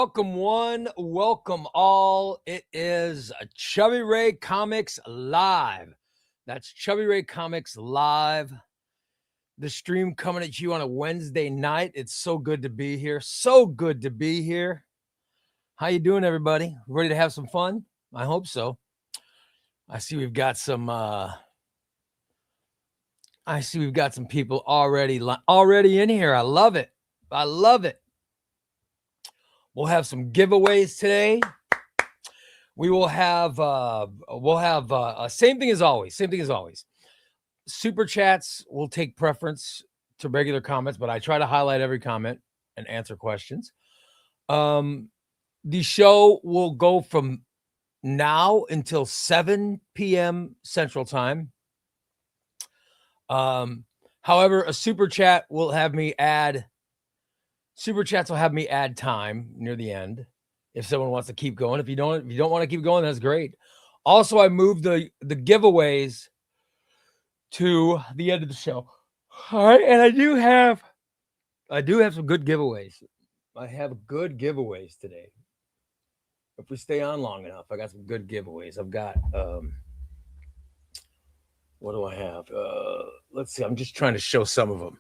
Welcome one, welcome all. It is ChubbyRay Comics Live. That's ChubbyRay Comics Live. The stream coming at you on a Wednesday night. It's so good to be here. So good to be here. How you doing, everybody? Ready to have some fun? I hope so. I see we've got some people already in here. I love it. I love it. We'll have some giveaways today. We will have same thing as always. Super chats will take preference to regular comments, but I try to highlight every comment and answer questions. The show will go from now until 7 p.m. Central Time. However, a super chat will have me add time near the end if someone wants to keep going. If you don't want to keep going, that's great. Also, I moved the giveaways to the end of the show. All right, and I do have some good giveaways. I have good giveaways today. If we stay on long enough, I got some good giveaways. I've got what do I have? Let's see. I'm just trying to show some of them.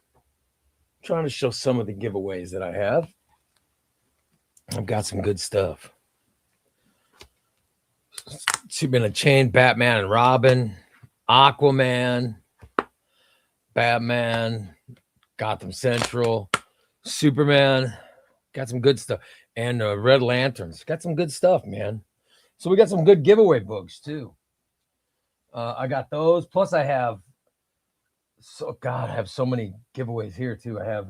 Trying to show some of the giveaways that I have. I've got some good stuff. Superman and Chain, Batman and Robin, Aquaman, Batman, Gotham Central, Superman. Got some good stuff. And Red Lanterns. Got some good stuff, man. So we got some good giveaway books too. I got those. Plus I have I have so many giveaways here too. I have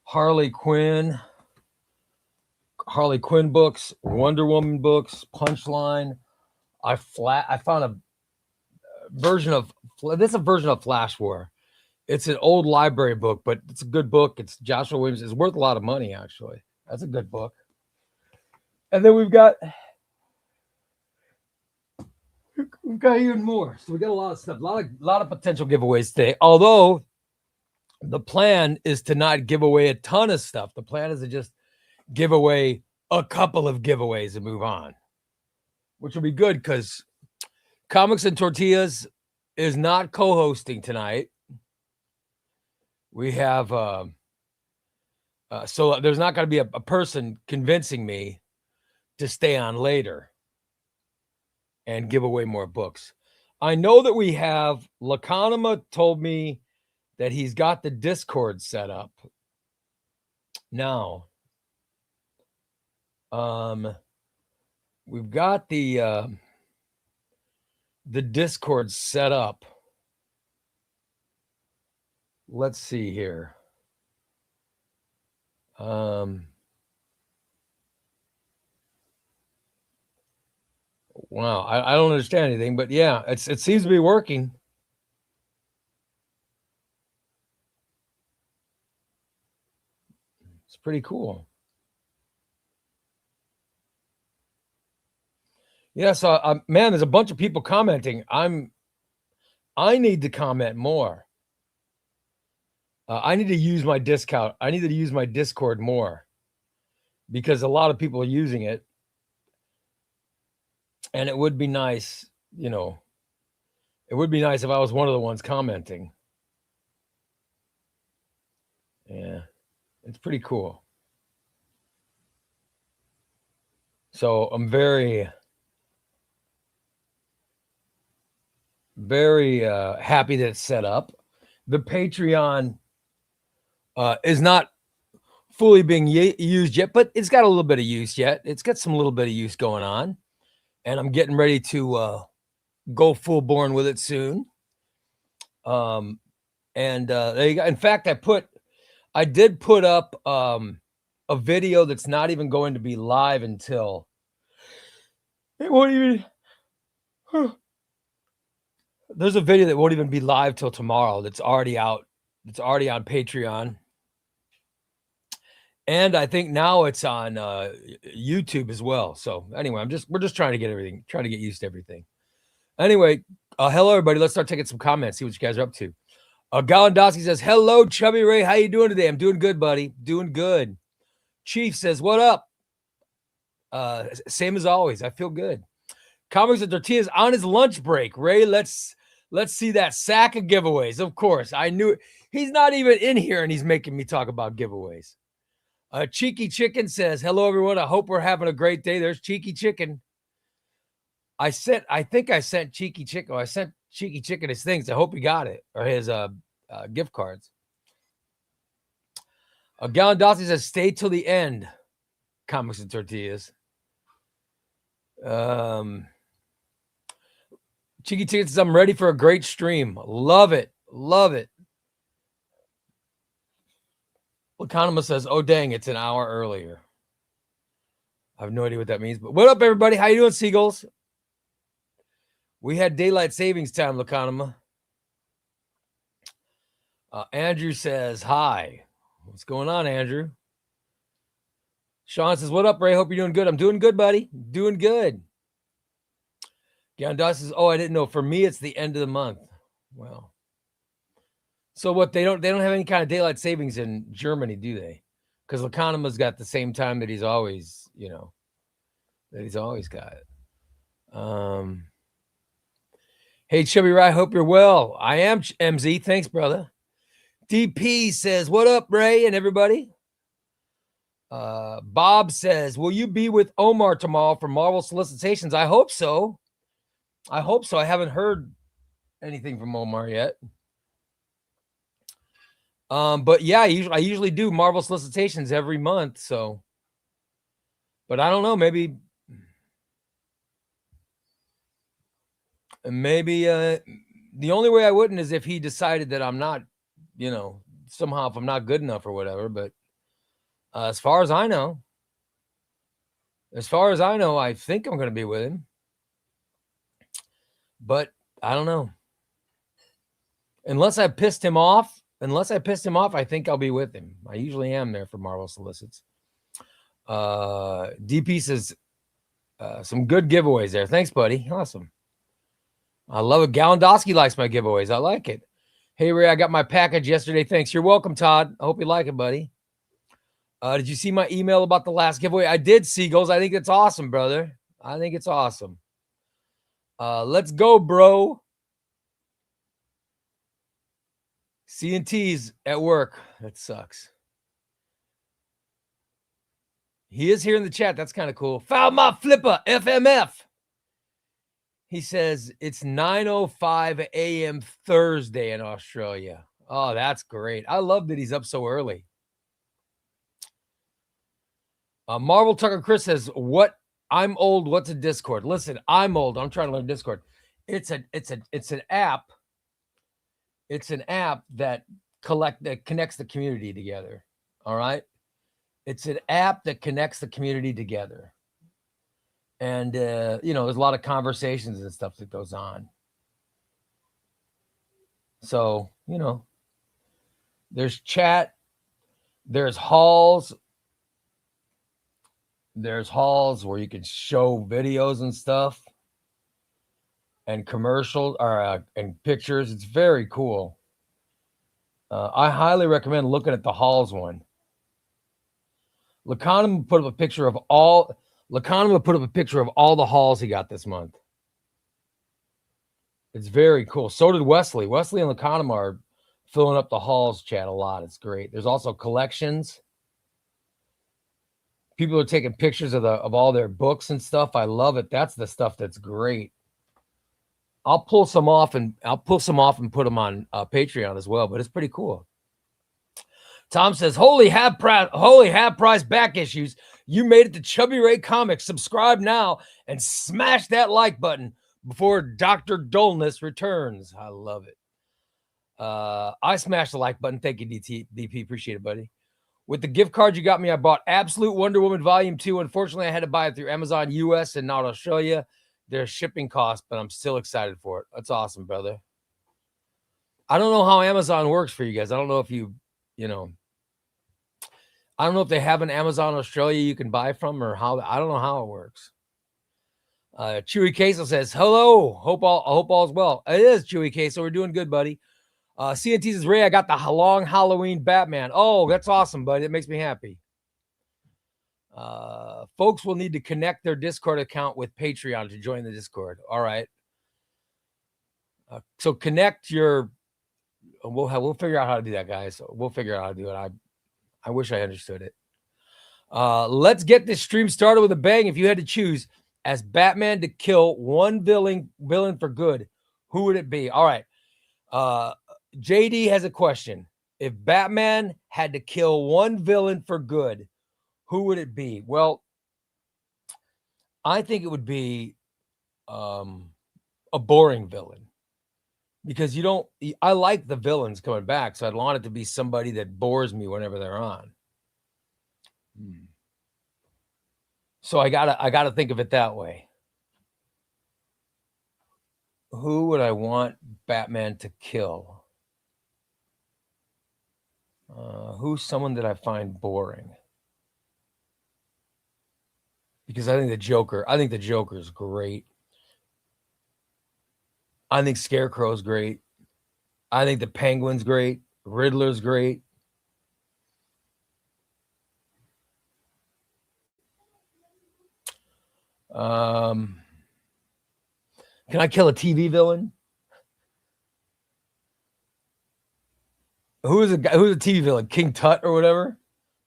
Harley Quinn books, Wonder Woman books, Punchline. I found a version of Flash War. It's an old library book, but it's a good book. It's Joshua Williams. It's worth a lot of money, actually. That's a good book. And then we've got even more. So we got a lot of stuff, a lot of potential giveaways today. Although the plan is to not give away a ton of stuff. The plan is to just give away a couple of giveaways and move on, which will be good because Comics and Tortillas is not co-hosting tonight. We have so there's not going to be a person convincing me to stay on later and give away more books. I know that we have, Lacanema told me that he's got the Discord set up. Now, we've got the Discord set up. Let's see here. Wow, I don't understand anything, but yeah, it seems to be working. It's pretty cool. Yeah, so man, there's a bunch of people commenting. I need to comment more. I need to use my discount. I need to use my Discord more because a lot of people are using it. And it would be nice, it would be nice if I was one of the ones commenting. Yeah, it's pretty cool. So I'm very, very happy that it's set up. The Patreon is not fully being used yet, but it's got a little bit of use yet. It's got some little bit of use going on. And I'm getting ready to go full born with it soon. There you go. In fact, I did put up a video that's not even going to be live until it won't even. There's a video that won't even be live till tomorrow. That's already out. It's already on Patreon. And I think now it's on YouTube as well. So anyway, we're just trying to get used to everything. Anyway, hello everybody. Let's start taking some comments. See what you guys are up to. Galandowski says, "Hello, ChubbyRay. How you doing today?" I'm doing good, buddy. Doing good. Chief says, what up? Same as always. I feel good. Comics and Tortillas on his lunch break. Ray, let's see that sack of giveaways. Of course, I knew it. He's not even in here, and he's making me talk about giveaways. Cheeky Chicken says, hello, everyone. I hope we're having a great day. There's Cheeky Chicken. I think I sent Cheeky Chicken. I sent Cheeky Chicken his things. I hope he got it, or his gift cards. Gallon Dossie says, stay till the end. Comics and Tortillas. Cheeky Chicken says, I'm ready for a great stream. Love it. Love it. Economist says, oh, dang, it's an hour earlier. I have no idea what that means. But what up, everybody? How you doing, Seagulls? We had daylight savings time, Lacanema. Andrew says, hi. What's going on, Andrew? Sean says, what up, Ray? Hope you're doing good. I'm doing good, buddy. Doing good. Gandhi says, oh, I didn't know. For me, it's the end of the month. Well, so what? They don't have any kind of daylight savings in Germany, do they? Because Lacanema's got the same time that he's always, that he's always got it. Hey, ChubbyRay, hope you're well. I am, MZ. Thanks, brother. DP says, what up, Ray and everybody? Bob says, will you be with Omar tomorrow for Marvel solicitations? I hope so. I haven't heard anything from Omar yet. But yeah, I usually do Marvel solicitations every month. So, but I don't know, maybe the only way I wouldn't is if he decided that I'm not, somehow if I'm not good enough or whatever. But as far as I know, I think I'm going to be with him. But I don't know. Unless I pissed him off, I think I'll be with him. I usually am there for Marvel solicits. DP says, some good giveaways there. Thanks, buddy. Awesome. I love it. Gallandowski likes my giveaways. I like it. Hey, Ray, I got my package yesterday. Thanks. You're welcome, Todd. I hope you like it, buddy. Did you see my email about the last giveaway? I did, Seagulls. I think it's awesome, brother. I think it's awesome. Let's go, bro. C&T's at work. That sucks. He is here in the chat. That's kind of cool. Foul my flipper, FMF. He says it's 9:05 a.m. Thursday in Australia. Oh, that's great. I love that he's up so early. Marvel Tucker Chris says, I'm old. What's a Discord? Listen, I'm old. I'm trying to learn Discord. It's an app. It's an app that connects the community together. All right. It's an app that connects the community together. And, there's a lot of conversations and stuff that goes on. So, there's chat, there's halls. There's halls where you can show videos and stuff and commercials and pictures. It's very cool. I highly recommend looking at the halls one. Lacanema put up a picture of all the halls he got this month. It's very cool. So did Wesley. Wesley and Lacanema are filling up the halls chat a lot. It's great. There's also collections. People are taking pictures of all their books and stuff. I love it. That's the stuff that's great. I'll pull some off and put them on Patreon as well. But it's pretty cool. Tom says, "Holy half price back issues! You made it to ChubbyRay Comics. Subscribe now and smash that like button before Dr. Dullness returns." I love it. I smashed the like button. Thank you, DP. Appreciate it, buddy. With the gift card you got me, I bought Absolute Wonder Woman Volume 2. Unfortunately, I had to buy it through Amazon US and not Australia. There's shipping costs, but I'm still excited for it. That's awesome, brother. I don't know how Amazon works for you guys. I don't know if I don't know if they have an Amazon Australia you can buy from or how. I don't know how it works. Chewy Queso says, hello. Hope all's well. It is, Chewy Queso. We're doing good, buddy. CNT says, Ray, I got the long Halloween Batman. Oh, that's awesome, buddy. It makes me happy. Folks will need to connect their Discord account with Patreon to join the Discord. All right. So connect your. We'll figure out how to do that, guys. We'll figure out how to do it. I wish I understood it. Let's get this stream started with a bang. If you had to choose as Batman to kill one villain for good, who would it be? All right. JD has a question. If Batman had to kill one villain for good, who would it be? Well, I think it would be a boring villain, because I like the villains coming back, so I'd want it to be somebody that bores me whenever they're on. So I gotta think of it that way. Who would I want Batman to kill? Who's someone that I find boring? Because I think the Joker is great. I think Scarecrow's great. I think the Penguin's great. Riddler's great. Can I kill a TV villain? Who's a TV villain? King Tut or whatever?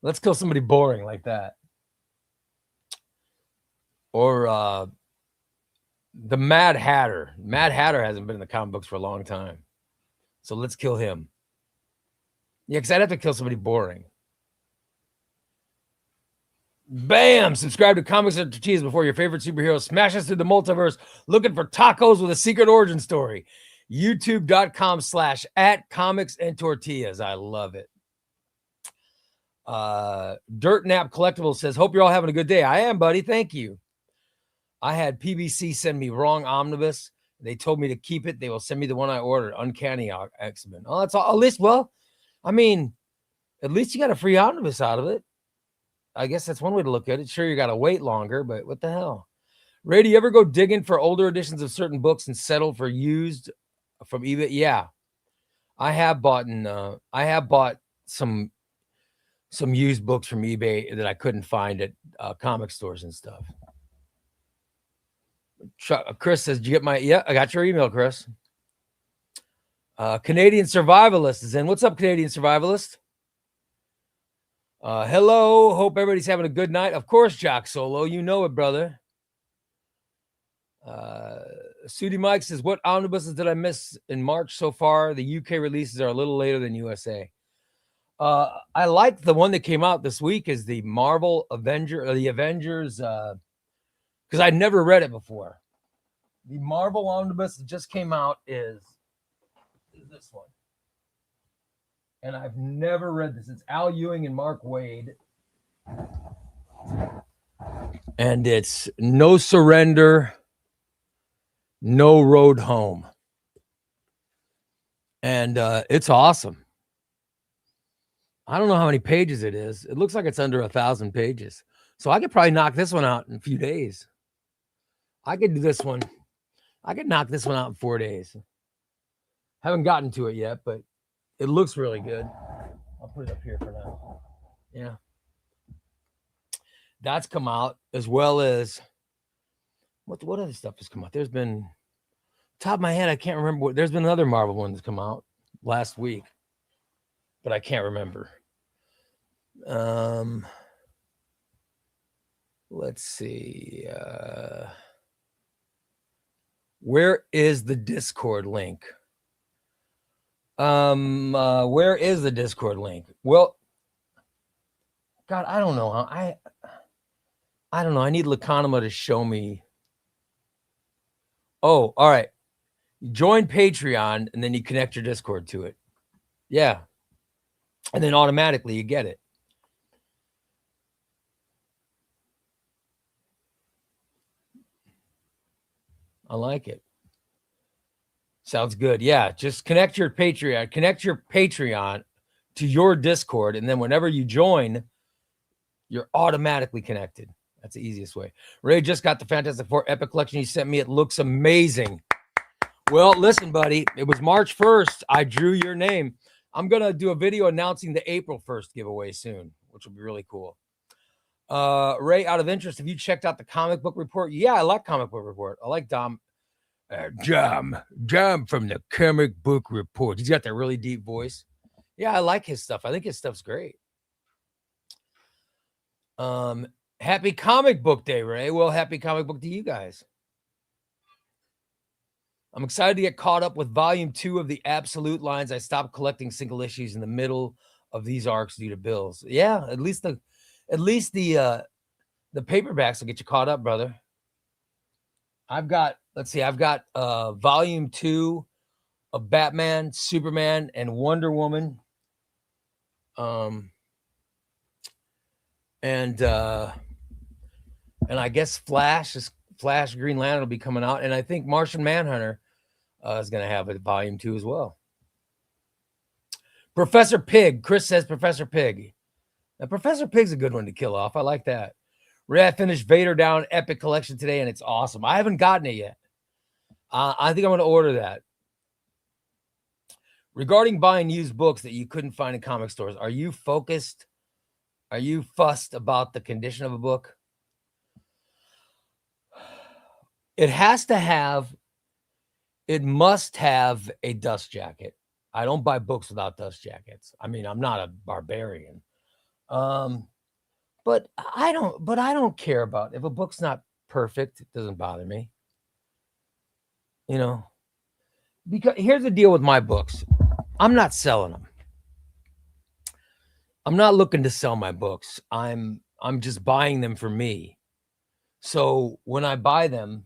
Let's kill somebody boring like that. Or the Mad Hatter. Mad Hatter hasn't been in the comic books for a long time. So let's kill him. Yeah, because I'd have to kill somebody boring. Bam! Subscribe to Comics and Tortillas before your favorite superhero smashes through the multiverse looking for tacos with a secret origin story. YouTube.com/@comicsandtortillas. I love it. Dirt Nap Collectibles says, hope you're all having a good day. I am, buddy. Thank you. I had PBC send me wrong omnibus. They told me to keep it. They will send me the one I ordered, Uncanny X-Men. Oh, that's all. At least, well, I mean, at least you got a free omnibus out of it. I guess that's one way to look at it. Sure, you got to wait longer, but what the hell? Ray, do you ever go digging for older editions of certain books and settle for used from eBay? Yeah, I have bought some used books from eBay that I couldn't find at comic stores and stuff. Chris says, did you get my? Yeah, I got your email, Chris. Canadian Survivalist is in. What's up, Canadian Survivalist? Hello. Hope everybody's having a good night. Of course, Jock Solo. You know it, brother. Sudi Mike says, what omnibuses did I miss in March so far? The UK releases are a little later than USA. I like the one that came out this week is the Marvel Avengers, because I'd never read it before. The Marvel omnibus that just came out is this one. And I've never read this. It's Al Ewing and Mark Waid. And it's No Surrender, No Road Home. And it's awesome. I don't know how many pages it is. It looks like it's under 1,000 pages. So I could probably knock this one out in a few days. I could do this one. I could knock this one out in 4 days. Haven't gotten to it yet, but it looks really good. I'll put it up here for now. Yeah. That's come out, as well as what other stuff has come out? There's been, top of my head, I can't remember what. There's been another Marvel one that's come out last week, but I can't remember. Let's see. Where is the Discord link? Where is the Discord link? Well, God, I don't know. I don't know. I need Laconima to show me. Oh, all right. Join Patreon and then you connect your Discord to it. Yeah. And then automatically you get it. I like it. Sounds good. Yeah. Just connect your Patreon to your Discord. And then whenever you join, you're automatically connected. That's the easiest way. Ray just got the Fantastic Four Epic Collection he sent me. It looks amazing. Well, listen, buddy. It was March 1st. I drew your name. I'm going to do a video announcing the April 1st giveaway soon, which will be really cool. Ray, out of interest, have you checked out the comic book report? Yeah, I like comic book report. I like Dom. Dom from the comic book report. He's got that really deep voice. Yeah, I like his stuff. I think his stuff's great. Happy comic book day, Ray. Well, happy comic book to you guys. I'm excited to get caught up with volume 2 of the Absolute lines. I stopped collecting single issues in the middle of these arcs due to bills. Yeah, at least the paperbacks will get you caught up, brother. I've got volume 2 of Batman, Superman, and Wonder Woman. And I guess Flash Green Lantern will be coming out, and I think Martian Manhunter is going to have a volume 2 as well. Professor Pig. Chris says Professor Pig. Now, Professor Pig's a good one to kill off. I like that. Ray, I finished Vader Down Epic Collection today, and it's awesome. I haven't gotten it yet. I think I'm going to order that. Regarding buying used books that you couldn't find in comic stores, are you fussed about the condition of a book? It must have a dust jacket. I don't buy books without dust jackets. I mean, I'm not a barbarian. But I don't care about if a book's not perfect. It doesn't bother me. Because here's the deal with my books. I'm not selling them. I'm not looking to sell my books. I'm just buying them for me. So when I buy them,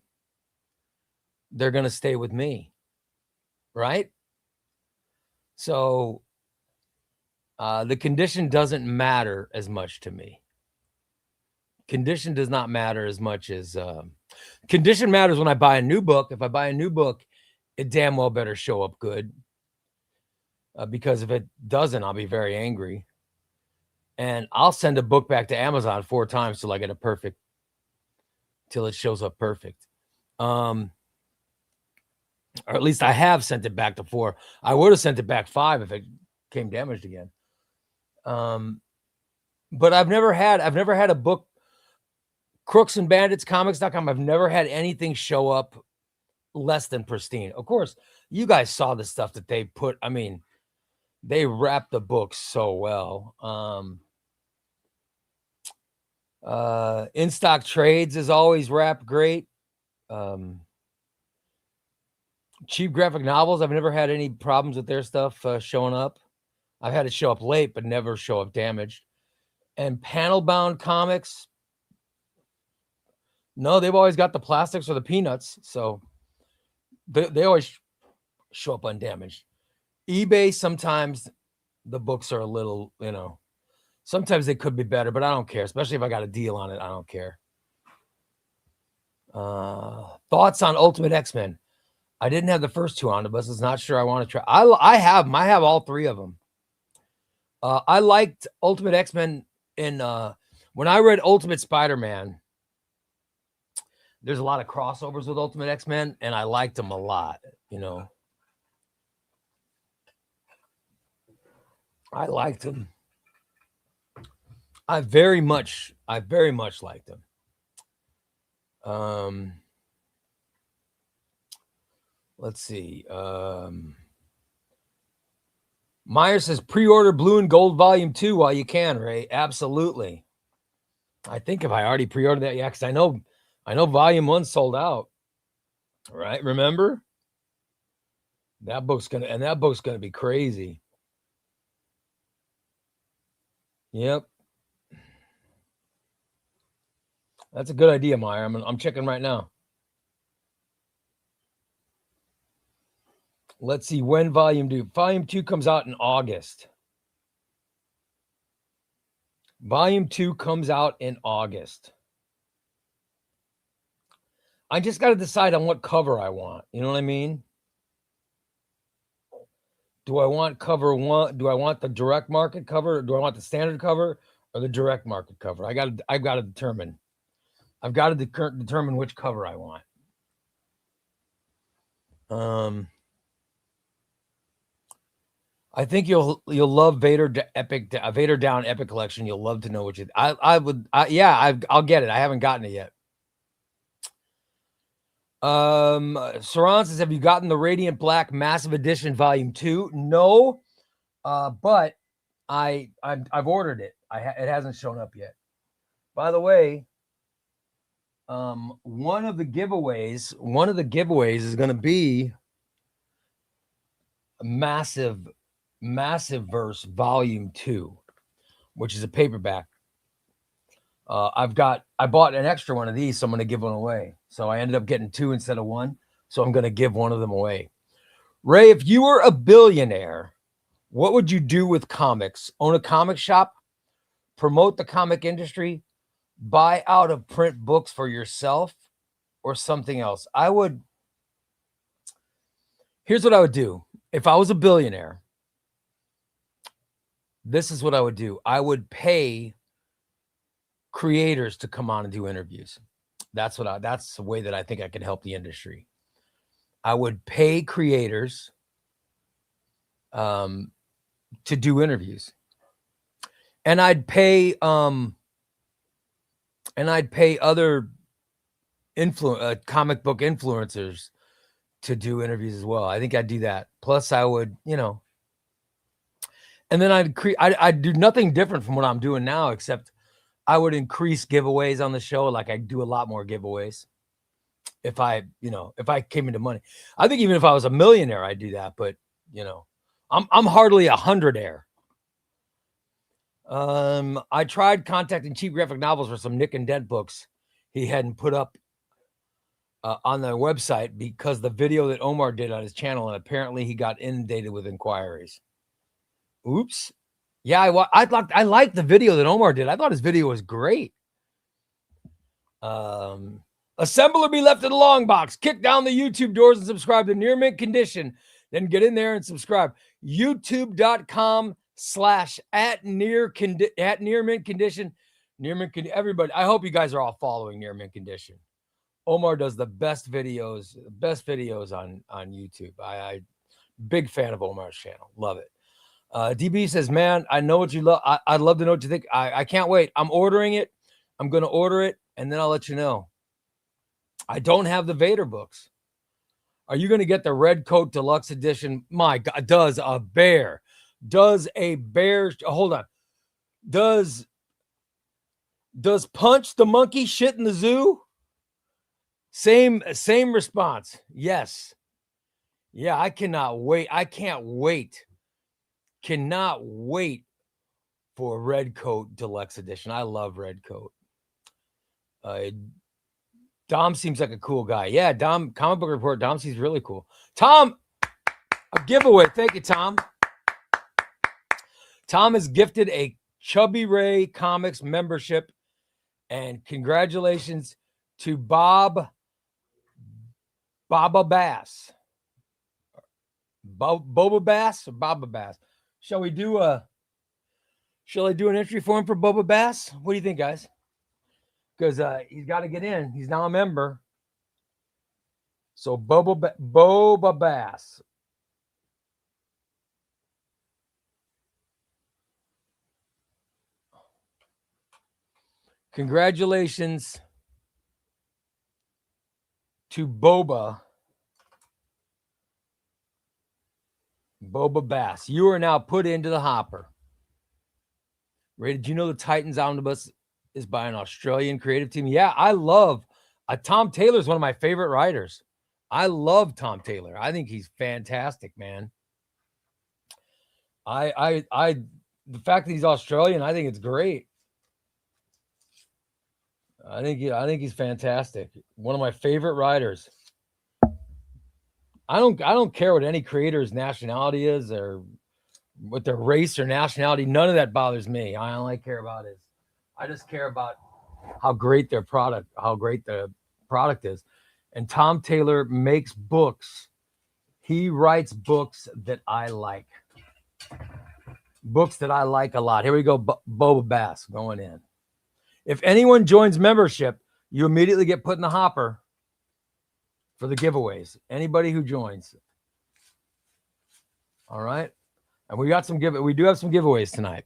they're going to stay with me. Right? So the condition doesn't matter as much to me. Condition does not matter as much as condition matters when I buy a new book. If I buy a new book, it damn well better show up good. Because if it doesn't, I'll be very angry. And I'll send a book back to Amazon 4 times till I get till it shows up perfect. Or at least I have sent it back to 4. I would have sent it back 5 if it came damaged again. But I've never had a book, Crooks and Bandits Comics.com. I've never had anything show up less than pristine. Of course, you guys saw the stuff that they put. I mean, they wrap the book so well. In stock trades is always wrapped great. Cheap graphic novels, I've never had any problems with their stuff showing up. I've had it show up late, but never show up damaged. And panel bound comics, no, they've always got the plastics or the peanuts, so they always show up undamaged. eBay, sometimes the books are a little, sometimes they could be better, but I don't care, especially if I got a deal on it. I don't care. Thoughts on Ultimate X-Men? I didn't have the first 2 omnibuses. Not sure I want to try. I have them. I have all 3 of them. I liked Ultimate X-Men when I read Ultimate Spider-Man. There's a lot of crossovers with Ultimate X-Men, and I liked them a lot. I liked them. I very much liked them. Let's see. Meyer says pre-order Blue and Gold Volume 2 while you can, Ray. Absolutely. I think if I already pre-ordered that, yeah, because I know Volume 1 sold out. Right? Remember? That book's gonna be crazy. Yep. That's a good idea, Meyer. I'm checking right now. Let's see when Volume 2 comes out in August. Volume 2 comes out in August. I just got to decide on what cover I want. You know what I mean? Do I want cover 1? Do I want the direct market cover? Do I want the standard cover or the direct market cover? I've got to determine. I've got to determine which cover I want. I think you'll love Vader Down Epic Collection. You'll love to know what I'll get it. I haven't gotten it yet. Saran says, have you gotten the Radiant Black Massive Edition Volume 2? No, but I've ordered it. It hasn't shown up yet. By the way, one of the giveaways is going to be a massive verse Volume 2, which is a paperback. I bought an extra one of these, so I'm going to give one away. So I ended up getting 2 instead of 1. So I'm going to give one of them away. Ray, if you were a billionaire, what would you do with comics? Own a comic shop? Promote the comic industry? Buy out of print books for yourself? Or something else? Here's what I would do. If I was a billionaire, this is what I would do. I would pay creators to come on and do interviews. That's the way that I think I can help the industry. I would pay creators to do interviews. And I'd pay other comic book influencers to do interviews as well. I think I'd do that. Plus I would, and then I'd do nothing different from what I'm doing now, except I would increase giveaways on the show. Like I do a lot more giveaways. If I came into money, I think even if I was a millionaire, I'd do that. But I'm hardly 100-aire. I tried contacting Cheap Graphic Novels for some Nick and Dent books he hadn't put up on their website because the video that Omar did on his channel, and apparently he got inundated with inquiries. Oops. Yeah, I liked the video that Omar did. I thought his video was great. Assemble or be left in the long box. Kick down the YouTube doors and subscribe to Near Mint Condition. Then get in there and subscribe. YouTube.com/@Near Mint Condition. Everybody, I hope you guys are all following Near Mint Condition. Omar does the best videos on YouTube. I big fan of Omar's channel. Love it. DB says, man, I know what you love. I'd love to know what you think. I can't wait. I'm ordering it. I'm going to order it, and then I'll let you know. I don't have the Vader books. Are you going to get the Red Coat Deluxe Edition? My God, does a bear hold on. Does Punch the monkey shit in the zoo? Same response. Yes. Yeah, I cannot wait. Cannot wait for Red Coat Deluxe Edition. I love Red Coat. Dom seems like a cool guy. Yeah, Dom, Comic Book Report. Dom seems really cool. Tom, a giveaway. Thank you, Tom. Tom is gifted a ChubbyRay Comics membership, and congratulations to Baba Bass. Boba Bass or Baba Bass? Shall I do an entry form for Boba Bass? What do you think, guys? Because he's got to get in. He's now a member. So Boba Bass. Congratulations to Boba Bass. You are now put into the hopper. Ray, did you know the Titans Omnibus is by an Australian creative team? Yeah, I love Tom Taylor is one of my favorite writers. I love Tom Taylor. I think he's fantastic, man. The fact that he's Australian, I think it's great. I think he's fantastic. One of my favorite writers. I don't care what any creator's nationality is or what their race or nationality. None of that bothers me. I only care about I just care about how great the product is. And Tom Taylor makes books. He writes books that I like. Books that I like a lot. Here we go. Boba Bass going in. If anyone joins membership, you immediately get put in the hopper for the giveaways. Anybody who joins. All right. And we got we do have some giveaways tonight.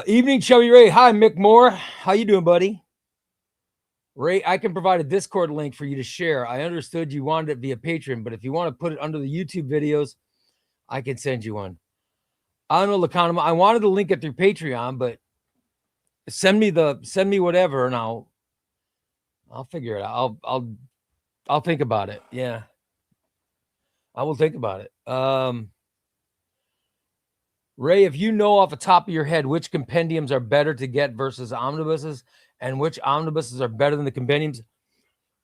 Evening, Chubby Ray. Hi, Mick Moore. How you doing, buddy? Ray, I can provide a Discord link for you to share. I understood you wanted it via Patreon, but if you want to put it under the YouTube videos, I can send you one. I don't know, Lacanema. I wanted to link it through Patreon, but send me whatever, and I'll figure it out. I'll think about it. Yeah, I will think about it. Ray, if you know off the top of your head which compendiums are better to get versus omnibuses, and which omnibuses are better than the compendiums,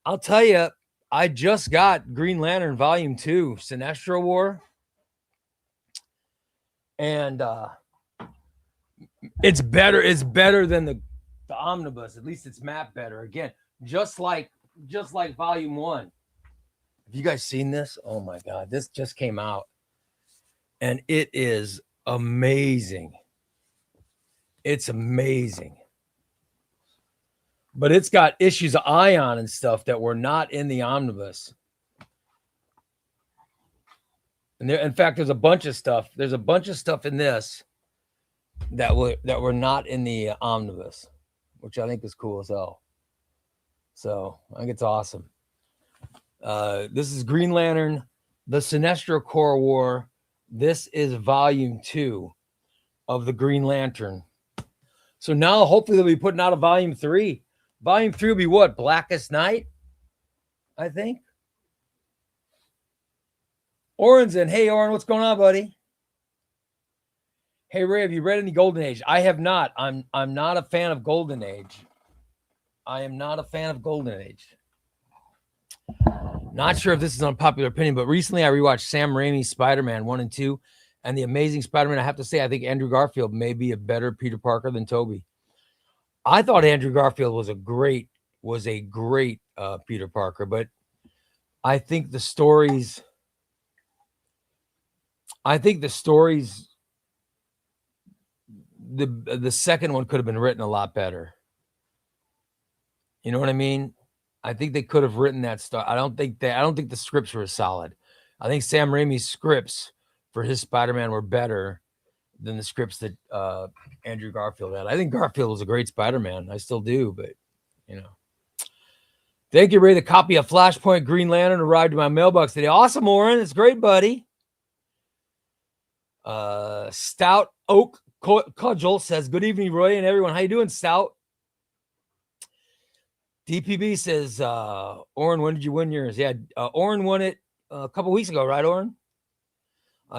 I'll tell you, I just got Green Lantern Volume 2, Sinestro War. And it's better than the omnibus. At least it's mapped better. Again, just like Volume 1. Have you guys seen this? Oh my God, this just came out. And it is amazing. It's amazing. But it's got issues of Ion and stuff that were not in the omnibus. And there, in fact, there's a bunch of stuff. There's a bunch of stuff in this that were not in the omnibus, which I think is cool as hell. So I think it's awesome. This is Green Lantern, the Sinestro Corps War. This is Volume 2 of the Green Lantern. So now hopefully they'll be putting out a Volume 3. Volume 3 will be what? Blackest Night, I think. Oren's in. Hey, Oren, what's going on, buddy? Hey, Ray, have you read any Golden Age? I have not. I'm not a fan of Golden Age. I am not a fan of Golden Age. Not sure if this is an unpopular opinion, but recently I rewatched Sam Raimi's Spider-Man 1 and 2 and The Amazing Spider-Man. I have to say, I think Andrew Garfield may be a better Peter Parker than Tobey. I thought Andrew Garfield was a great Peter Parker, but I think the stories, the second one could have been written a lot better. You know what I mean? I think they could have written that stuff. I don't think the scripts were solid. I think Sam Raimi's scripts for his Spider-Man were better than the scripts that Andrew Garfield had. I think Garfield was a great Spider-Man. I still do, but you know. Thank you, Ray. The copy of Flashpoint Green Lantern arrived in my mailbox today. Awesome, Warren. It's great, buddy. Stout Oak Cudgel says, good evening, Roy and everyone. How you doing, Stout? DPB says, Oren, when did you win yours? Yeah, Oren won it a couple weeks ago, right, Oren?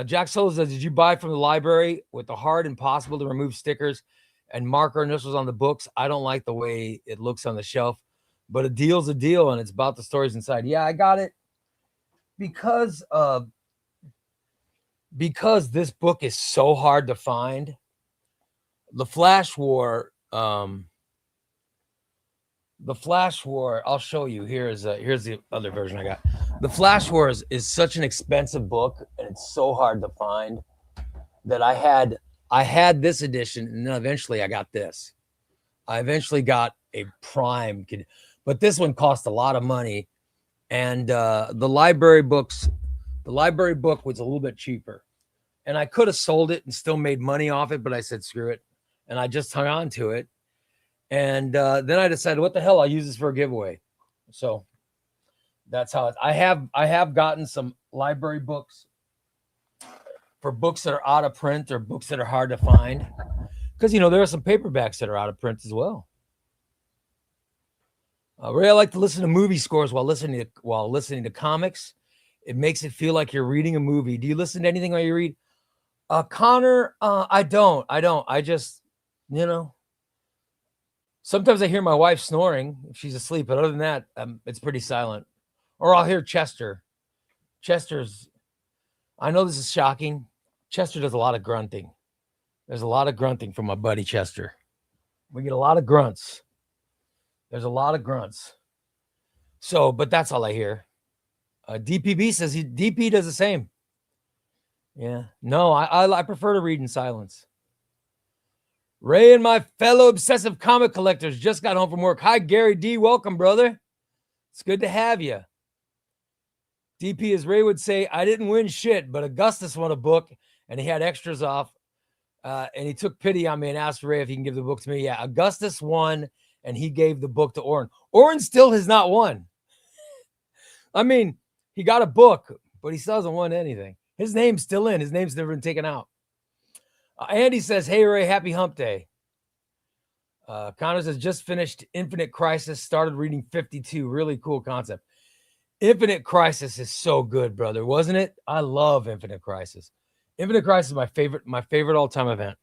Jack Solo says, did you buy from the library with the hard impossible to remove stickers and marker initials on the books? I don't like the way it looks on the shelf, but a deal's a deal, and it's about the stories inside. Yeah, I got it because this book is so hard to find. The Flash War, I'll show you. Here's the other version I got. The Flash War is such an expensive book, and it's so hard to find that I had this edition, and then eventually I got this. I eventually got a prime, but this one cost a lot of money, and the library book was a little bit cheaper, and I could have sold it and still made money off it, but I said screw it, and I just hung on to it. And then I decided, what the hell, I'll use this for a giveaway. So that's how I have gotten some library books for books that are out of print or books that are hard to find. Because, you know, there are some paperbacks that are out of print as well. Ray, I like to listen to movie scores while listening to comics. It makes it feel like you're reading a movie. Do you listen to anything while you read? Connor, I don't. I just, you know. Sometimes I hear my wife snoring if she's asleep, but other than that, it's pretty silent. Or I'll hear Chester. I know this is shocking. Chester does a lot of grunting. There's a lot of grunting from my buddy Chester. We get a lot of grunts. There's a lot of grunts. So, but that's all I hear. DPB says DP does the same. Yeah. No, I prefer to read in silence. Ray and my fellow obsessive comic collectors just got home from work. Hi, Gary D. Welcome, brother. It's good to have you. DP, as Ray would say, I didn't win shit, but Augustus won a book and he had extras off. And he took pity on me and asked Ray if he can give the book to me. Yeah, Augustus won and he gave the book to Oren. Oren still has not won. I mean, he got a book, but he still hasn't won anything. His name's still in. His name's never been taken out. Andy says, hey, Ray, happy hump day. Connor says, just finished Infinite Crisis, started reading 52. Really cool concept. Infinite Crisis is so good, brother, wasn't it? I love Infinite Crisis. Infinite Crisis is my favorite all-time event.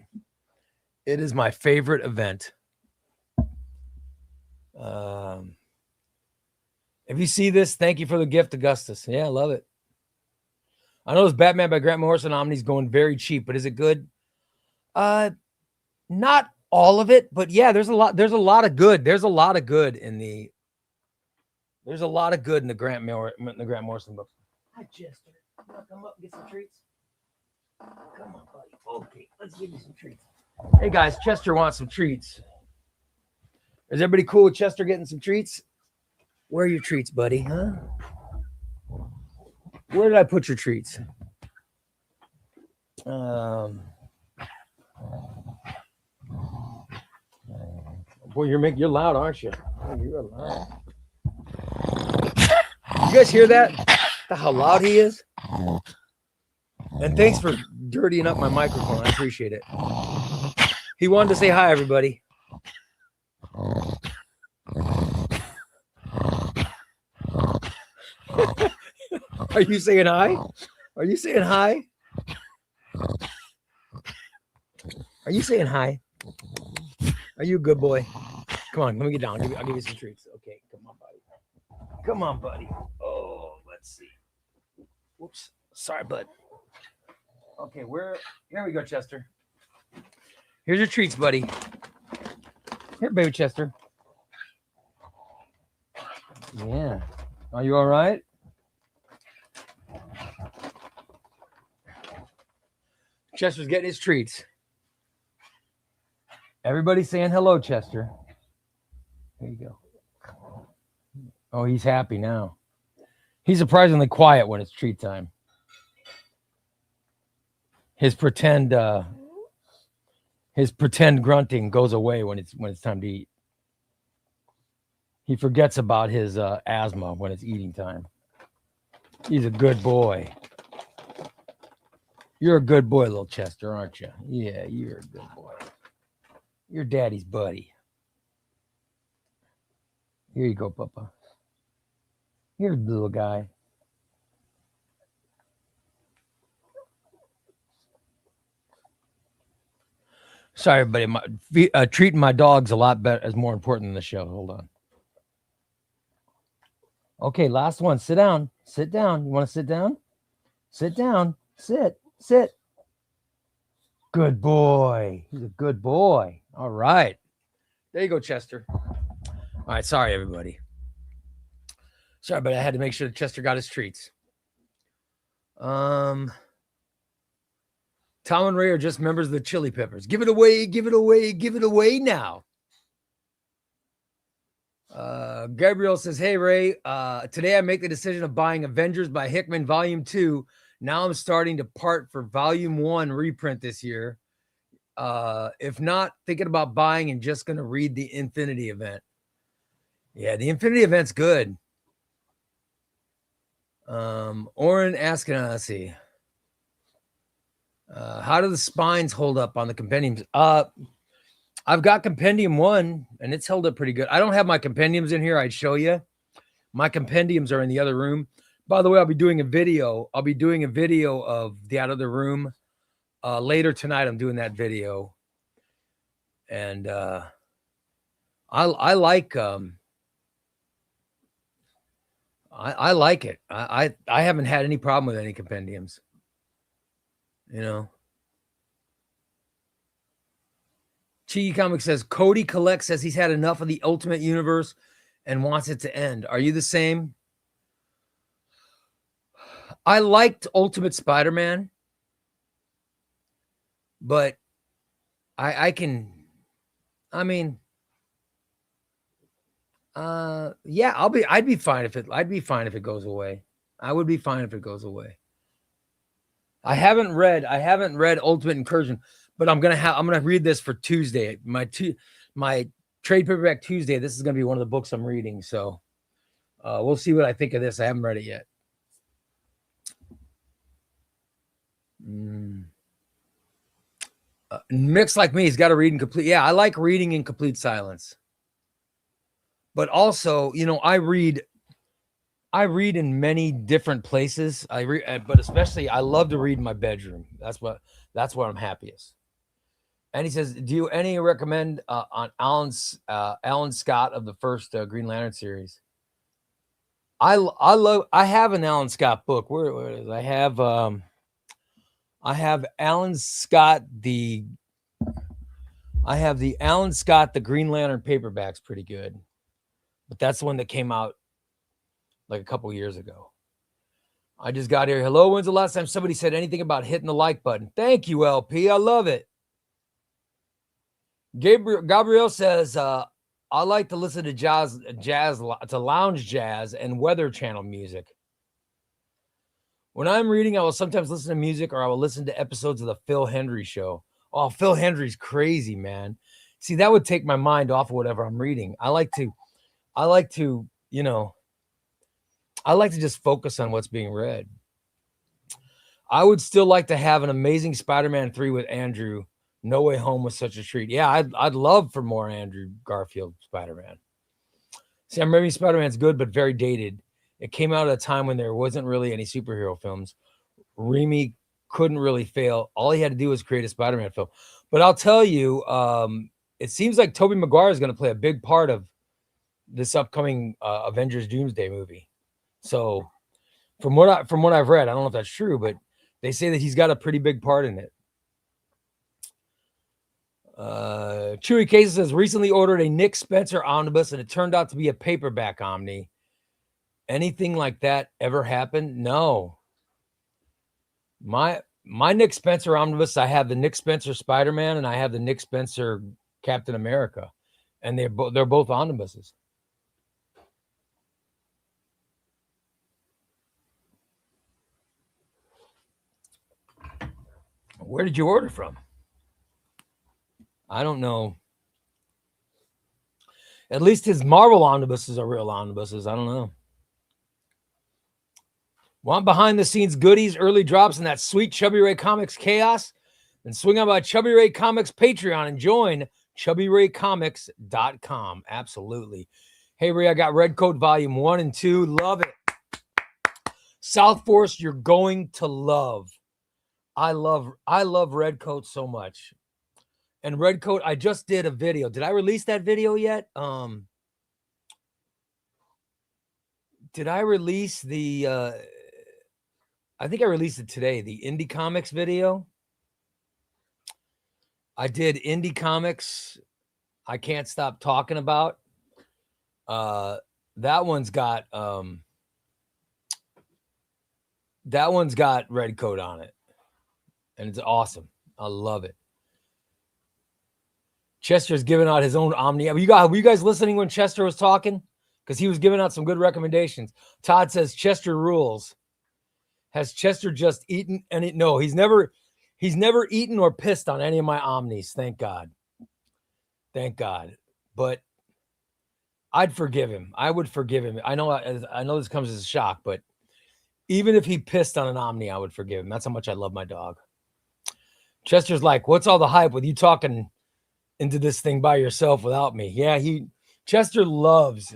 It is my favorite event. If you see this, thank you for the gift, Augustus. Yeah, I love it. I know this Batman by Grant Morrison Omni's going very cheap, but is it good? Not all of it, but yeah, there's a lot of good. There's a lot of good in the Grant Morrison book. Hi, Chester. You want to come up and get some treats? Come on, buddy. Okay, let's give you some treats. Hey guys, Chester wants some treats. Is everybody cool with Chester getting some treats? Where are your treats, buddy? Huh? Where did I put your treats? Boy, you're loud, aren't you? You're loud. You guys hear that? How loud he is? And thanks for dirtying up my microphone. I appreciate it. He wanted to say hi, everybody. Are you saying hi? Are you saying hi? Are you saying hi? Are you a good boy? Come on, let me get down. I'll give you some treats. Okay, come on, buddy. Come on, buddy. Oh, let's see. Whoops. Sorry, bud. Okay, here we go, Chester. Here's your treats, buddy. Here, baby Chester. Yeah. Are you all right? Chester's getting his treats. Everybody's saying hello, Chester. There you go. Oh, he's happy now. He's surprisingly quiet when it's treat time. His pretend grunting goes away when it's time to eat. He forgets about his asthma when it's eating time. He's a good boy. You're a good boy, little Chester, aren't you? Yeah, you're a good boy. You're daddy's buddy. Here you go, Papa. Here's the little guy. Sorry, everybody. Treating my dogs a lot better is more important than the show. Hold on. Okay, last one. Sit down. Sit down. You want to sit down? Sit down. Sit. Good boy. He's a good boy. All right. There you go, Chester. All right. Sorry, everybody. Sorry, but I had to make sure that Chester got his treats. Tom and Ray are just members of the Chili Peppers. Give it away. Give it away. Give it away now. Gabriel says, hey, Ray, today I make the decision of buying Avengers by Hickman Volume 2. Now I'm starting to part for Volume 1 reprint this year. If not, thinking about buying and just going to read the Infinity Event. Yeah, the Infinity Event's good. Oren asking, let's see. How do the spines hold up on the compendiums? I've got Compendium 1, and it's held up pretty good. I don't have my compendiums in here. I'd show you. My compendiums are in the other room. By the way, I'll be doing a video. I'll be doing a video of that other room. Later tonight, I'm doing that video. And I like I like it. I haven't had any problem with any compendiums. You know. Cheeky Comic says, Cody Collect says he's had enough of the Ultimate Universe and wants it to end. Are you the same? I liked Ultimate Spider-Man, but I'd be fine if it goes away. I would be fine if it goes away. I haven't read Ultimate Incursion, but I'm gonna read this for Tuesday. My trade paperback Tuesday. This is gonna be one of the books I'm reading. So we'll see what I think of this. I haven't read it yet. Mix like me, he's got to read in complete. Yeah, I like reading in complete silence. But also, you know, I read in many different places. But especially I love to read in my bedroom. That's where I'm happiest. And he says, do you any recommend on Alan Scott of the first Green Lantern series? I have an Alan Scott book. Where is it? I have Alan Scott the Alan Scott the Green Lantern paperback's pretty good. But that's the one that came out like a couple years ago. I just got here. Hello, when's the last time somebody said anything about hitting the like button? Thank you, LP. I love it. Gabrielle says, I like to listen to lounge jazz and Weather Channel music. When I'm reading, I will sometimes listen to music or I will listen to episodes of the Phil Hendry show. Oh, Phil Hendry's crazy, man. See, that would take my mind off of whatever I'm reading. I like to, you know, I like to just focus on what's being read. I would still like to have an Amazing Spider-Man 3 with Andrew. No Way Home was such a treat. Yeah, I'd love for more Andrew Garfield Spider-Man. Sam Raimi's Spider-Man's good, but very dated. It came out at a time when there wasn't really any superhero films. Raimi couldn't really fail. All he had to do was create a Spider-Man film. But I'll tell you, it seems like Tobey Maguire is going to play a big part of this upcoming Avengers Doomsday movie. So from what I've read, I don't know if that's true, but they say that he's got a pretty big part in it. Chewy Cases says recently ordered a Nick Spencer omnibus and it turned out to be a paperback omni. Anything like that ever happened? No. My Nick Spencer omnibus, I have the Nick Spencer Spider-Man and I have the Nick Spencer Captain America, and they're both omnibuses. Where did you order from? I don't know. At least his Marvel omnibuses are real omnibuses. I don't know. Want behind the scenes goodies, early drops, and that sweet ChubbyRay Comics chaos? Then swing on by ChubbyRay Comics Patreon and join ChubbyRayComics.com. Absolutely. Hey, Ray, I got Red Coat Volume 1 and 2. Love it. South Force, you're going to love. I love Red Coat so much. And Red Coat, I just did a video. Did I release that video yet? Did I release the I think I released it today, the Indie Comics video. I did Indie Comics. I can't stop talking about. That one's got Red Coat on it. And it's awesome. I love it. Chester's giving out his own Omni. Were you guys listening when Chester was talking? Because he was giving out some good recommendations. Todd says Chester rules. Has Chester just eaten any? No, he's never eaten or pissed on any of my Omnis. Thank God. Thank God. But I'd forgive him. I would forgive him. I know this comes as a shock, but even if he pissed on an Omni, I would forgive him. That's how much I love my dog. Chester's like, what's all the hype with you talking into this thing by yourself without me? Yeah, Chester loves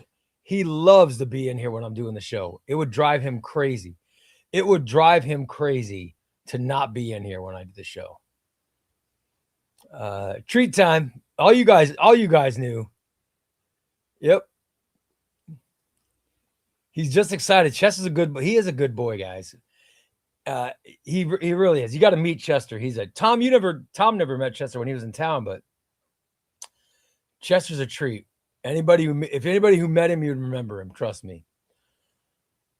to be in here when I'm doing the show. It would drive him crazy. It would drive him crazy to not be in here when I do the show. Treat time. All you guys knew. Yep. He's just excited. Chester's he is a good boy, guys. He really is. You got to meet Chester. Tom never met Chester when he was in town, but Chester's a treat. If anybody who met him, you'd remember him. Trust me.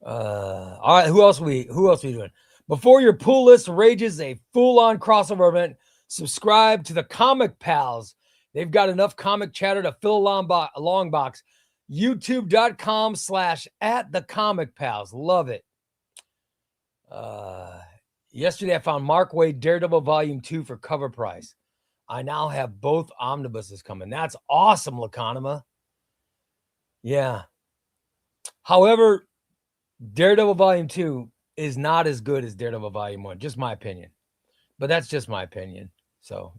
All right. Who else are we doing? Before your pool list rages a full-on crossover event, subscribe to the Comic Pals. They've got enough comic chatter to fill a long box. YouTube.com/@thecomicpals. Love it. Yesterday I found Mark Waid Daredevil Volume 2 for cover price. I now have both omnibuses coming. That's awesome, Lacanema. Yeah. However, Daredevil Volume 2 is not as good as Daredevil Volume 1. Just my opinion. But that's just my opinion. So,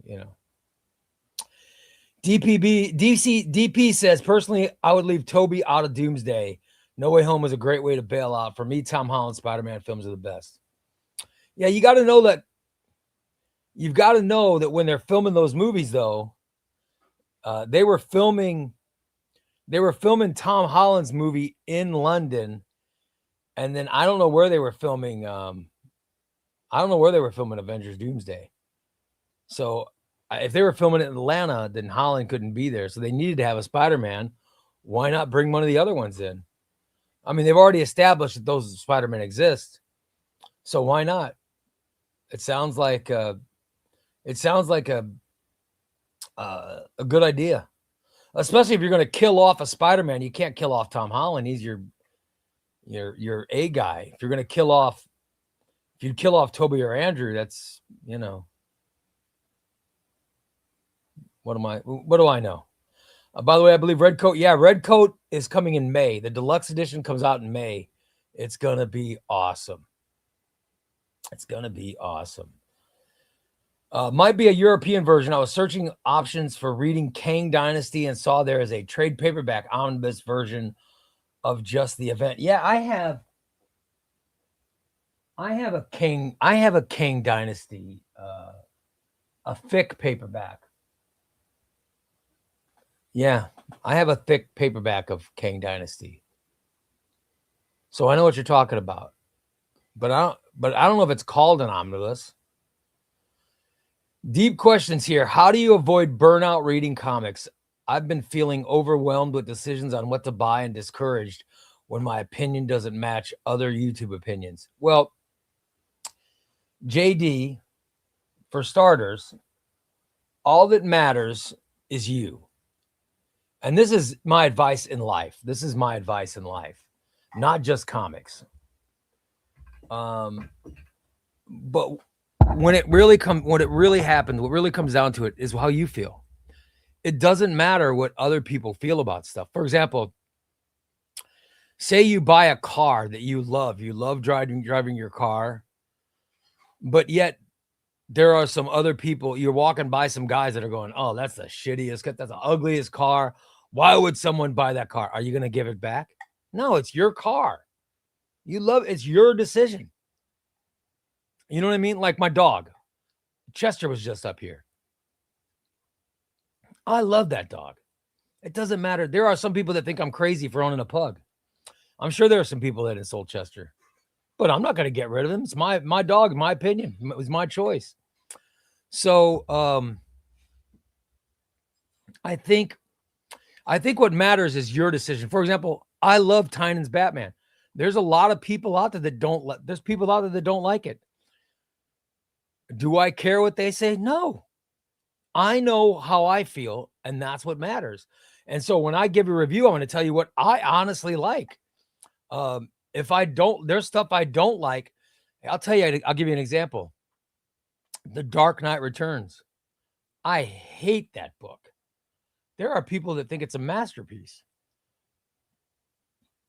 DP says, personally, I would leave Toby out of Doomsday. No Way Home was a great way to bail out. For me, Tom Holland Spider-Man films are the best. Yeah, you got to know that. You've got to know that when they're filming those movies, though, they were filming Tom Holland's movie in London, and then I don't know where they were filming. I don't know where they were filming Avengers Doomsday. So if they were filming it in Atlanta, then Holland couldn't be there. So they needed to have a Spider-Man. Why not bring one of the other ones in? I mean, they've already established that those Spider-Men exist. So why not? It sounds like a good idea, especially if you're going to kill off a Spider-Man. You can't kill off Tom Holland. He's your A guy. If you're going to kill off Toby or Andrew, that's, what do I know? By the way, I believe Red Coat is coming in May. The deluxe edition comes out in May. It's going to be awesome. Might be a European version. I was searching options for reading Kang Dynasty and saw there is a trade paperback omnibus version of just the event. Yeah, I have a Kang Dynasty, a thick paperback. Yeah, I have a thick paperback of Kang Dynasty. So I know what you're talking about. But I don't know if it's called an omnibus. Deep questions here. How do you avoid burnout reading comics? I've been feeling overwhelmed with decisions on what to buy and discouraged when my opinion doesn't match other YouTube opinions. Well, JD, for starters, all that matters is you. And this is my advice in life. Not just comics. But when it really happens, what really comes down to it is how you feel. It doesn't matter what other people feel about stuff. For example, say you buy a car that you love driving your car, but yet there are some other people, you're walking by some guys that are going, oh, that's the shittiest, that's the ugliest car. Why would someone buy that car? Are you going to give it back? No, it's your car. It's your decision. You know what I mean? Like my dog, Chester, was just up here. I love that dog. It doesn't matter. There are some people that think I'm crazy for owning a pug. I'm sure there are some people that insult Chester, but I'm not going to get rid of him. It's my dog, my opinion. It was my choice. So I think what matters is your decision. For example, I love Tynan's Batman. There's a lot of people out there that don't like it. Do I care what they say? No. I know how I feel, and that's what matters. And so when I give a review, I'm going to tell you what I honestly like. There's stuff I don't like. I'll tell you, I'll give you an example. The Dark Knight Returns. I hate that book. There are people that think it's a masterpiece.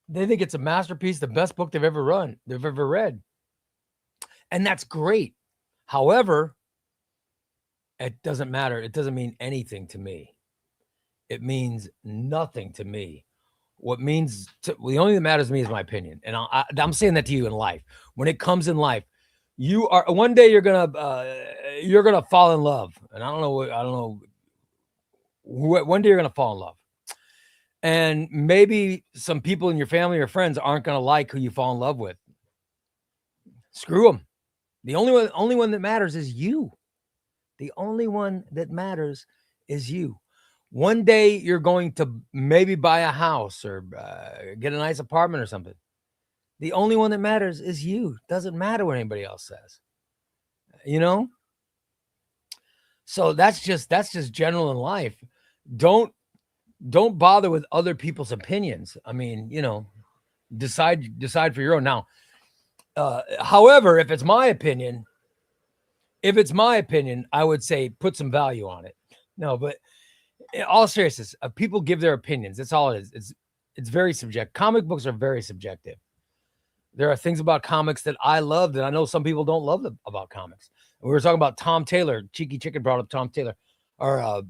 They think it's a masterpiece, the best book they've ever read. And that's great. However, it doesn't matter. It doesn't mean anything to me. It means nothing to me. The only thing that matters to me is my opinion. And I'm saying that to you in life. When it comes in life, one day you're gonna fall in love. And I don't know. One day you're gonna fall in love. And maybe some people in your family or friends aren't gonna like who you fall in love with. Screw them. The only one that matters is you. The only one that matters is you. One day you're going to maybe buy a house or get a nice apartment or something. The only one that matters is you. Doesn't matter what anybody else says. So that's just general in life. Don't bother with other people's opinions. I mean, decide for your own. Now, However, if it's my opinion, I would say put some value on it. No, but in all seriousness, people give their opinions. That's all it is. It's very subjective. Comic books are very subjective. There are things about comics that I love that I know some people don't love about comics. We were talking about Tom Taylor. Cheeky Chicken brought up Tom Taylor. Or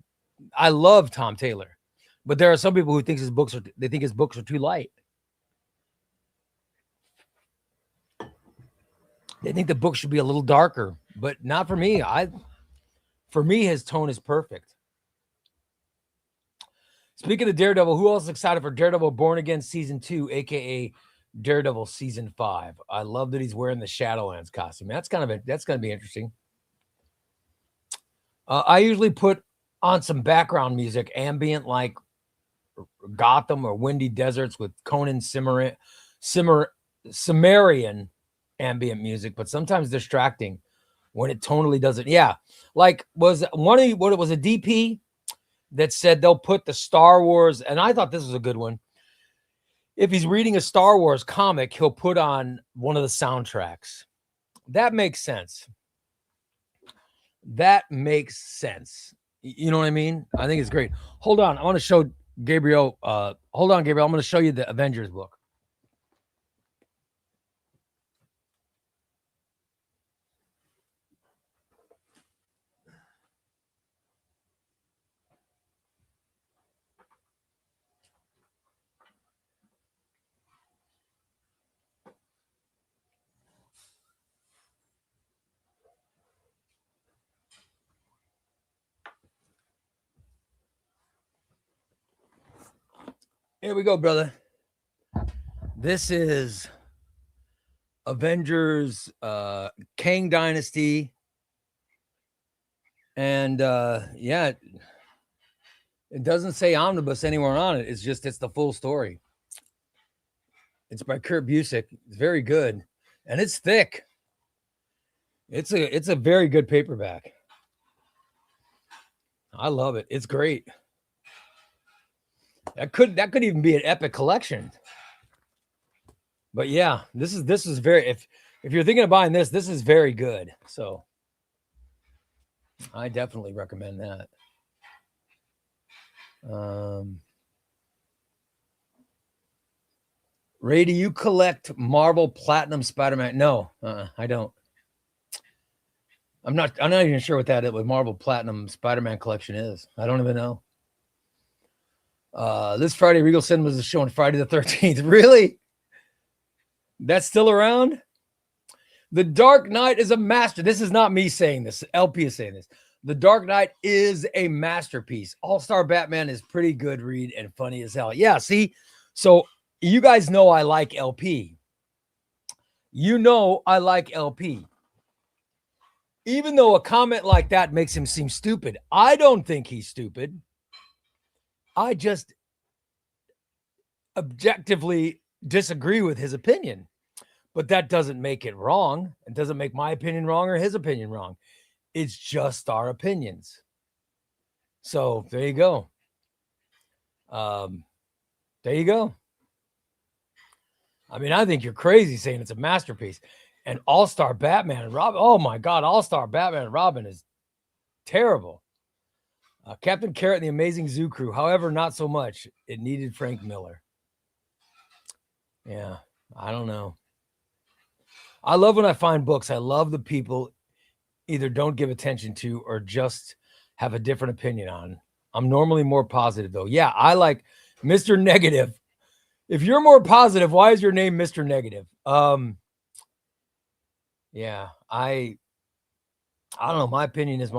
I love Tom Taylor, but there are some people who think his books are too light. They think the book should be a little darker, but not for me. For me, his tone is perfect. Speaking of Daredevil, who else is excited for Daredevil Born Again Season 2, aka Daredevil Season 5? I love that he's wearing the Shadowlands costume. That's going to be interesting. I usually put on some background music, ambient like Gotham or Windy Deserts with Conan Cimmerian ambient music, but sometimes distracting when it tonally doesn't. Yeah, like was a DP that said they'll put the Star Wars, and I thought this was a good one. If he's reading a Star Wars comic, he'll put on one of the soundtracks. That makes sense. You know what I mean? I think it's great. Hold on. I want to show Gabriel. Hold on, Gabriel. I'm going to show you the Avengers book. Here we go, brother. This is Avengers Kang Dynasty. And yeah, it doesn't say omnibus anywhere on it. It's the full story. It's by Kurt Busiek. It's very good. And it's thick. It's a very good paperback. I love it. It's great. That could even be an epic collection. But yeah, this is very, if you're thinking of buying this is very good. So I definitely recommend that. Ray, do you collect Marvel Platinum Spider-Man? No, I don't. I'm not even sure what Marvel Platinum Spider-Man collection is. I don't even know. This Friday, Regal Cinemas is showing Friday the 13th. Really? That's still around? The Dark Knight is a master. This is not me saying this. LP is saying this. The Dark Knight is a masterpiece. All-Star Batman is pretty good read and funny as hell. Yeah, see? So you guys know I like LP. You know I like LP. Even though a comment like that makes him seem stupid, I don't think he's stupid. I just objectively disagree with his opinion. But that doesn't make it wrong. It doesn't make my opinion wrong or his opinion wrong. It's just our opinions. So there you go. There you go. I mean, I think you're crazy saying it's a masterpiece. And All-Star Batman and Robin. Oh my God, All-Star Batman and Robin is terrible. Captain Carrot and the Amazing Zoo Crew. However, not so much. It needed Frank Miller. Yeah, I don't know. I love when I find books. I love the people either don't give attention to or just have a different opinion on. I'm normally more positive, though. Yeah, I like Mr. Negative. If you're more positive, why is your name Mr. Negative? Yeah, I don't know. My opinion is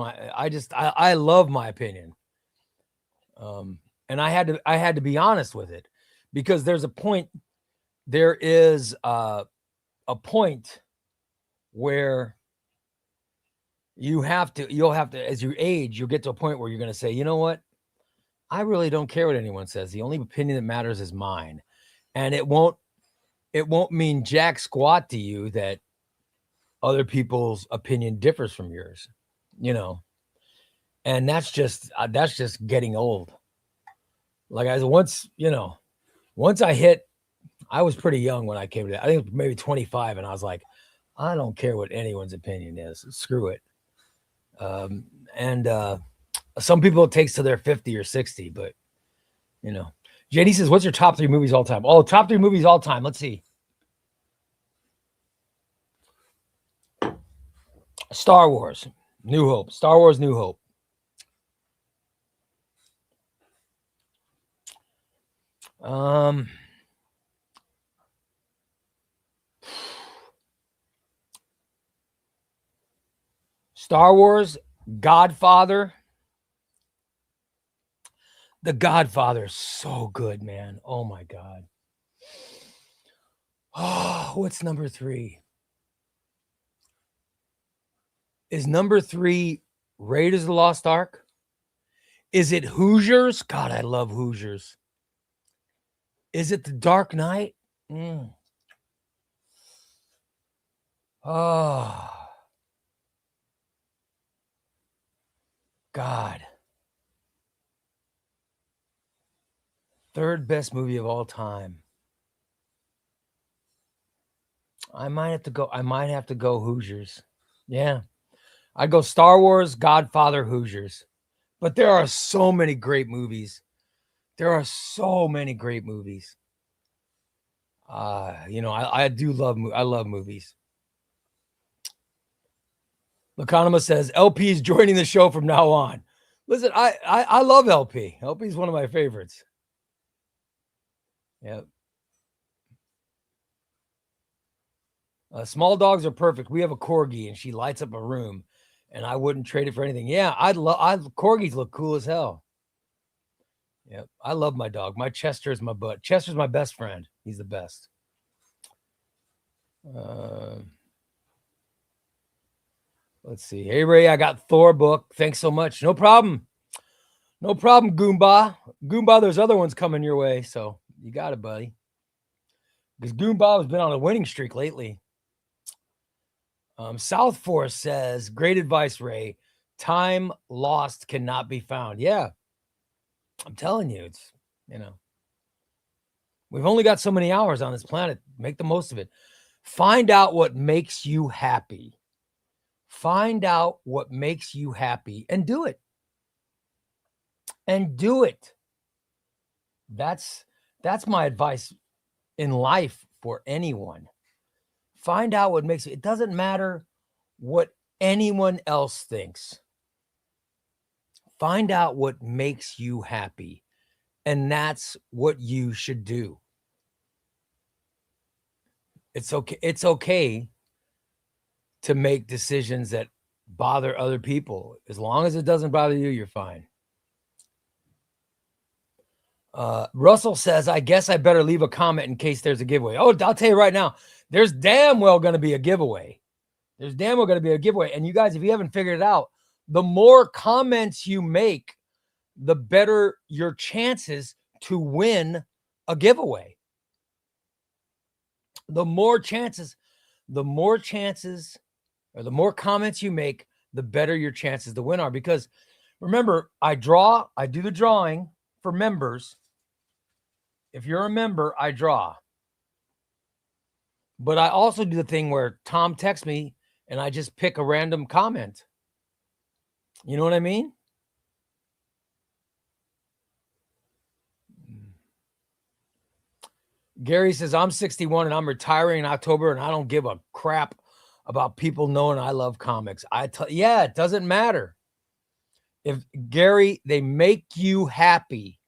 I love my opinion. And I had to be honest with it because there is a point where you'll have to, as you age, you'll get to a point where you're going to say, you know what? I really don't care what anyone says. The only opinion that matters is mine. And it won't mean jack squat to you that other people's opinion differs from yours, you know? And that's just getting old. Like I was once I was pretty young when I came to that. I think maybe 25. And I was like, I don't care what anyone's opinion is. Screw it. And some people it takes till they're 50 or 60, but you know. JD says, what's your top 3 movies all time? Oh, top 3 movies all time. Let's see. Star Wars, New Hope. Star Wars, New Hope. Star Wars, Godfather. The Godfather is so good, man. Oh my God. Oh, what's number 3? Is number 3 Raiders of the Lost Ark? Is it Hoosiers? God, I love Hoosiers. Is it The Dark Knight? Oh, God. Third best movie of all time. I might have to go Hoosiers. Yeah. I'd go Star Wars, Godfather, Hoosiers. But there are so many great movies. I love movies. Laconima says LP is joining the show from now on. Listen, I love LP. LP is one of my favorites. Yeah. Small dogs are perfect. We have a corgi and she lights up a room and I wouldn't trade it for anything. Yeah, corgis look cool as hell. Yep. I love my dog. My Chester is my butt. Chester's my best friend. He's the best. Let's see. Hey, Ray, I got Thor book. Thanks so much. No problem. No problem, Goomba. Goomba, there's other ones coming your way. So you got it, buddy. Because Goomba has been on a winning streak lately. South Force says, great advice, Ray. Time lost cannot be found. Yeah. I'm telling you, it's, we've only got so many hours on this planet. Make the most of it. Find out what makes you happy. Find out what makes you happy and do it. That's my advice in life for anyone. Find out what makes it doesn't matter what anyone else thinks. Find out what makes you happy, and that's what you should do. It's okay to make decisions that bother other people. As long as it doesn't bother you, you're fine. Russell says, I guess I better leave a comment in case there's a giveaway. Oh, I'll tell you right now, there's damn well going to be a giveaway. And you guys, if you haven't figured it out, the more comments you make, the better your chances to win a giveaway. The more comments you make, the better your chances to win are. Because remember, I do the drawing for members. If you're a member, I draw. But I also do the thing where Tom texts me and I just pick a random comment. You know what I mean? Gary says, I'm 61 and I'm retiring in October and I don't give a crap about people knowing I love comics. It doesn't matter. If Gary, they make you happy.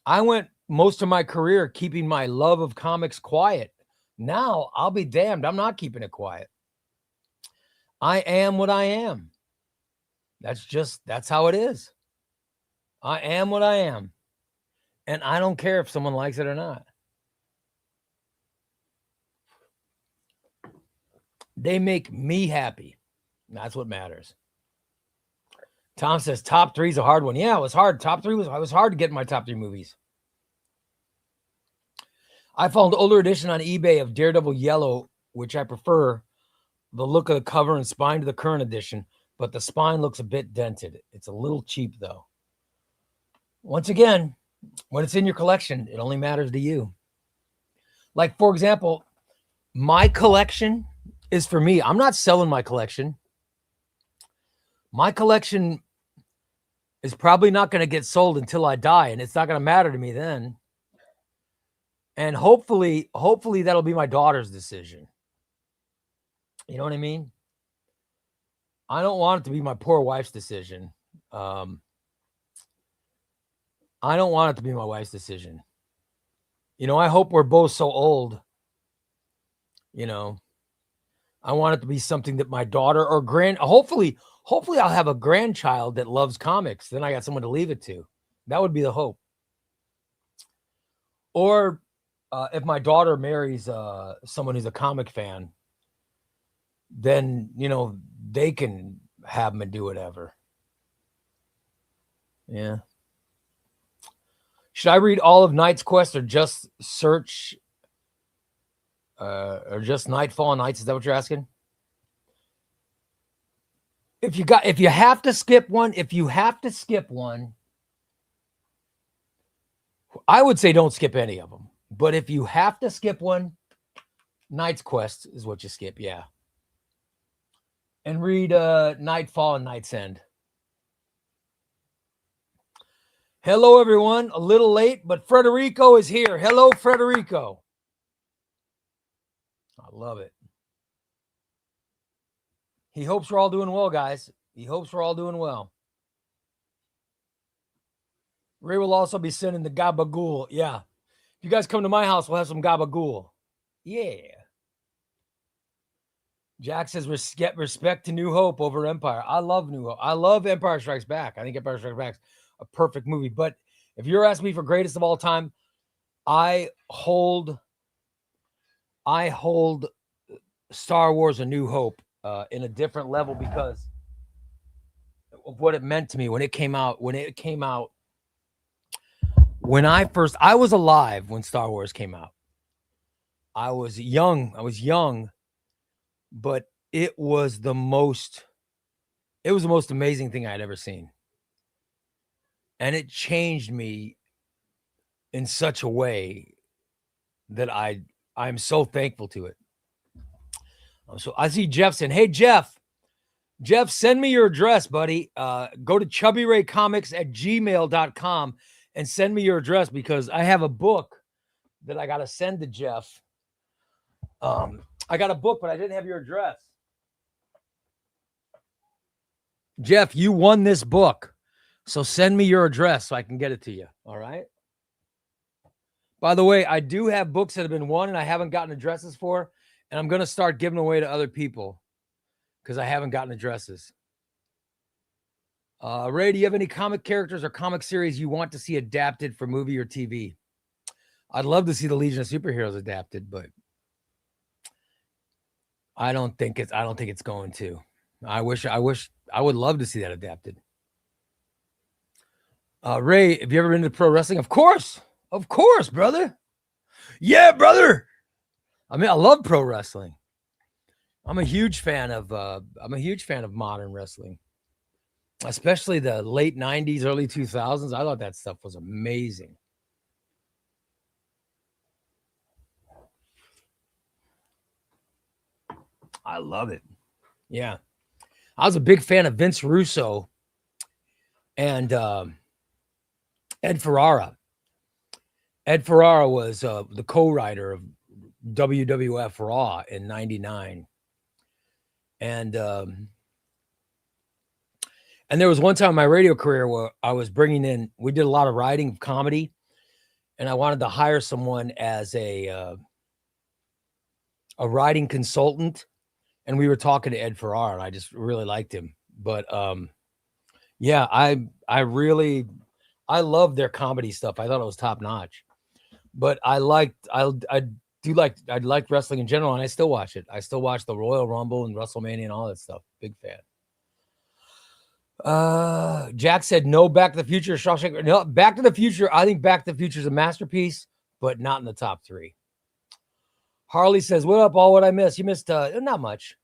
I went most of my career keeping my love of comics quiet. Now I'll be damned. I'm not keeping it quiet. I am what I am. That's how it is. I am what I am. And I don't care if someone likes it or not. They make me happy. That's what matters. Tom says top 3 is a hard one. Yeah, it was hard. Top 3 was hard to get in my top 3 movies. I found an older edition on eBay of Daredevil Yellow, which I prefer the look of the cover and spine to the current edition, but the spine looks a bit dented. It's a little cheap, though. Once again, when it's in your collection, it only matters to you. Like, for example, my collection is for me. I'm not selling my collection. My collection is probably not going to get sold until I die, and it's not going to matter to me then. And hopefully that'll be my daughter's decision. You know what I mean? I don't want it to be my poor wife's decision. I don't want it to be my wife's decision. You know, I hope we're both so old. You know, I want it to be something that my daughter or hopefully I'll have a grandchild that loves comics. Then I got someone to leave it to. That would be the hope. Or if my daughter marries someone who's a comic fan, then, you know, they can have them and do whatever. Yeah. Should I read all of Knight's Quest or just search or just Nightfall Nights? Is that what you're asking? If you have to skip one, I would say don't skip any of them. But if you have to skip one, Knight's Quest is what you skip, yeah. And read Nightfall and Night's End. Hello, everyone. A little late, but Frederico is here. Hello, Frederico. I love it. He hopes we're all doing well, guys. He hopes we're all doing well. Ray will also be sending the gabagool. Yeah. If you guys come to my house, we'll have some gabagool. Yeah. Jack says, respect to New Hope over Empire. I love New Hope. I love Empire Strikes Back. I think Empire Strikes Back is a perfect movie. But if you're asking me for greatest of all time, I hold Star Wars: A New Hope in a different level because of what it meant to me when it came out. When I was alive when Star Wars came out. I was young, but it was the most amazing thing I'd ever seen. And it changed me in such a way that I'm so thankful to it. So I see Jeff saying, hey, Jeff, send me your address, buddy. Go to chubbyraycomics@gmail.com and send me your address because I have a book that I got to send to Jeff. I got a book, but I didn't have your address. Jeff, you won this book. So send me your address so I can get it to you. All right. By the way, I do have books that have been won and I haven't gotten addresses for, and I'm going to start giving away to other people because I haven't gotten addresses. Ray, do you have any comic characters or comic series you want to see adapted for movie or TV? I'd love to see the Legion of Superheroes adapted, but I don't think it's going to. I would love to see that adapted. Ray, have you ever been to pro wrestling? Of course, brother. Yeah, brother. I mean, I love pro wrestling. I'm a huge fan of modern wrestling, especially the late 90s, early 2000s. I thought that stuff was amazing. I love it. Yeah. I was a big fan of Vince Russo and Ed Ferrara. Ed Ferrara was the co-writer of WWF Raw in '99. And there was one time in my radio career where I was we did a lot of writing of comedy, and I wanted to hire someone as a writing consultant. And we were talking to Ed Ferrara, and I just really liked him. But yeah, I love their comedy stuff. I thought it was top notch. But I liked wrestling in general, and I still watch it. I still watch the Royal Rumble and WrestleMania and all that stuff. Big fan. Jack said no Back to the Future. Shawshank. No, Back to the Future. I think Back to the Future is a masterpiece, but not in the top 3. Harley says, what up, all? What I missed? You missed not much.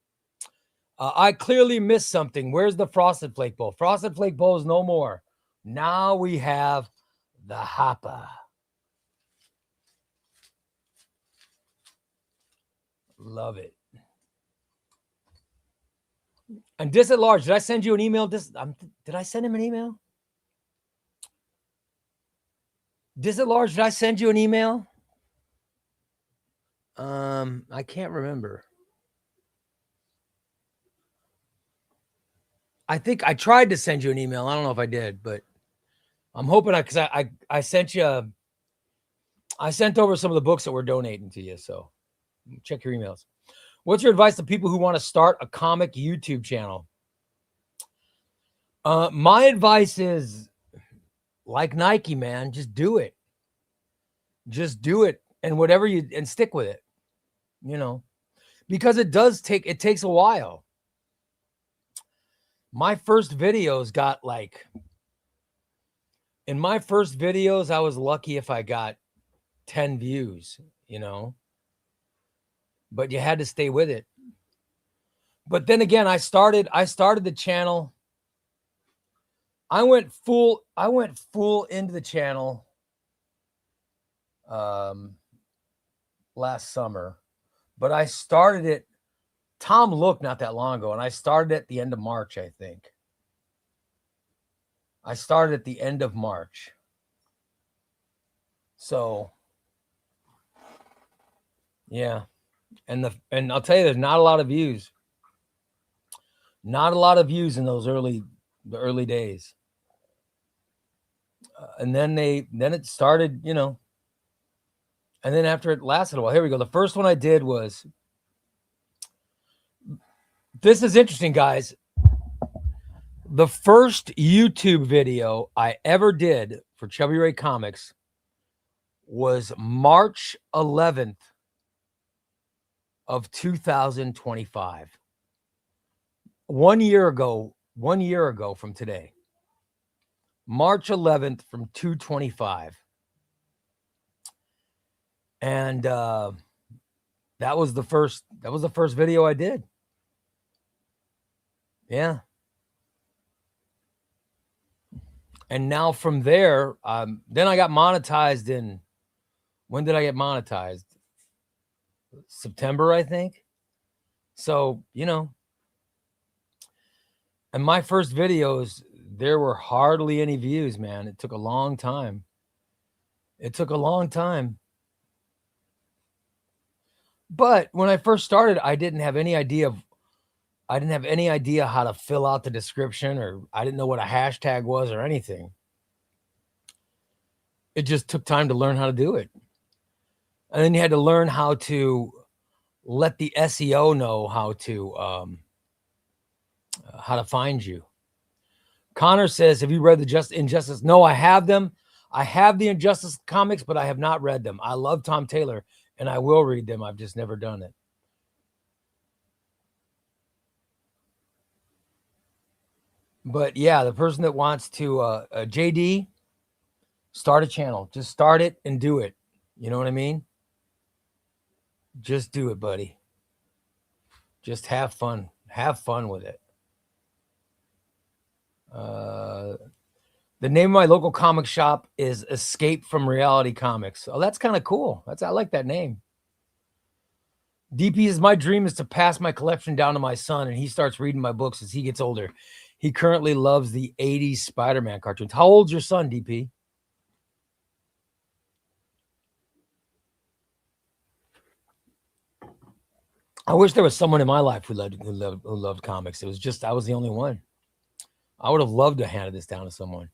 I clearly missed something. Where's the Frosted Flake Bowl? Frosted Flake Bowl is no more. Now we have the Hopper. Love it. And Dis at Large, did I send you an email? Did I send him an email? Dis at Large, did I send you an email? I can't remember. I think I tried to send you an email. I don't know if I did, but I'm hoping because I sent you. I sent over some of the books that we're donating to you. So check your emails. What's your advice to people who want to start a comic YouTube channel? My advice is like Nike, man, just do it. Just do it. And whatever and stick with it, because it takes a while. My first videos got in my first videos, I was lucky if I got 10 views, but you had to stay with it. But then again, I started the channel. I went full into the channel last summer, but I started it. Tom looked not that long ago, and I started at the end of March, I think. I started at the end of March. So, yeah. And I'll tell you, there's not a lot of views. Not a lot of views in those early days. And then it started, and then after it lasted a while, here we go. The first one I did was, this is interesting, guys. The first YouTube video I ever did for ChubbyRay Comics was March 11th of 2025. 1 year ago from today. March 11th from 225. And that was the first video I did. Yeah. And now from there, then I got monetized when did I get monetized? September, I think. So, and my first videos, there were hardly any views, man. It took a long time. But when I first started, I didn't have any idea how to fill out the description, or I didn't know what a hashtag was or anything. It just took time to learn how to do it. And then you had to learn how to let the SEO know how to find you. Connor says, have you read the Injustice? No, I have them. I have the Injustice comics, but I have not read them. I love Tom Taylor, and I will read them. I've just never done it. But yeah, the person that wants to, JD, start a channel. Just start it and do it. You know what I mean? Just do it, buddy. Just have fun. Have fun with it. The name of my local comic shop is Escape from Reality Comics. Oh, that's kind of cool. I like that name. DP is my dream is to pass my collection down to my son, and he starts reading my books as he gets older. He currently loves the 80s Spider-Man cartoons. How old's your son, DP? I wish there was someone in my life who loved comics. It was just, I was the only one. I would have loved to hand this down to someone.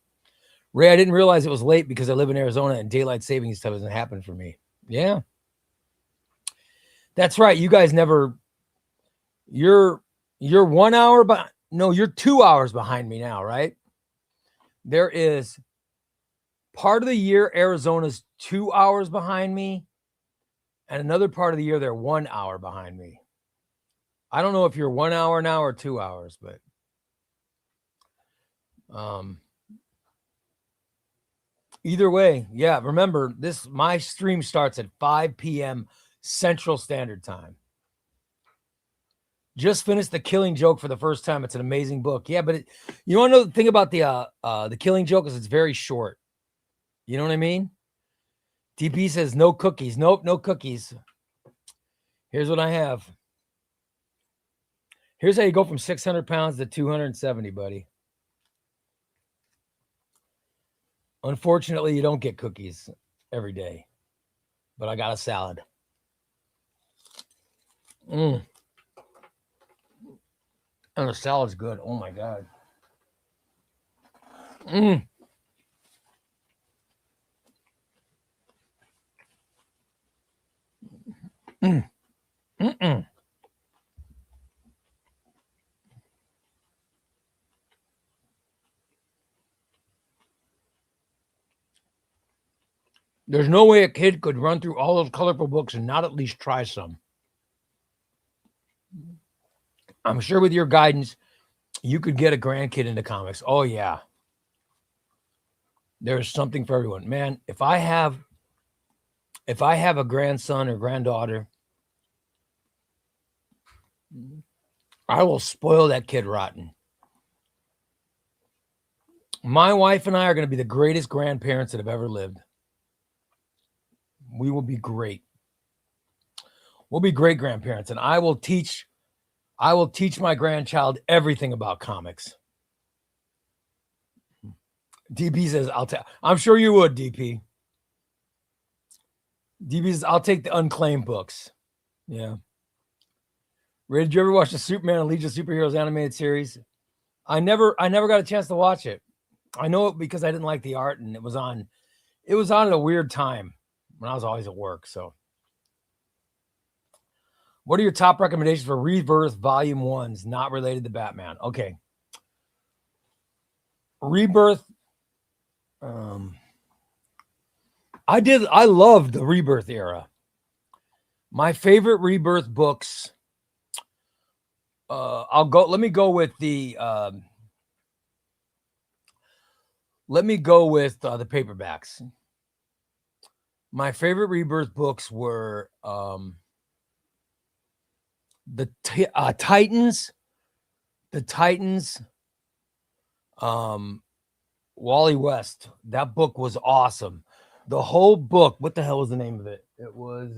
Ray, I didn't realize it was late because I live in Arizona and daylight savings time doesn't happen for me. Yeah. That's right. You guys never, you're 1 hour, but no, you're 2 hours behind me now, right? There is part of the year, Arizona's 2 hours behind me. And another part of the year, they're 1 hour behind me. I don't know if you're 1 hour now or 2 hours, but either way, yeah. Remember, my stream starts at 5 p.m. Central Standard Time. Just finished The Killing Joke for the first time. It's an amazing book. Yeah, but you want to know the thing about the Killing Joke is it's very short. You know what I mean? DP says no cookies. Nope, no cookies. Here's what I have. Here's how you go from 600 pounds to 270, buddy. Unfortunately, you don't get cookies every day, but I got a salad. And the salad's good. Oh my God. There's no way a kid could run through all those colorful books and not at least try some. I'm sure with your guidance, you could get a grandkid into comics. Oh yeah. There's something for everyone. Man, if I have a grandson or granddaughter, I will spoil that kid rotten. My wife and I are going to be the greatest grandparents that have ever lived. We will be great. We'll be great grandparents, and I will teach my grandchild everything about comics. DP says, I'm sure you would, DP. DP says, I'll take the unclaimed books. Yeah. Ray, did you ever watch the Superman and Legion of Superheroes animated series? I never got a chance to watch it. I know it because I didn't like the art, and it was on at a weird time when I was always at work. So what are your top recommendations for Rebirth Volume 1s not related to Batman? Okay. Rebirth. I loved the Rebirth era. My favorite Rebirth books. Let me go with the paperbacks. My favorite Rebirth books were the Titans. The Titans. Wally West. That book was awesome. The whole book. What the hell was the name of it? It was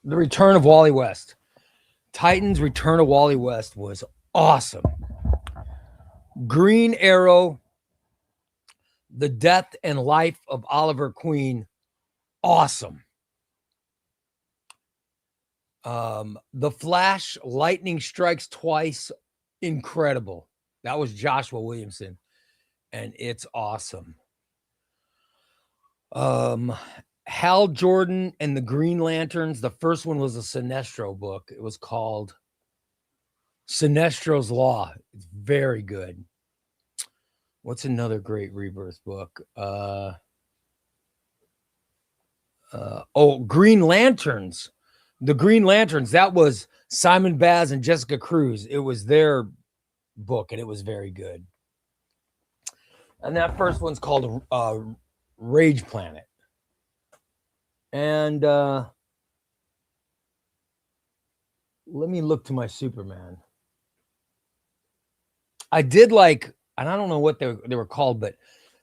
The Return of Wally West. Titans Return of Wally West was awesome. Green Arrow, The Death and Life of Oliver Queen, awesome. The Flash, Lightning Strikes Twice, incredible. That was Joshua Williamson, and it's awesome. Hal Jordan and the Green Lanterns. The first one was a Sinestro book. It was called Sinestro's Law. It's very good. What's another great Rebirth book? Green Lanterns. The Green Lanterns. That was Simon Baz and Jessica Cruz. It was their book, and it was very good. And that first one's called Rage Planet. And let me look to my Superman. I did like, and I don't know what they were called, but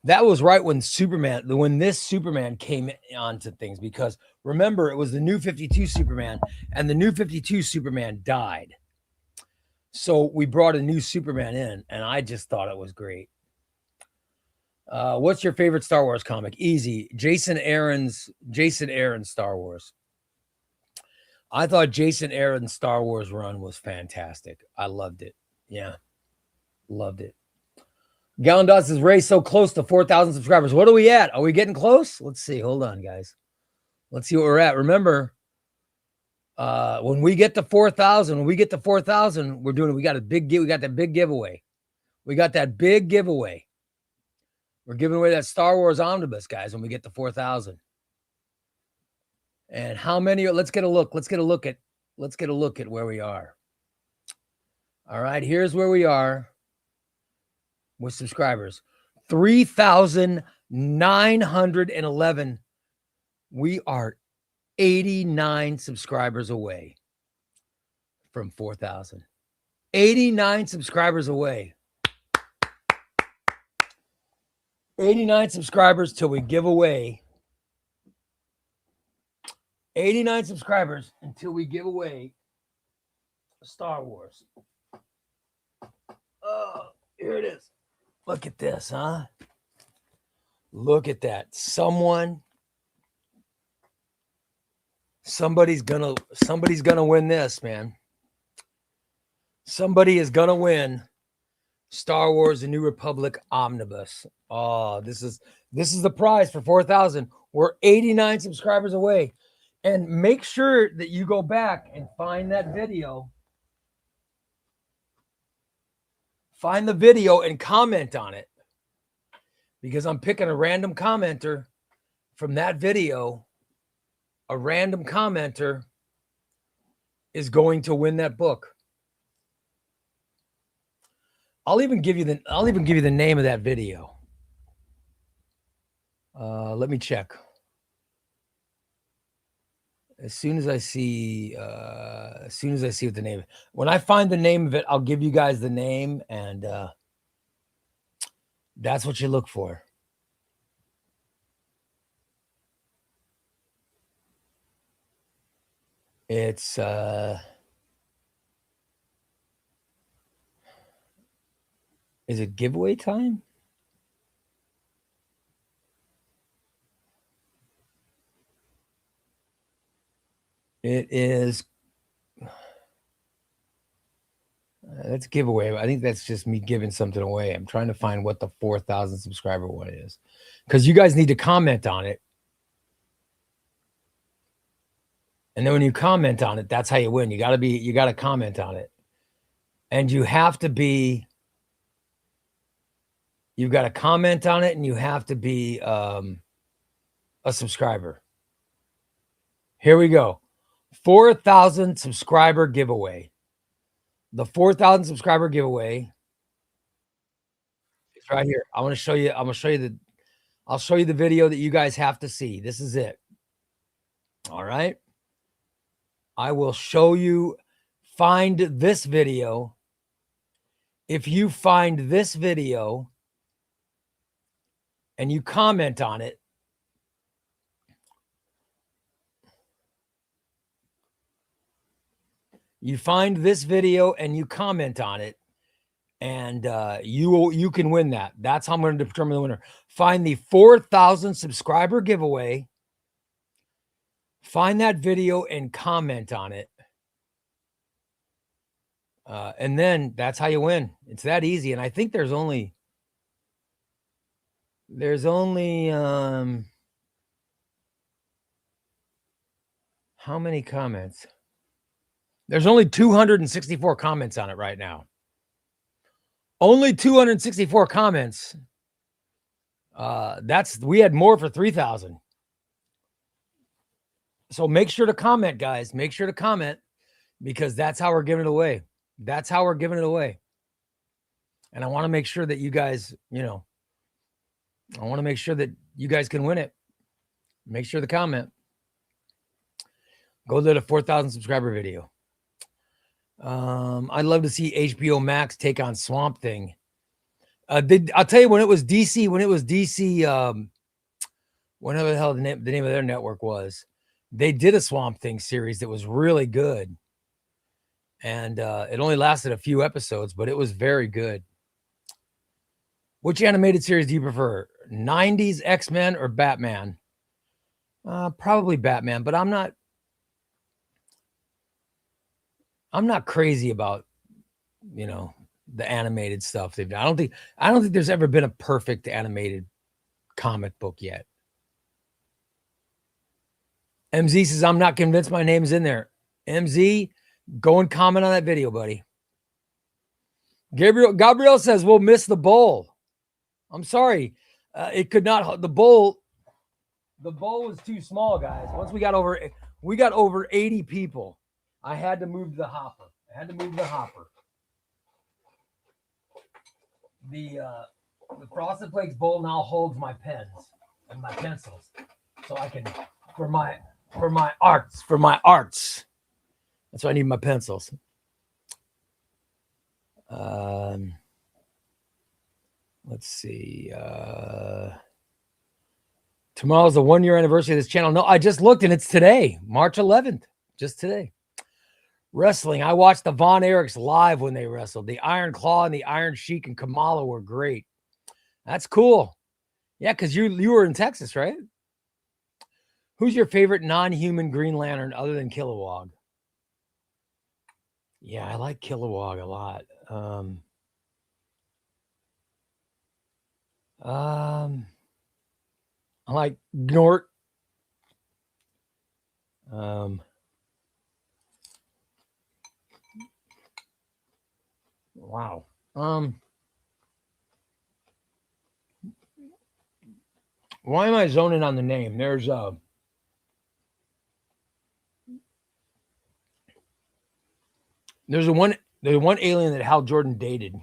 that was right when this Superman came onto things, because remember, it was the New 52 Superman, and the New 52 Superman died. So we brought a new Superman in, and I just thought it was great. What's your favorite Star Wars comic? Easy. Jason Aaron's Star Wars. I thought Jason Aaron's Star Wars run was fantastic. I loved it. Yeah. Loved it. Gallon Dot says, Ray, so close to 4,000 subscribers. What are we at? Are we getting close? Let's see. Hold on, guys. Let's see what we're at. Remember, when we get to 4,000, we got that big giveaway. We got that big giveaway. We're giving away that Star Wars omnibus, guys, when we get to 4,000. And how many? Let's get a look. Let's get a look at where we are. All right, here's where we are with subscribers. 3,911. We are 89 subscribers away from 4,000. 89 subscribers away. 89 subscribers till we give away 89 subscribers until we give away Star Wars. Oh, here it is. Look at this, huh? Look at that. Somebody's gonna win this, man. Somebody is gonna win Star Wars: The New Republic Omnibus. Oh, this is the prize for 4,000. We're 89 subscribers away. And make sure that you go back and find that video. Find the video and comment on it. Because I'm picking a random commenter from that video. A random commenter is going to win that book. I'll even give you the name of that video. Let me check. As soon as I see what the name. When I find the name of it, I'll give you guys the name, and that's what you look for. It's is it giveaway time? It is. That's giveaway. I think that's just me giving something away. I'm trying to find what the 4,000 subscriber one is, because you guys need to comment on it. And then when you comment on it, that's how you win. You got to comment on it. And you have to be, you've got to comment on it, and you have to be a subscriber. Here we go. 4,000 subscriber giveaway. The 4,000 subscriber giveaway. It's right here. I want to show you. I'll show you the video that you guys have to see. This is it. All right. I will show you. Find this video. If you find this video and you comment on it, you find this video and you comment on it, and you can win that. That's how I'm going to determine the winner. Find the 4,000 subscriber giveaway. Find that video and comment on it. And then that's how you win. It's that easy. And I think there's only how many comments? There's only 264 comments on it right now. Only 264 comments. We had more for 3,000. So make sure to comment, guys. Make sure to comment, because that's how we're giving it away. That's how we're giving it away. And I want to make sure that you guys, I want to make sure that you guys can win it. Make sure to comment. Go to the 4,000 subscriber video. I'd love to see HBO Max take on Swamp Thing. I'll tell you, when it was DC, whatever the hell the name of their network was, they did a Swamp Thing series that was really good. And it only lasted a few episodes, but it was very good. Which animated series do you prefer? 90s X-Men or Batman? Probably Batman, but I'm not crazy about, the animated stuff they've done. I don't think there's ever been a perfect animated comic book yet. MZ says, I'm not convinced my name's in there. MZ, go and comment on that video, buddy. Gabriel says, we'll miss the bowl. I'm sorry. It could not. The bowl was too small, guys. Once we got over 80 people, I had to move the hopper. The Frosted Flakes bowl now holds my pens and my pencils, so I can for my arts. That's why I need my pencils. Let's Let's see. Tomorrow's the 1 year anniversary of this channel. No, I just looked and it's today, March 11th, just today. Wrestling. I watched the Von Erichs live when they wrestled. The Iron Claw and the Iron Sheik and Kamala were great. That's cool. Yeah, because you were in Texas, right? Who's your favorite non-human Green Lantern other than Kilowog? Yeah, I like Kilowog a lot. I like Gnort. Wow. Why am I zoning on the name? There's one alien that Hal Jordan dated,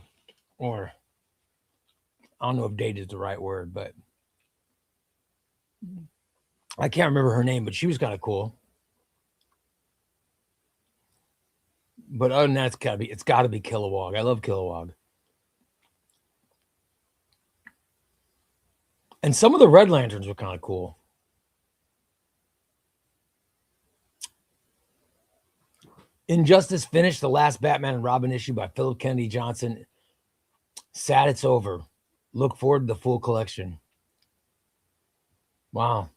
or I don't know if dated is the right word, but I can't remember her name, but she was kind of cool. But other than that, it's gotta be Kilowog. I love Kilowog. And some of the Red Lanterns were kind of cool. Injustice finished, the last Batman and Robin issue by Philip Kennedy Johnson. Sad it's over. Look forward to the full collection. Wow.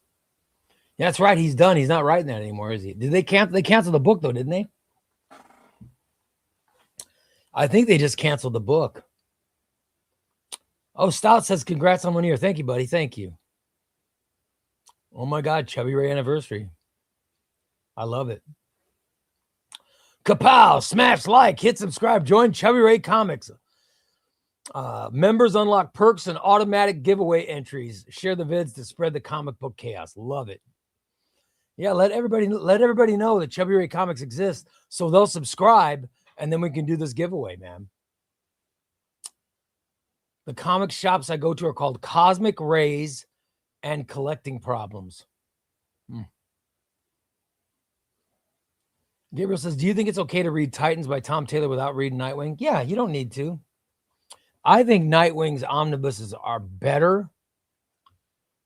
Yeah, that's right. He's done. He's not writing that anymore, is he? Did they cancel? They canceled the book, though, didn't they? I think they just canceled the book. Oh, Stout says, congrats on 1 year. Thank you, buddy. Thank you. Oh, my God. ChubbyRay anniversary. I love it. Kapow. Smash like. Hit subscribe. Join ChubbyRay Comics. Members unlock perks and automatic giveaway entries. Share the vids to spread the comic book chaos. Love it. Yeah, let everybody know that ChubbyRay Comics exists, so they'll subscribe, and then we can do this giveaway, man. The comic shops I go to are called Cosmic Rays and Collecting Problems. Gabriel says, do you think it's okay to read Titans by Tom Taylor without reading Nightwing? Yeah, you don't need to. I think Nightwing's omnibuses are better,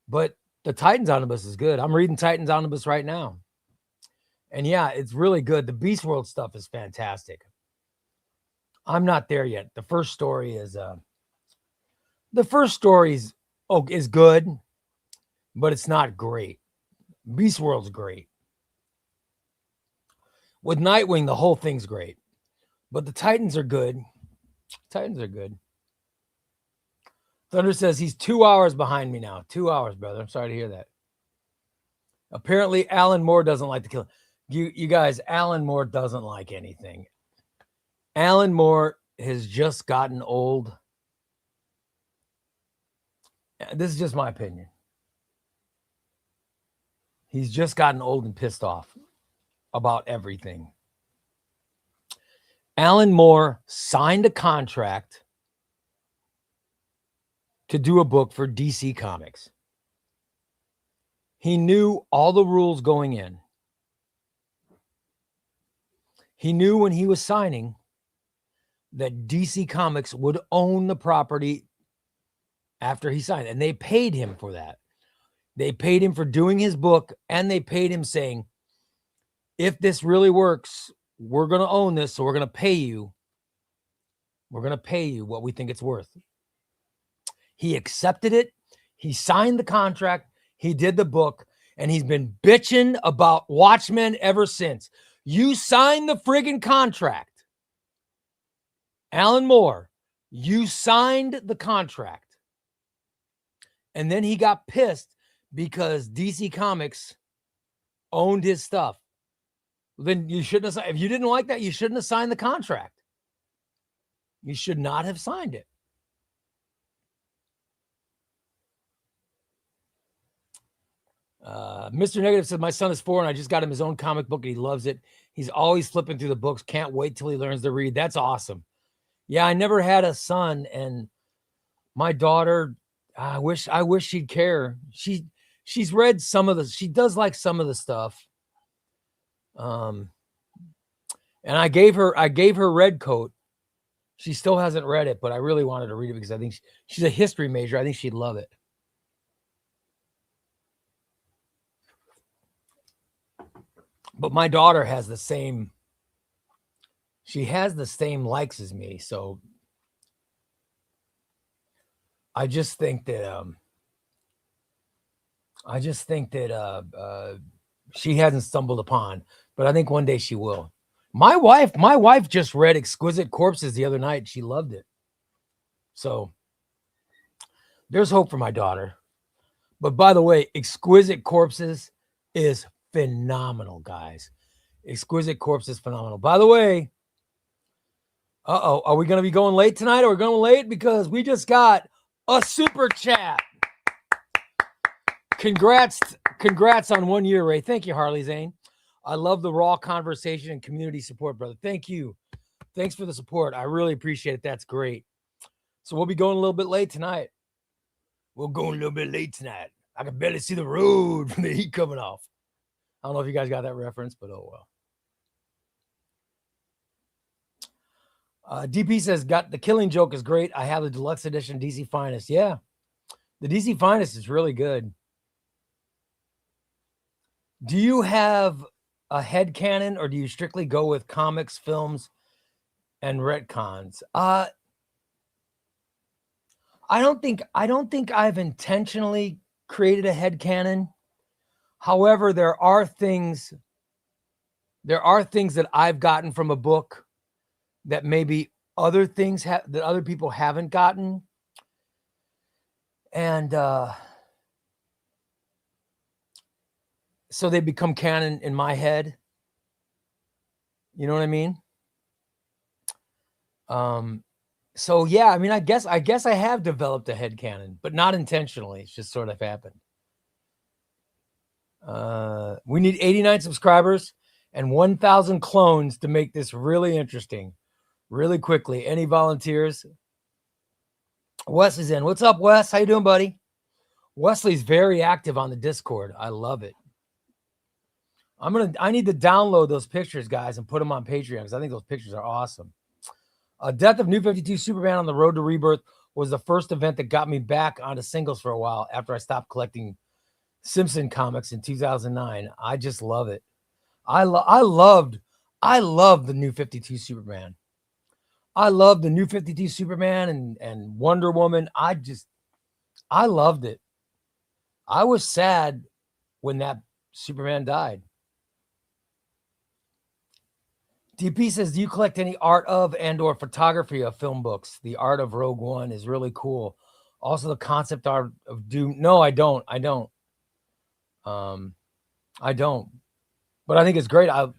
but the Titans omnibus is good. I'm reading Titans omnibus right now. And yeah, it's really good. The Beast World stuff is fantastic. I'm not there yet. The first story is is good, but it's not great. Beast World's great. With Nightwing, the whole thing's great. But the Titans are good. Titans are good. Thunder says he's 2 hours behind me now. 2 hours, brother. I'm sorry to hear that. Apparently, Alan Moore doesn't like to kill. You guys, Alan Moore doesn't like anything. Alan Moore has just gotten old. This is just my opinion. He's just gotten old and pissed off about everything. Alan Moore signed a contract to do a book for DC Comics. He knew all the rules going in. He knew when he was signing that DC Comics would own the property after he signed. And they paid him for that. They paid him for doing his book, and they paid him saying, if this really works, we're going to own this, so we're going to pay you. We're going to pay you what we think it's worth. He accepted it. He signed the contract. He did the book, and he's been bitching about Watchmen ever since. You signed the friggin' contract. Alan Moore, you signed the contract. And then he got pissed because DC Comics owned his stuff. Then you shouldn't have, if you didn't like that, you shouldn't have signed the contract. You should not have signed it. Mr. Negative said, my son is 4 and I just got him his own comic book and he loves it. He's always flipping through the books. Can't wait till he learns to read. That's awesome. Yeah, I never had a son, and my daughter, I wish she'd care. She's read some of the, she does like some of the stuff. And I gave her Red Coat. She still hasn't read it, but I really wanted to read it because I think she's a history major. I think she'd love it. But my daughter has the same, she has the same likes as me. So I just think that, she hasn't stumbled upon, but I think one day she will. My wife just read Exquisite Corpses the other night. She loved it. So there's hope for my daughter. But by the way, Exquisite Corpses is phenomenal, guys. Exquisite Corpses is phenomenal. By the way, are we going to be going late tonight? Or we're going late because we just got a super chat. Congrats on 1 year, Ray. Thank you, Harley Zane. I love the raw conversation and community support, brother. Thank you. Thanks for the support. I really appreciate it. That's great. So we'll be going a little bit late tonight. We'll go a little bit late tonight. I can barely see the road from the heat coming off. I don't know if you guys got that reference, but oh well. DP says, got the Killing Joke is great. I have the deluxe edition DC Finest. Yeah, the DC Finest is really good. Do you have a headcanon or do you strictly go with comics, films, and retcons? I don't think I've intentionally created a headcanon. However, there are things that I've gotten from a book that maybe other things that other people haven't gotten. And so they become canon in my head. You know what I mean? So yeah, I mean, I guess I have developed a headcanon, but not intentionally. It's just sort of happened. We need 89 subscribers and 1,000 clones to make this really interesting. Really quickly, any volunteers? Wes is in. What's up, Wes? How you doing, buddy? Wesley's very active on the Discord. I love it. I need to download those pictures, guys, and put them on Patreon because I think those pictures are awesome. Death of New 52 Superman on the Road to Rebirth was the first event that got me back onto singles for a while after I stopped collecting Simpson comics in 2009. I just love it. I love the New 52 Superman. I love the New 52 Superman and Wonder Woman. I loved it. I was sad when that Superman died. DP says, do you collect any art of and or photography of film books? The art of Rogue One is really cool. Also the concept art of Doom. No, I don't. I don't. But I think it's great. I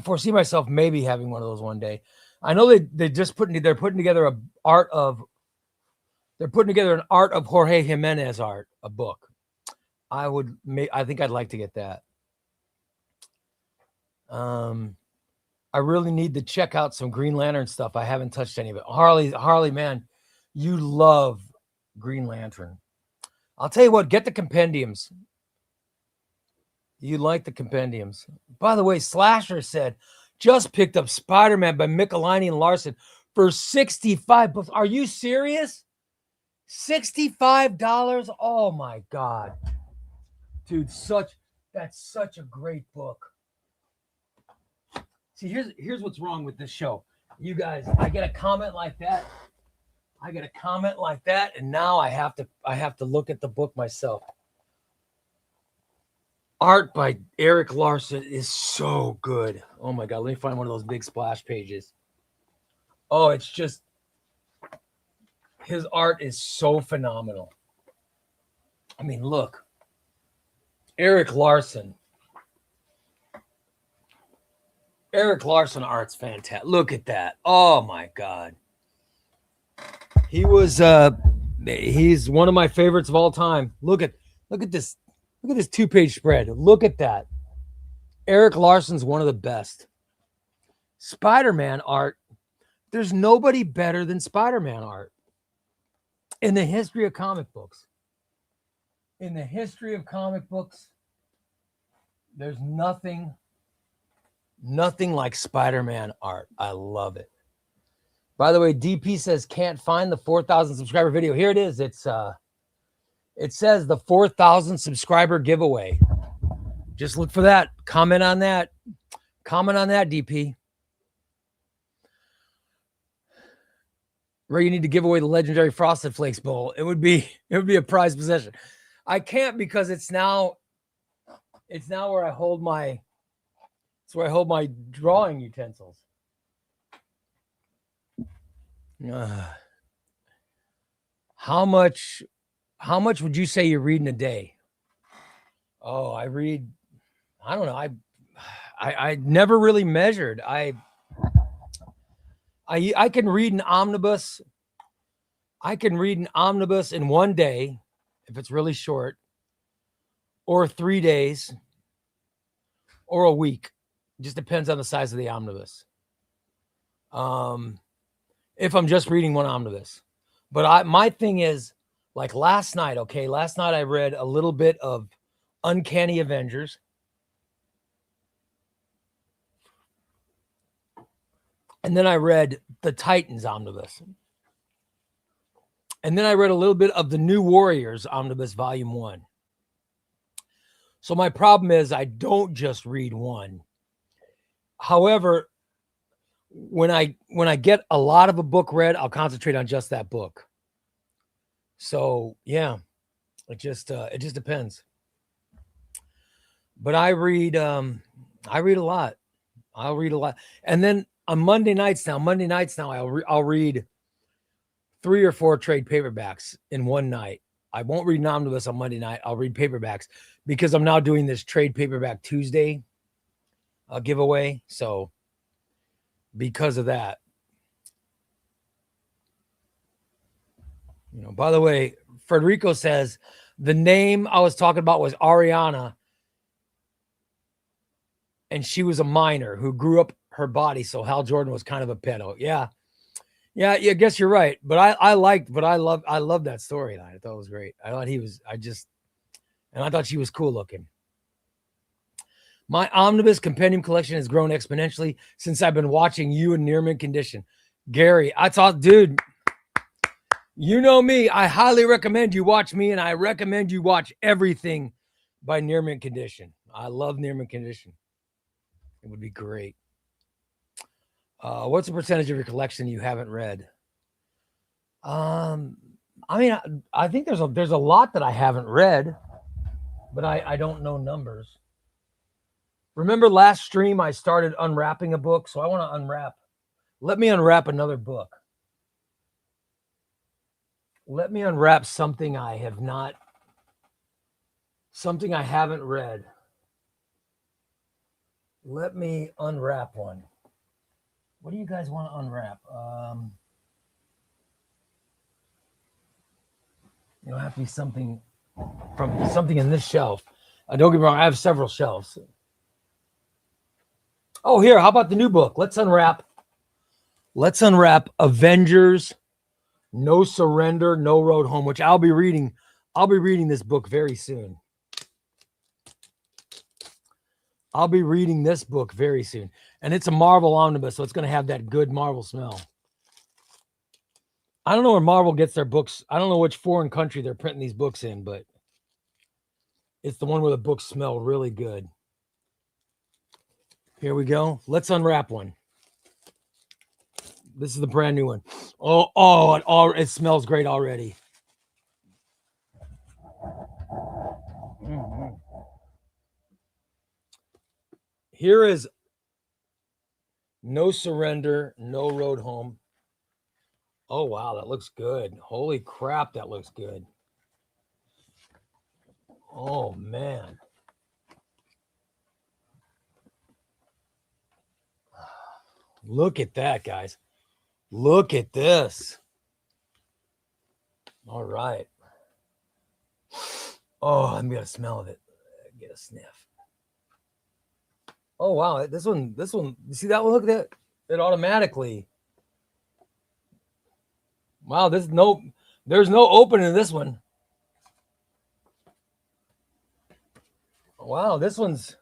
foresee myself maybe having one of those one day. I know they're putting together an art of Jorge Jimenez art, a book. I think I'd like to get that. I really need to check out some Green Lantern stuff. I haven't touched any of it. Harley, man, you love Green Lantern. I'll tell you what, get the compendiums. You like the compendiums. By the way, Slasher said, just picked up Spider-Man by Michelini and Larson for $65. Are you serious? $65? Oh my God. Dude, that's such a great book. See, here's what's wrong with this show. You guys, I get a comment like that. And now I have to look at the book myself. Art by Eric Larson is so good. Oh my God, let me find one of those big splash pages. Oh, it's just, his art is so phenomenal. I mean, look, Eric Larson art's fantastic. Look at that. Oh my God. He's one of my favorites of all time. Look at this. Look at this 2-page spread. Look at that. Eric Larson's one of the best. Spider-Man art. There's nobody better than Spider-Man art in the history of comic books. In the history of comic books, there's nothing like Spider-Man art. I love it. By the way, DP says can't find the 4,000 subscriber video. Here it is. It says the 4,000 subscriber giveaway. Just look for that. Comment on that. Comment on that, DP. Ray, you need to give away the legendary Frosted Flakes bowl. It would be a prized possession. I can't because it's now where I hold my drawing utensils. How much would you say you're reading a day? Oh, I don't know. I never really measured. I can read an omnibus. I can read an omnibus in one day if it's really short, or 3 days, or a week. It just depends on the size of the omnibus. If I'm just reading one omnibus. But my thing is, like last night, I read a little bit of Uncanny Avengers. And then I read the Titans omnibus. And then I read a little bit of the New Warriors omnibus volume 1. So my problem is I don't just read one. However, when I get a lot of a book read, I'll concentrate on just that book. So yeah, it just depends. But I read a lot. I'll read a lot. And then on Monday nights now, I'll read 3 or 4 trade paperbacks in one night. I won't read an omnibus on Monday night. I'll read paperbacks because I'm now doing this trade paperback Tuesday giveaway. So because of that, by the way, Federico says the name I was talking about was Ariana, and she was a minor who grew up her body. So Hal Jordan was kind of a pedo. Yeah. I guess you're right. But I love that storyline. I thought it was great. I thought I thought she was cool looking. My omnibus compendium collection has grown exponentially since I've been watching you in Near Mint Condition. Gary, I thought, dude, you know me. I highly recommend you watch me, and I recommend you watch everything by Near Mint Condition. I love Near Mint Condition. It would be great. What's the percentage of your collection you haven't read? I mean, I think there's a lot that I haven't read, but I don't know numbers. Remember last stream I started unwrapping a book, so I want to unwrap. Let me unwrap another book. Let me unwrap something I haven't read. Let me unwrap one. What do you guys want to unwrap? It'll have to be something in this shelf. Don't get me wrong, I have several shelves. Oh, here, how about the new book? Let's unwrap Avengers, No Surrender, No Road Home, which I'll be reading. I'll be reading this book very soon. And it's a Marvel omnibus, so it's going to have that good Marvel smell. I don't know where Marvel gets their books. I don't know which foreign country they're printing these books in, but it's the one where the books smell really good. Here we go. Let's unwrap one. This is the brand new one. It smells great already. Mm-hmm. Here is No Surrender, No Road Home. Oh, wow, that looks good. Holy crap, that looks good. Oh, man. Look at that, guys. Look at this. All right. Oh, I'm going to smell of it. Get a sniff. Oh, wow. This one, you see that one? Look at that. It automatically. Wow, there's no opening in this one. Wow, this one's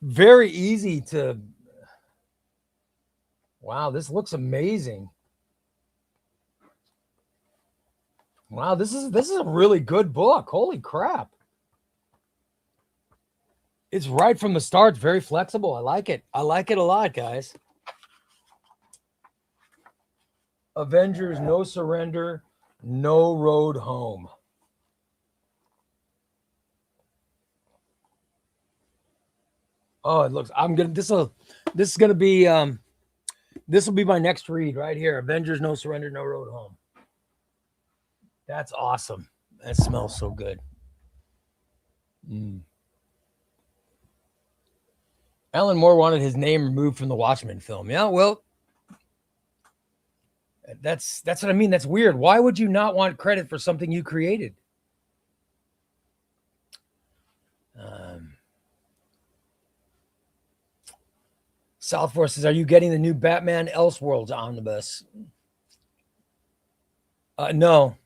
very easy to. Wow, this looks amazing. Wow, this is a really good book. Holy crap. It's right from the start. It's very flexible. I like it. I like it a lot, guys. Avengers, No Surrender, No Road Home. Oh, it looks. This is gonna be this will be my next read right here. Avengers, No Surrender, No Road Home. That's awesome. That smells so good. Alan Moore wanted his name removed from the Watchmen film. Yeah, well, that's what I mean. That's weird. Why would you not want credit for something you created? Southforce says, "Are you getting the new Batman Elseworlds omnibus?" No,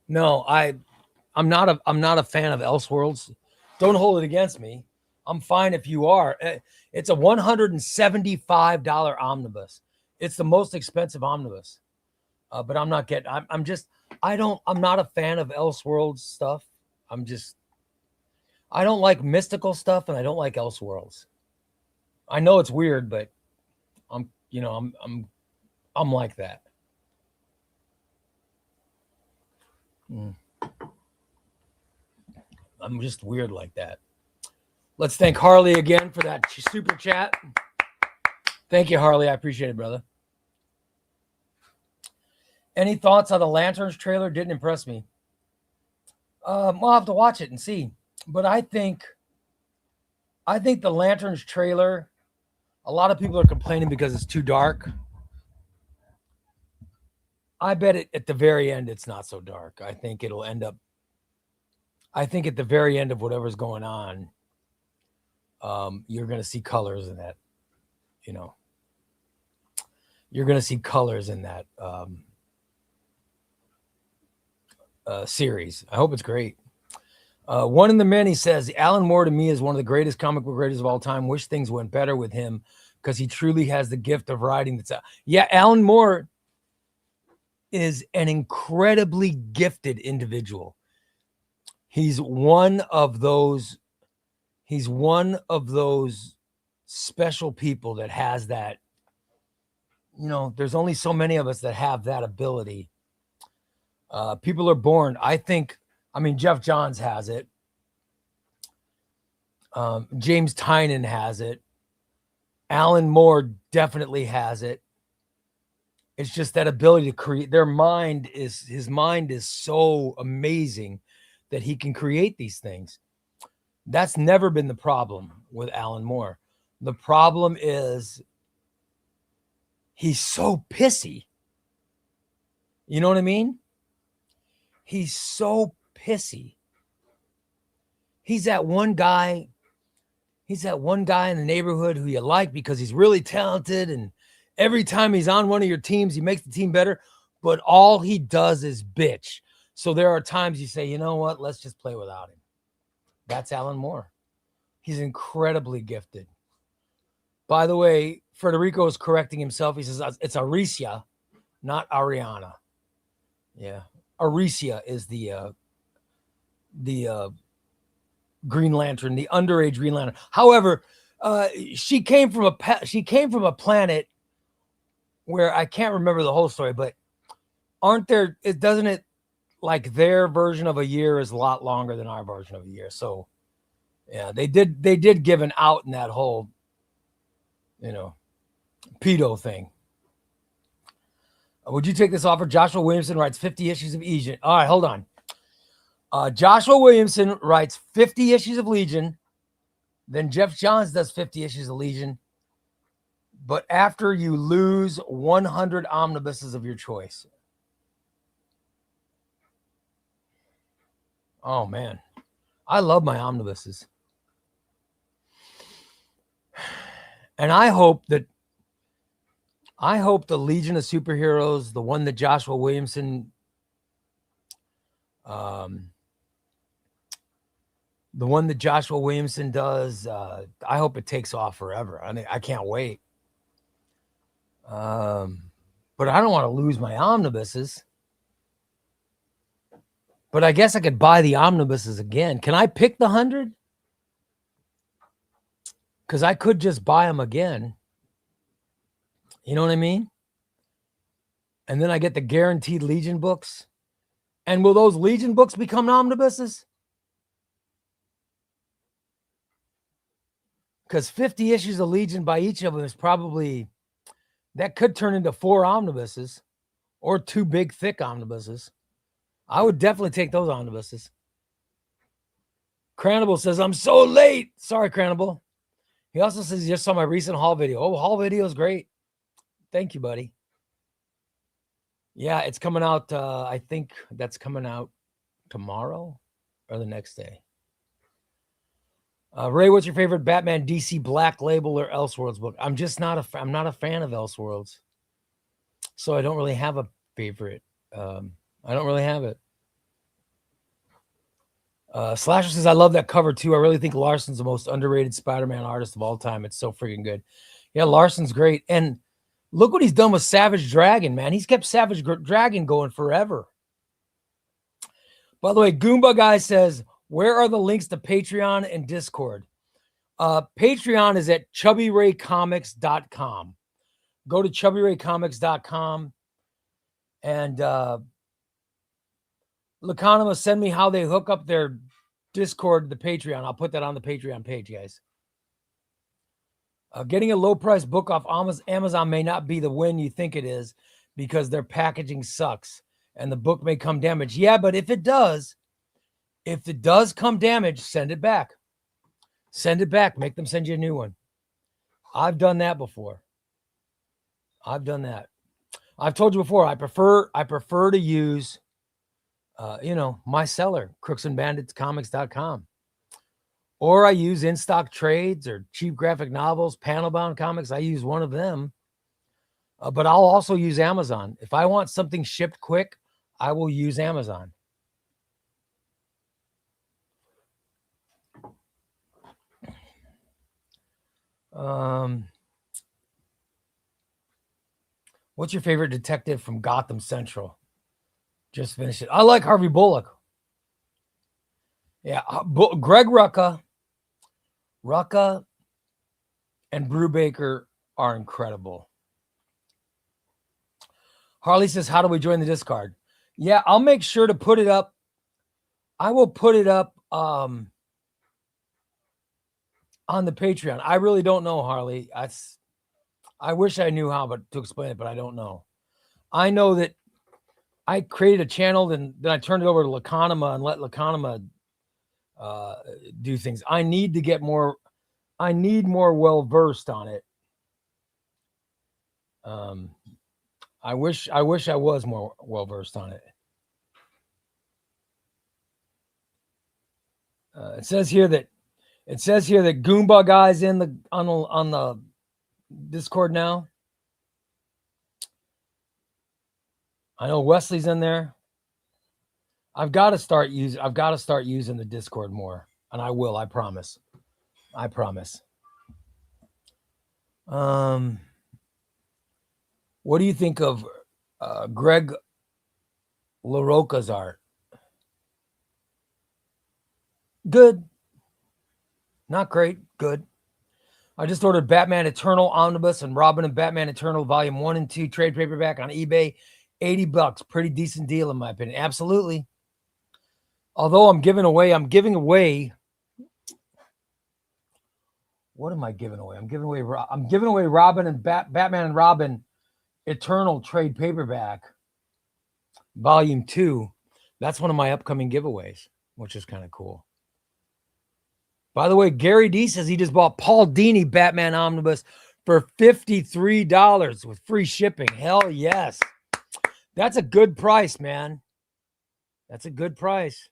I'm not a fan of Elseworlds. Don't hold it against me. I'm fine if you are. It's a $175 omnibus. It's the most expensive omnibus. But I'm not getting. I'm not a fan of Elseworlds stuff. I don't like mystical stuff, and I don't like Elseworlds. I know it's weird, but I'm like that. I'm just weird like that. Let's thank Harley again for that super chat. Thank you, Harley. I appreciate it, brother. Any thoughts on the Lanterns trailer? Didn't impress me. I'll have to watch it and see. But I think the Lanterns trailer, a lot of people are complaining because it's too dark. I bet at the very end, it's not so dark. I think it'll end up, at the very end of whatever's going on, you're going to see colors in that, you're going to see colors in that series. I hope it's great. One in the many says, Alan Moore to me is one of the greatest comic book writers of all time. Wish things went better with him because he truly has the gift of writing. That's yeah, Alan Moore is an incredibly gifted individual. He's one of those special people that has that, there's only so many of us that have that ability. People are born. Jeff Johns has it. James Tynion has it. Alan Moore definitely has it. It's just that ability to create. His mind is so amazing that he can create these things. That's never been the problem with Alan Moore. The problem is he's so pissy. You know what I mean? He's so pissy. He's that one guy in the neighborhood who you like because he's really talented, and every time he's on one of your teams, he makes the team better, but all he does is bitch. So there are times you say, you know what? Let's just play without him. That's Alan Moore. He's incredibly gifted. By the way, Federico is correcting himself. He says it's Aricia, not Ariana. Yeah. Aricia is the Green Lantern, the underage Green Lantern. However, she came from a planet where I can't remember the whole story, but doesn't it like their version of a year is a lot longer than our version of a year. So yeah, they did give an out in that whole, pedo thing. Would you take this offer? Joshua Williamson writes 50 issues of Legion. All right, hold on. Joshua Williamson writes 50 issues of Legion. Then Jeff Johns does 50 issues of Legion. But after you lose 100 omnibuses of your choice. Oh, man. I love my omnibuses. And I hope the Legion of Superheroes, the one that Joshua Williamson, does, I hope it takes off forever. I can't wait. But I don't want to lose my omnibuses. But I guess I could buy the omnibuses again. Can I pick the 100? Because I could just buy them again. You know what I mean? And then I get the guaranteed Legion books. And will those Legion books become omnibuses? Because 50 issues of Legion by each of them is probably, that could turn into 4 omnibuses or 2 big, thick omnibuses. I would definitely take those omnibuses. Cranable says, I'm so late. Sorry, Cranable. He also says he just saw my recent haul video. Oh, haul video is great. Thank you, buddy. Yeah, it's coming out. I think that's coming out tomorrow or the next day. Ray, what's your favorite Batman DC Black Label or Elseworlds book? I'm just not I'm not a fan of Elseworlds, so I don't really have a favorite. I don't really have it. Slasher says, I love that cover too. I really think Larson's the most underrated Spider-Man artist of all time. It's so freaking good. Yeah, Larson's great. And look what he's done with Savage Dragon, man. He's kept Savage Dragon going forever. By the way, Goomba Guy says, where are the links to Patreon and Discord? Patreon is at ChubbyRayComics.com. Go to ChubbyRayComics.com and Lacanema, send me how they hook up their Discord to the Patreon. I'll put that on the Patreon page, guys. Getting a low-price book off Amazon may not be the win you think it is because their packaging sucks and the book may come damaged. Yeah, but if it does come damaged, send it back. Send it back. Make them send you a new one. I've done that before. I've done that. I've told you before, I prefer to use my seller, crooksandbanditscomics.com. Or I use in-stock trades or cheap graphic novels, panel-bound comics. I use one of them. But I'll also use Amazon. If I want something shipped quick, I will use Amazon. What's your favorite detective from Gotham Central? Just finished it. I like Harvey Bullock. Yeah, Greg Rucka and Brubaker are incredible. Harley says, how do we join the Discord? Yeah, I'll make sure to put it up. I will put it up on the Patreon. I really don't know, Harley. I wish I knew how to explain it, but I don't know. I know that I created a channel, and then I turned it over to Lacanema and let Lacanema do things. I need to get more. I need more well-versed on it. I wish I was more well-versed on it. It says here that Goomba Guy's on the Discord now. I know Wesley's in there. I've got to start using the Discord more, and I will. I promise. What do you think of Greg LaRocca's art? Good. Not great. Good. I just ordered Batman Eternal Omnibus and Robin and Batman Eternal Volume 1 and 2 trade paperback on eBay. $80. Pretty decent deal in my opinion. Absolutely. Although I'm giving away. What am I giving away? I'm giving away Robin and Batman and Robin Eternal trade paperback Volume 2. That's one of my upcoming giveaways, which is kind of cool. By the way, Gary D says he just bought Paul Dini Batman Omnibus for $53 with free shipping. Hell yes. That's a good price, man. That's a good price.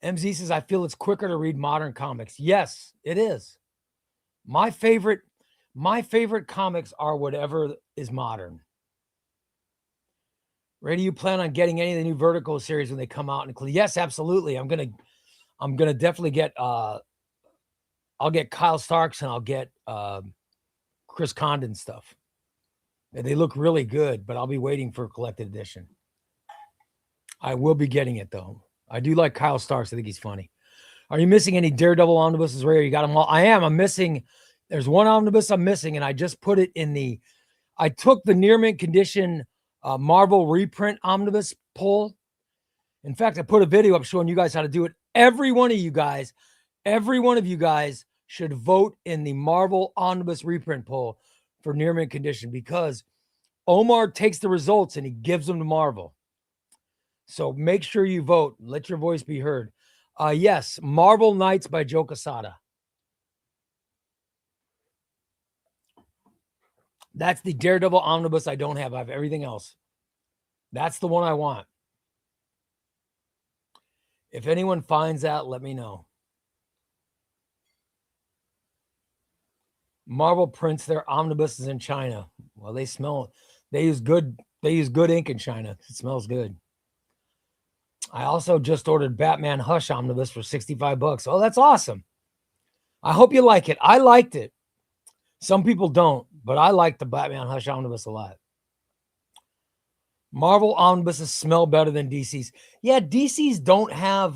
MZ says, I feel it's quicker to read modern comics. Yes, it is. My favorite comics are whatever is modern. Ray, do you plan on getting any of the new Vertigo series when they come out? Yes, absolutely. I'm gonna definitely get. I'll get Kyle Starks and I'll get Chris Condon stuff. They look really good, but I'll be waiting for a collected edition. I will be getting it though. I do like Kyle Starks. I think he's funny. Are you missing any Daredevil omnibuses, Ray? You got them all? I am. I'm missing. There's one omnibus I'm missing, and I just put it in the. I took the near mint condition Marvel reprint omnibus poll. In fact, I put a video up showing you guys how to do it. Every one of you guys should vote in the Marvel omnibus reprint poll for near mint condition, because Omar takes the results and he gives them to Marvel. So make sure you vote. Let your voice be heard. Yes, Marvel Knights by Joe Quesada. That's the Daredevil omnibus I don't have. I have everything else. That's the one I want. If anyone finds that, let me know. Marvel prints their omnibuses in China. Well, they use good ink in China. It smells good. I also just ordered Batman Hush omnibus for $65. Oh, that's awesome. I hope you like it. I liked it. Some people don't, but I like the Batman Hush omnibus a lot. Marvel omnibuses smell better than DC's. Yeah, DC's don't have.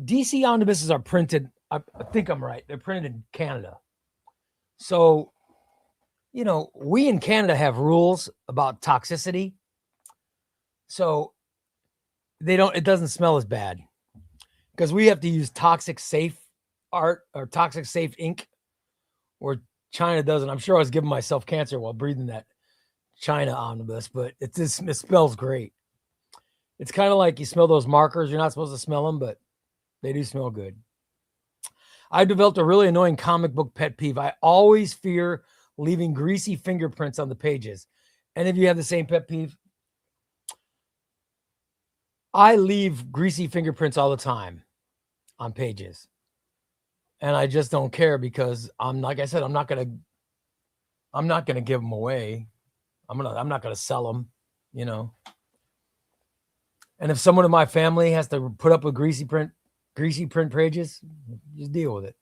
DC omnibuses are printed. I think I'm right. They're printed in Canada. So, you know, we in Canada have rules about toxicity. So it doesn't smell as bad because we have to use toxic safe art or toxic safe ink, or China doesn't. I'm sure I was giving myself cancer while breathing that China omnibus, but it smells great. It's kind of like you smell those markers. You're not supposed to smell them, but they do smell good. I developed a really annoying comic book pet peeve. I always fear leaving greasy fingerprints on the pages. Any of you have the same pet peeve? I leave greasy fingerprints all the time on pages. And I just don't care because like I said, I'm not gonna give them away. I'm not gonna sell them, you know. And if someone in my family has to put up with greasy print pages, just deal with it.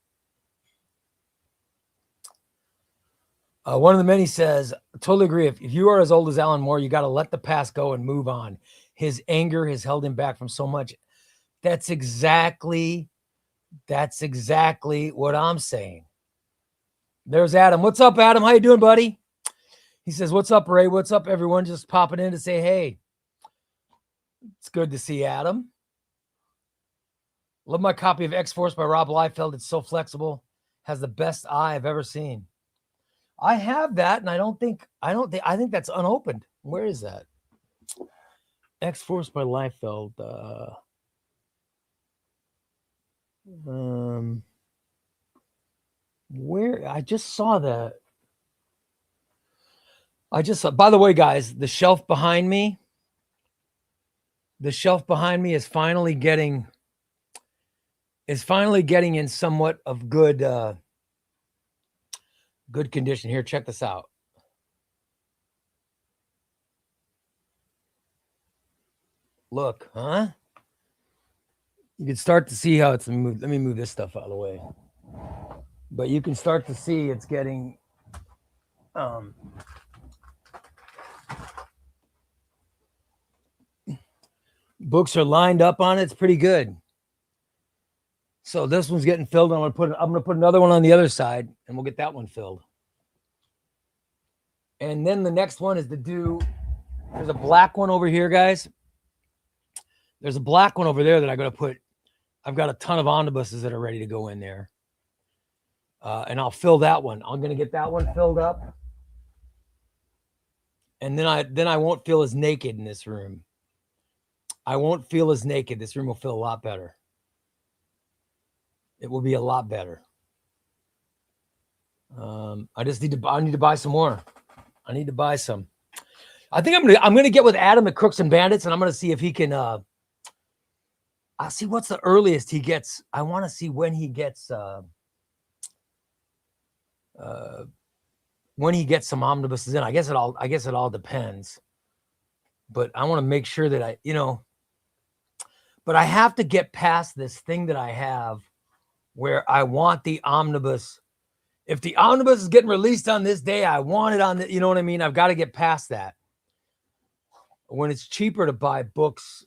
One of the many says, totally agree. If you are as old as Alan Moore, you got to let the past go and move on. His anger has held him back from so much. That's exactly what I'm saying. There's Adam. What's up, Adam? How you doing, buddy? He says, what's up, Ray? What's up, everyone? Just popping in to say, hey. It's good to see Adam. Love my copy of X-Force by Rob Liefeld. It's so flexible. Has the best eye I've ever seen. I have that, and I think that's unopened. Where is that? X-Force by Liefeld. Where? I just saw that. By the way, guys, the shelf behind me is finally getting in somewhat of good condition. Here, check this out. Look, huh? You can start to see how it's moved. Let me move this stuff out of the way. But you can start to see it's getting books are lined up on it. It's pretty good. So this one's getting filled. I'm gonna put another one on the other side, and we'll get that one filled. And then the next one is there's a black one over here, guys. There's a black one over there that I've got a ton of omnibuses that are ready to go in there. And I'll fill that one. I'm gonna get that one filled up. And then I won't feel as naked in this room. I won't feel as naked. This room will feel a lot better. It will be a lot better. I need to buy some more. I need to buy some. I think I'm gonna get with Adam at Crooks and Bandits, and I'm gonna see if he can. I'll see what's the earliest he gets. I want to see when he gets some omnibuses in. I guess it all depends. But I want to make sure that but I have to get past this thing that I have where I want the omnibus. if the omnibus is getting released on this day, I want it on the, you know what I mean? I've got to get past that. When it's cheaper to buy books,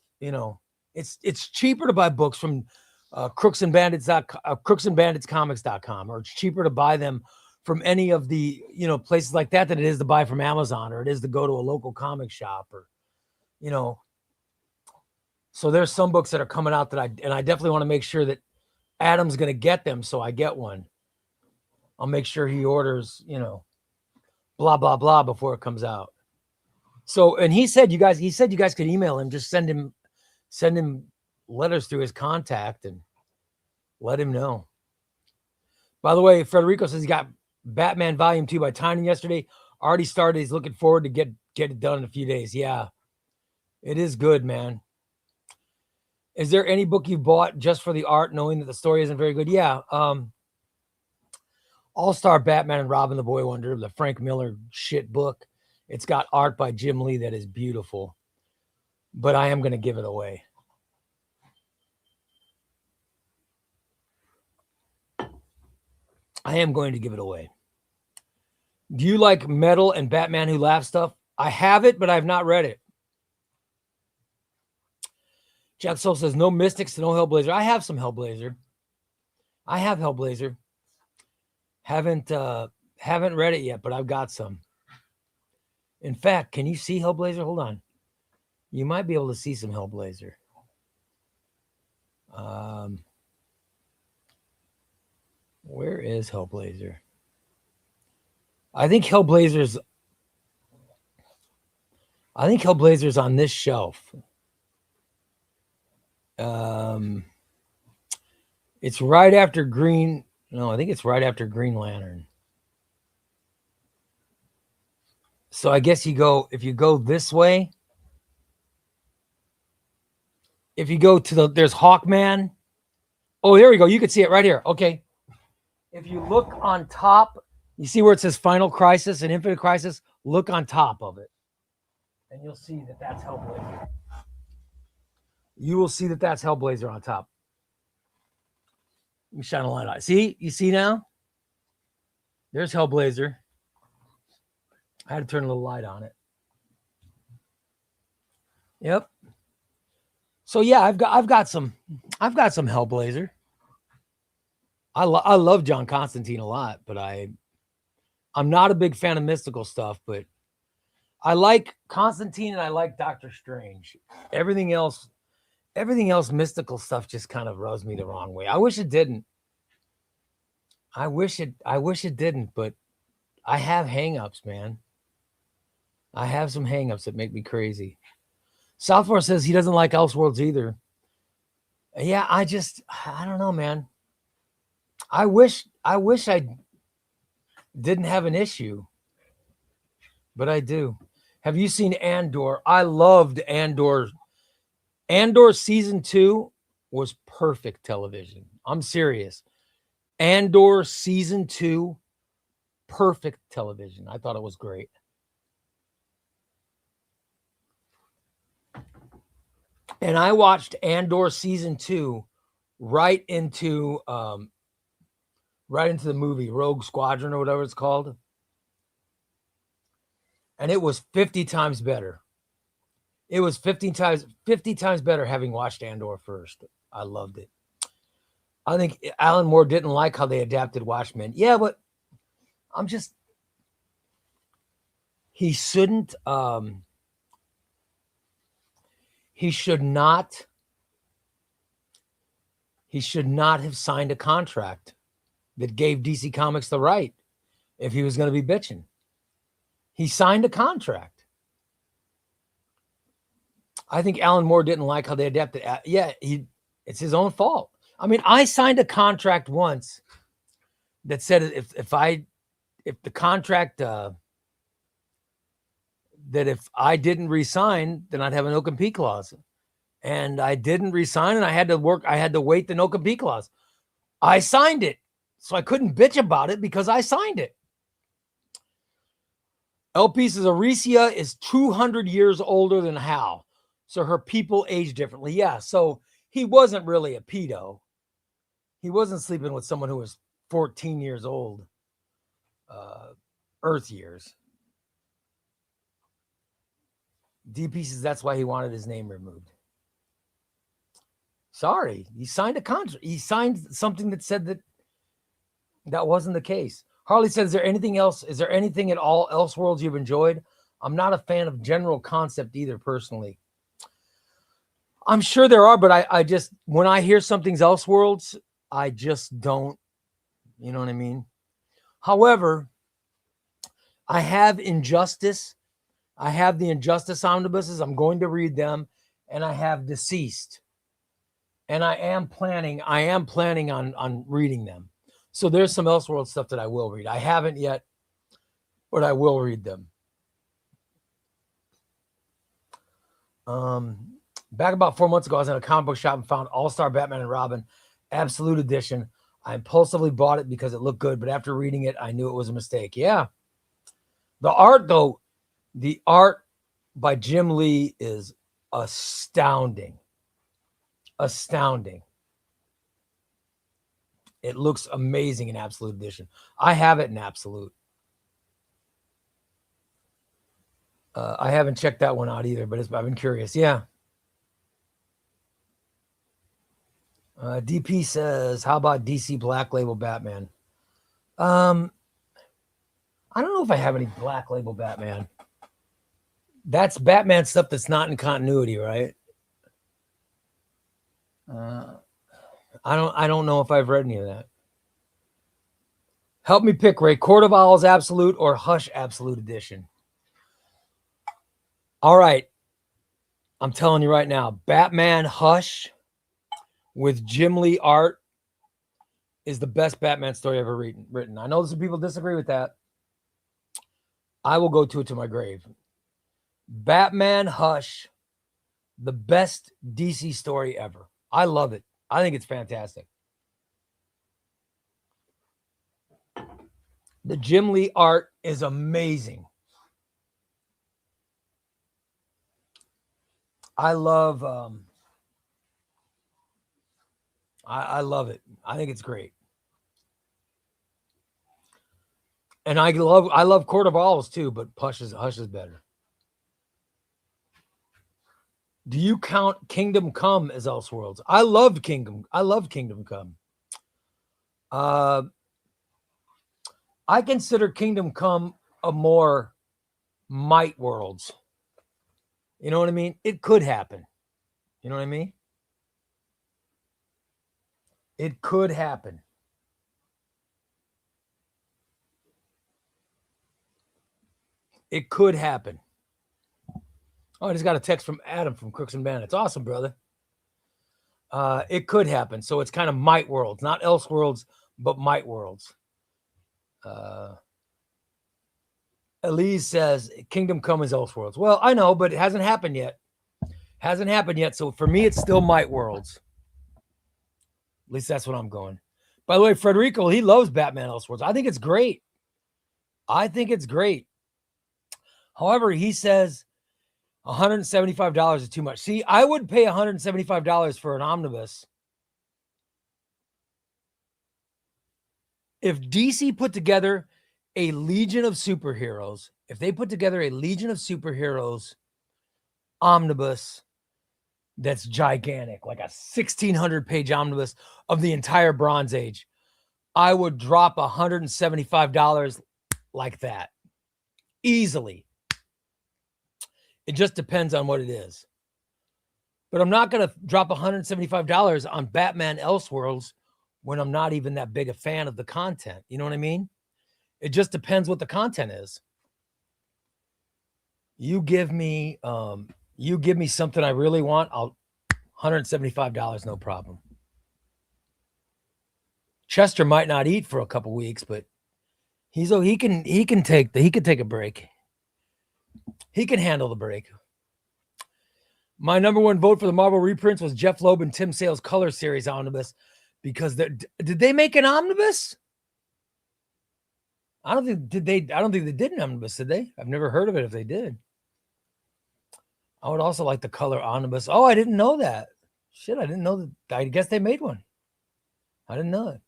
it's cheaper to buy books from crooksandbanditscomics.com, or it's cheaper to buy them from any of the, places like that than it is to buy from Amazon, or it is to go to a local comic shop, or, so there's some books that are coming out that I definitely want to make sure that Adam's going to get them. So I get one. I'll make sure he orders, blah, blah, blah before it comes out. So, and he said you guys could email him, just send him letters through his contact and let him know. By the way, Federico says he got Batman Volume 2 by Tynan yesterday. Already started. He's looking forward to get it done in a few days. Yeah, it is good, man. Is there any book you bought just for the art, knowing that the story isn't very good? Yeah. All-Star Batman and Robin the Boy Wonder, the Frank Miller shit book. It's got art by Jim Lee that is beautiful, but I am going to give it away. I am going to give it away. Do you like Metal and Batman Who Laughs stuff? I have it, but I've not read it. Jack Soul says, no Mystics, no Hellblazer. I have some Hellblazer. I have Hellblazer. Haven't read it yet, but I've got some. In fact, can you see Hellblazer? Hold on. You might be able to see some Hellblazer. Where is Hellblazer? I think Hellblazer's on this shelf. It's right after Green. No, I think it's right after Green Lantern. So I guess if you go this way, if you go to there's Hawkman. Oh, there we go. You can see it right here. Okay. If you look on top, you see where it says Final Crisis and Infinite Crisis? Look on top of it. And you'll see that that's Hellblazer. You will see that that's Hellblazer on top. Let me shine a light on it. See? You see now? There's Hellblazer. I had to turn a little light on it. Yep. So yeah, I've got some Hellblazer. I love John Constantine a lot, but I'm not a big fan of mystical stuff, but I like Constantine and I like Doctor Strange. Everything else mystical stuff just kind of rubs me the wrong way. I wish it didn't. I wish it didn't, but I have hangups, man. I have some hangups that make me crazy. Southmore says he doesn't like Elseworlds either. Yeah, I don't know, man. I wish I didn't have an issue, but I do. Have you seen Andor? I loved Andor. Andor season 2 was perfect television. I'm serious. Andor season 2, perfect television. I thought it was great. And I watched Andor season 2 right into the movie Rogue Squadron or whatever it's called. And it was 50 times better. It was 50 times better having watched Andor first. I loved it. I think Alan Moore didn't like how they adapted Watchmen. Yeah, but he shouldn't he should not have signed a contract that gave DC Comics the right if he was going to be bitching. He signed a contract. I think Alan Moore didn't like how they adapted. Yeah, it's his own fault. I mean, I signed a contract once that said if the contract that if I didn't resign, then I'd have a no compete clause. And I didn't resign, and I had to wait the no compete clause. I signed it. So I couldn't bitch about it because I signed it. LP says Aricia is 200 years older than Hal. So her people age differently. Yeah. So he wasn't really a pedo. He wasn't sleeping with someone who was 14 years old. Earth years. DP says that's why he wanted his name removed. Sorry, he signed a contract. He signed something that said that wasn't the case. Harley says, is there anything else? Is there anything at all Elseworlds you've enjoyed? I'm not a fan of general concept either, personally. I'm sure there are, but I just, when I hear something's Elseworlds, I just don't, you know what I mean? However, I have Injustice. I have the Injustice omnibuses. I'm going to read them. And I have Deceased. And I am planning on reading them. So there's some Elseworld stuff that I will read. I haven't yet, but I will read them. Back about 4 months ago, I was in a comic book shop and found All-Star Batman and Robin Absolute Edition. I impulsively bought it because it looked good, but after reading it, I knew it was a mistake. Yeah. The art, though, the art by Jim Lee is astounding. Astounding. It looks amazing in Absolute Edition. I have it in Absolute. I haven't checked that one out either, but I've been curious. Yeah. DP says, how about DC Black Label Batman? I don't know if I have any Black Label Batman. That's Batman stuff that's not in continuity, right? I don't know if I've read any of that. Help me pick, Ray. Court of Owls Absolute or Hush Absolute Edition? All right. I'm telling you right now, Batman Hush with Jim Lee art is the best Batman story ever written. I know some people disagree with that. I will go to it to my grave. Batman Hush, the best DC story ever. I love it. I think it's fantastic. The Jim Lee art is amazing. I love I love it. I think it's great. And I love Court of Owls too, but Hush is better. Do you count Kingdom Come as Elseworlds? I love Kingdom Come. I consider Kingdom Come a more Might Worlds. You know what I mean? It could happen. You know what I mean? It could happen. It could happen. Oh, I just got a text from Adam from Crooks and Bandits. Awesome, brother. It could happen. So it's kind of Might Worlds, not Elseworlds, but Might Worlds. Elise says Kingdom Come is Elseworlds. Well, I know, but it hasn't happened yet. So for me, it's still Might Worlds. At least that's what I'm going. By the way, Federico, he loves Batman Elseworlds. I think it's great. However, he says $175 is too much. See, I would pay $175 for an omnibus if DC put together a Legion of Superheroes. If they put together a Legion of Superheroes omnibus that's gigantic, like a 1,600-page omnibus of the entire Bronze Age, I would drop $175 like that easily. It just depends on what it is. But I'm not going to drop $175 on Batman Elseworlds when I'm not even that big a fan of the content. You know what I mean? It just depends what the content is. You give me something I really want, I'll $175, no problem. Chester might not eat for a couple weeks, but he can take a break. He can handle the break. My number one vote for the Marvel reprints was Jeff Loeb and Tim Sale's Color Series omnibus, because did they make an omnibus? I don't think they did an omnibus, did they? I've never heard of it if they did. I would also like the Color omnibus. Oh, I didn't know that. Shit, I didn't know that. I guess they made one. I didn't know it.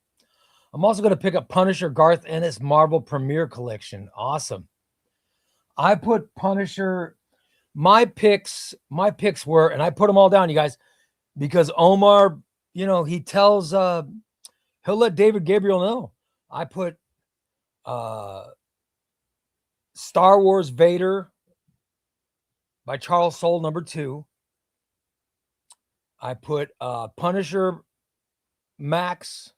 I'm also going to pick up Punisher Garth Ennis Marvel Premiere Collection. Awesome. I put Punisher. My picks were, and I put them all down, you guys, because Omar, he tells, he'll let David Gabriel know. I put Star Wars Vader by Charles Soule, number 2. I put Punisher Max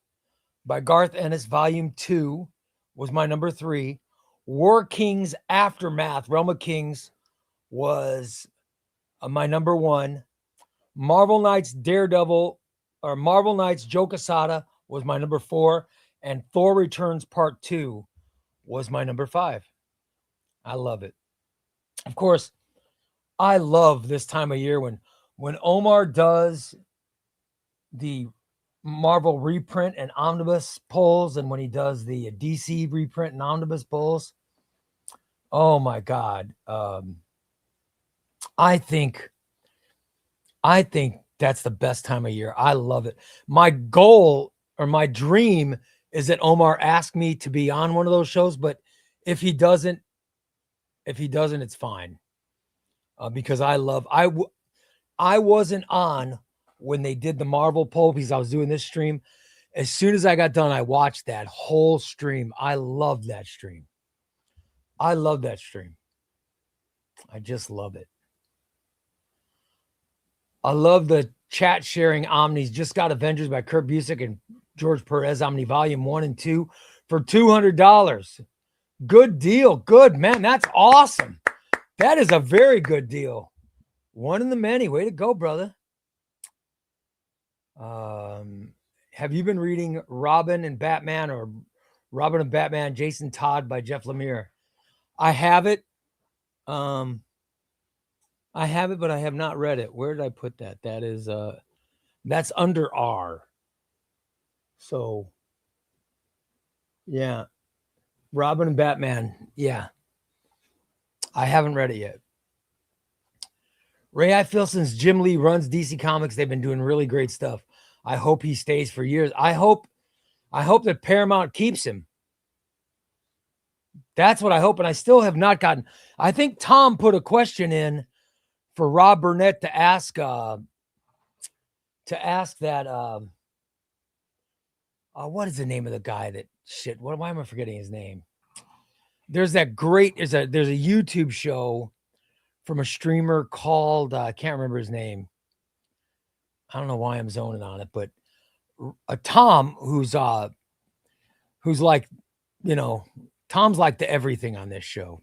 by Garth Ennis, volume 2 was my number 3. War Kings Aftermath, Realm of Kings was my number 1. Marvel Knights Daredevil, or Marvel Knights Joe Quesada was my number 4. And Thor Returns Part 2 was my number 5. I love it. Of course, I love this time of year when Omar does the Marvel reprint and omnibus pulls, and when he does the DC reprint and omnibus pulls. Oh my God. I think that's the best time of year. I love it. My goal or my dream is that Omar asked me to be on one of those shows, but if he doesn't, it's fine. Because I wasn't on when they did the Marvel poll because I was doing this stream. As soon as I got done, I watched that whole stream. I love that stream. I just love it. I love the chat sharing Omnis. Just got Avengers by Kurt Busiek and George Perez Omni Volume 1 and 2 for $200. Good deal. Good, man. That's awesome. That is a very good deal. One in the many. Way to go, brother. Have you been reading Robin and Batman or Robin and Batman, Jason Todd by Jeff Lemire? I have it. But I have not read it. Where did I put that? That is, that's under R. So, yeah. Robin and Batman. Yeah. I haven't read it yet. Ray, I feel since Jim Lee runs DC Comics, they've been doing really great stuff. I hope he stays for years. I hope that Paramount keeps him. That's what I hope. And I still have not gotten. I think Tom put a question in for Rob Burnett to ask that. What is the name of the guy that shit? Why am I forgetting his name? There's that great. There's a YouTube show from a streamer called I can't remember his name. I don't know why I'm zoning on it, but Tom, who's like, Tom's like the everything on this show.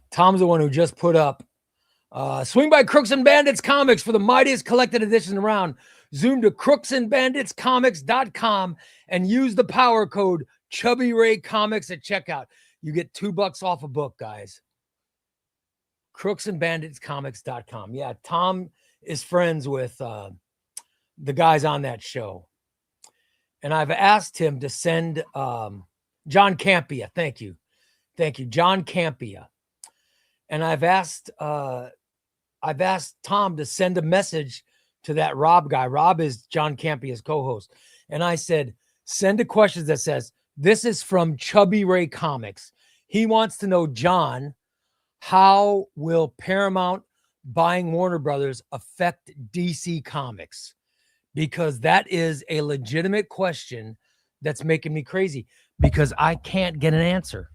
Tom's the one who just put up swing by Crooks and Bandits Comics for the mightiest collected edition around. Zoom to crooksandbanditscomics.com and use the power code ChubbyRay Comics at checkout. You get $2 off a book, guys. crooksandbanditscomics.com. Yeah, Tom is friends with the guys on that show. And I've asked him to send John Campia. Thank you, John Campia. And I've asked Tom to send a message to that Rob guy. Rob is John Campia's co-host. And I said, send a question that says, this is from Chubby Ray Comics. He wants to know, John, how will Paramount buying Warner Brothers affect DC Comics? Because that is a legitimate question that's making me crazy because I can't get an answer.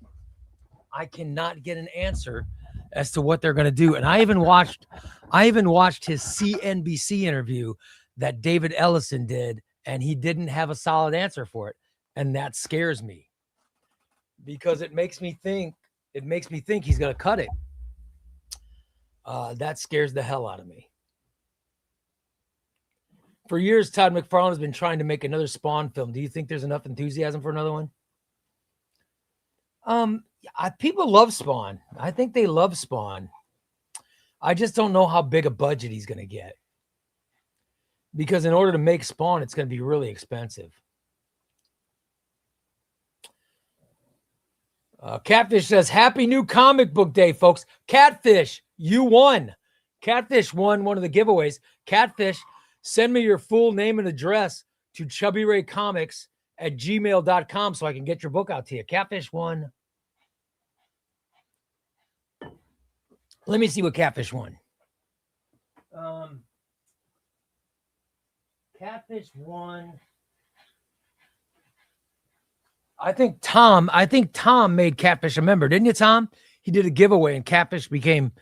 I cannot get an answer as to what they're going to do. And I even watched his CNBC interview that David Ellison did, and he didn't have a solid answer for it. And that scares me because it makes me think he's going to cut it. That scares the hell out of me. For years, Todd McFarlane has been trying to make another Spawn film. Do you think there's enough enthusiasm for another one? People love Spawn. I think they love Spawn. I just don't know how big a budget he's going to get. Because in order to make Spawn, it's going to be really expensive. Catfish says, happy new comic book day, folks. Catfish, you won. Catfish won one of the giveaways. Catfish, send me your full name and address to Chubby Ray Comics at gmail.com so I can get your book out to you. Catfish 1. Let me see what Catfish 1. Catfish 1. I think Tom made Catfish a member, didn't you, Tom? He did a giveaway and Catfish became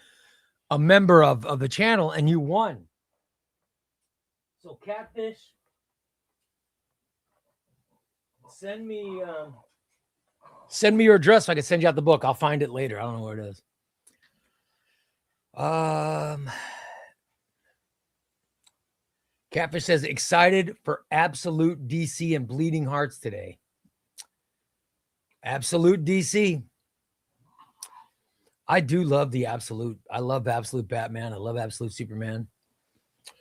a member of the channel and you won. So Catfish, send me your address so I can send you out the book. I'll find it later. I don't know where it is. Catfish says, excited for Absolute DC and Bleeding Hearts today. Absolute DC. I do love the Absolute. I love Absolute Batman. I love Absolute Superman.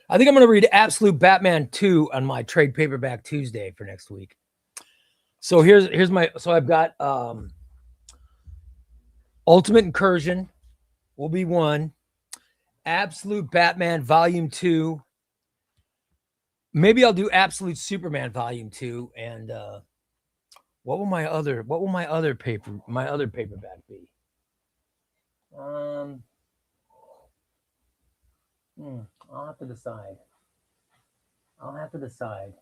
I think I'm going to read Absolute Batman 2 on my trade paperback Tuesday for next week. So here's my, so I've got Ultimate Incursion will be 1. Absolute Batman Volume 2. Maybe I'll do Absolute Superman Volume 2. And what will my other paperback be? I'll have to decide.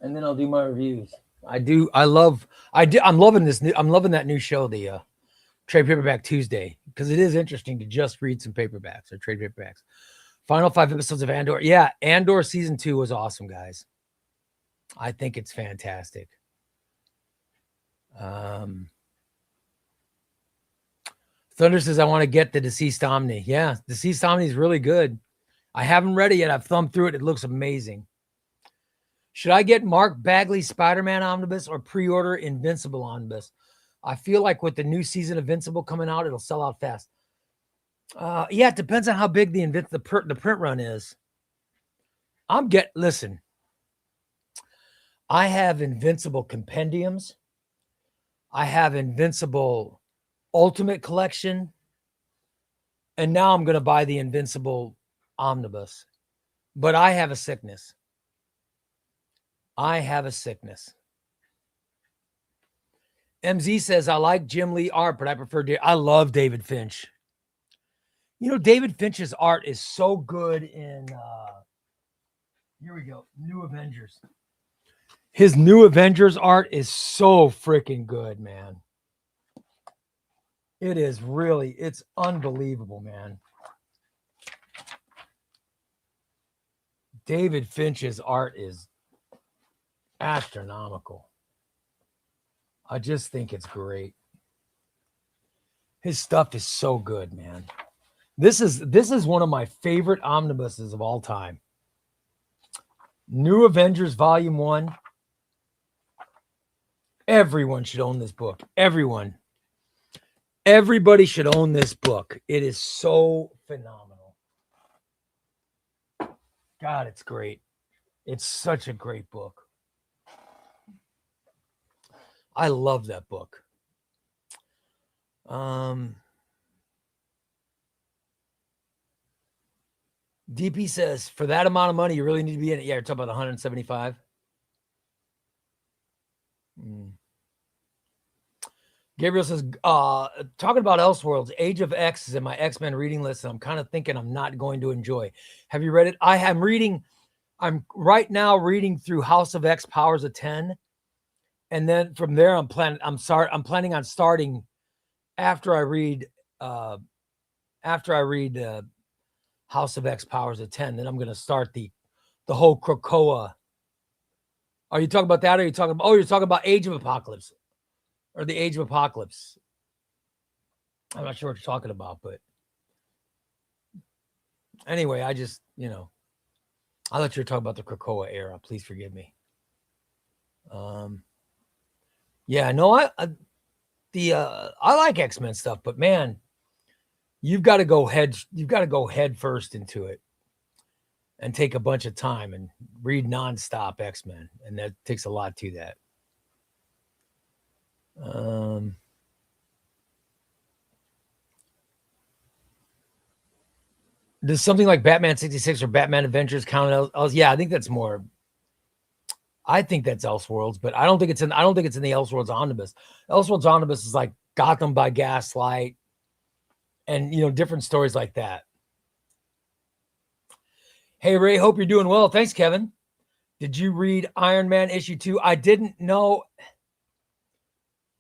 And then I'll do my reviews. I'm loving that new show, the Trade Paperback Tuesday, because it is interesting to just read some paperbacks or trade paperbacks. Final 5 episodes of Andor. Yeah, Andor season 2 was awesome, guys. I think it's fantastic. Thunder says, I want to get the Deceased Omni. Yeah, Deceased Omni is really good. I haven't read it yet. I've thumbed through it. It looks amazing. Should I get Mark Bagley Spider-Man Omnibus or pre-order Invincible Omnibus? I feel like with the new season of Invincible coming out, it'll sell out fast. Yeah, it depends on how big the print run is. Listen, I have Invincible compendiums. I have Invincible Ultimate Collection. And now I'm going to buy the Invincible Omnibus. But I have a sickness. MZ says, I like Jim Lee art, but I prefer... I love David Finch. You know, David Finch's art is so good in... here we go. New Avengers. His New Avengers art is so freaking good, man. It's unbelievable, man. David Finch's art is astronomical. I just think it's great. His stuff is so good, man. This is one of my favorite omnibuses of all time. New Avengers Volume 1. Everyone should own this book. Everybody should own this book. It is so phenomenal. God, it's great. It's such a great book. I love that book. DP says, for that amount of money, you really need to be in it. Yeah, you're talking about 175. Gabriel says, talking about Elseworlds, Age of X is in my X-Men reading list, and I'm kind of thinking I'm not going to enjoy. Have you read it? I'm right now reading through House of X, Powers of 10. And then from there, I'm planning on starting after I read House of X, Powers of 10. Then I'm going to start the whole Krakoa. Are you talking about that? Or are you talking about, you're talking about Age of Apocalypse or the Age of Apocalypse? I'm not sure what you're talking about, but anyway, I just, I thought you were talking about the Krakoa era. Please forgive me. Yeah, no, I like X-Men stuff, but man, you've got to go head first into it and take a bunch of time and read nonstop X-Men. And that takes a lot to that. Does something like Batman 66 or Batman Adventures count as? Yeah, I think that's more I think that's Elseworlds, but I don't think it's in the Elseworlds Omnibus. Elseworlds Omnibus is like Gotham by Gaslight and, you know, different stories like that. Hey, Ray, hope you're doing well. Thanks, Kevin. Did you read Iron Man issue 2? I didn't know.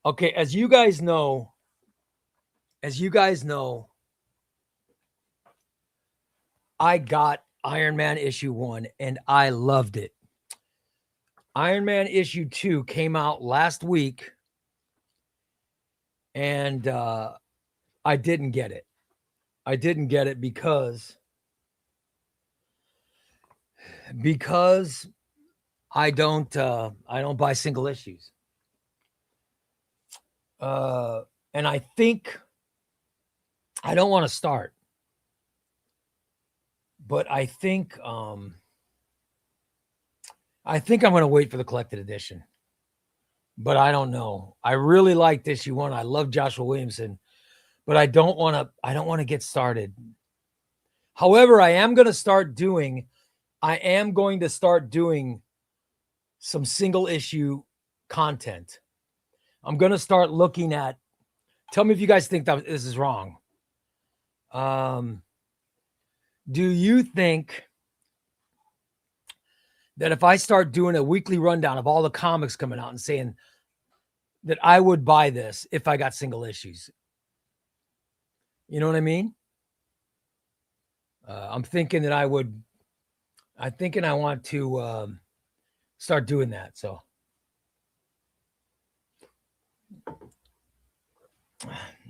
Okay, as you guys know, I got Iron Man issue 1 and I loved it. Iron Man issue 2 came out last week and I didn't get it. I didn't get it because I don't buy single issues. And I think I don't want to start, but I think I'm going to wait for the collected edition, but I don't know. I really liked issue 1. I love Joshua Williamson, but I don't want to get started. However, I am going to start doing some single issue content. I'm going to start looking at, tell me if you guys think that this is wrong. Do you think that if I start doing a weekly rundown of all the comics coming out and saying that I would buy this if I got single issues? You know what I mean? I'm thinking that I want to start doing that. So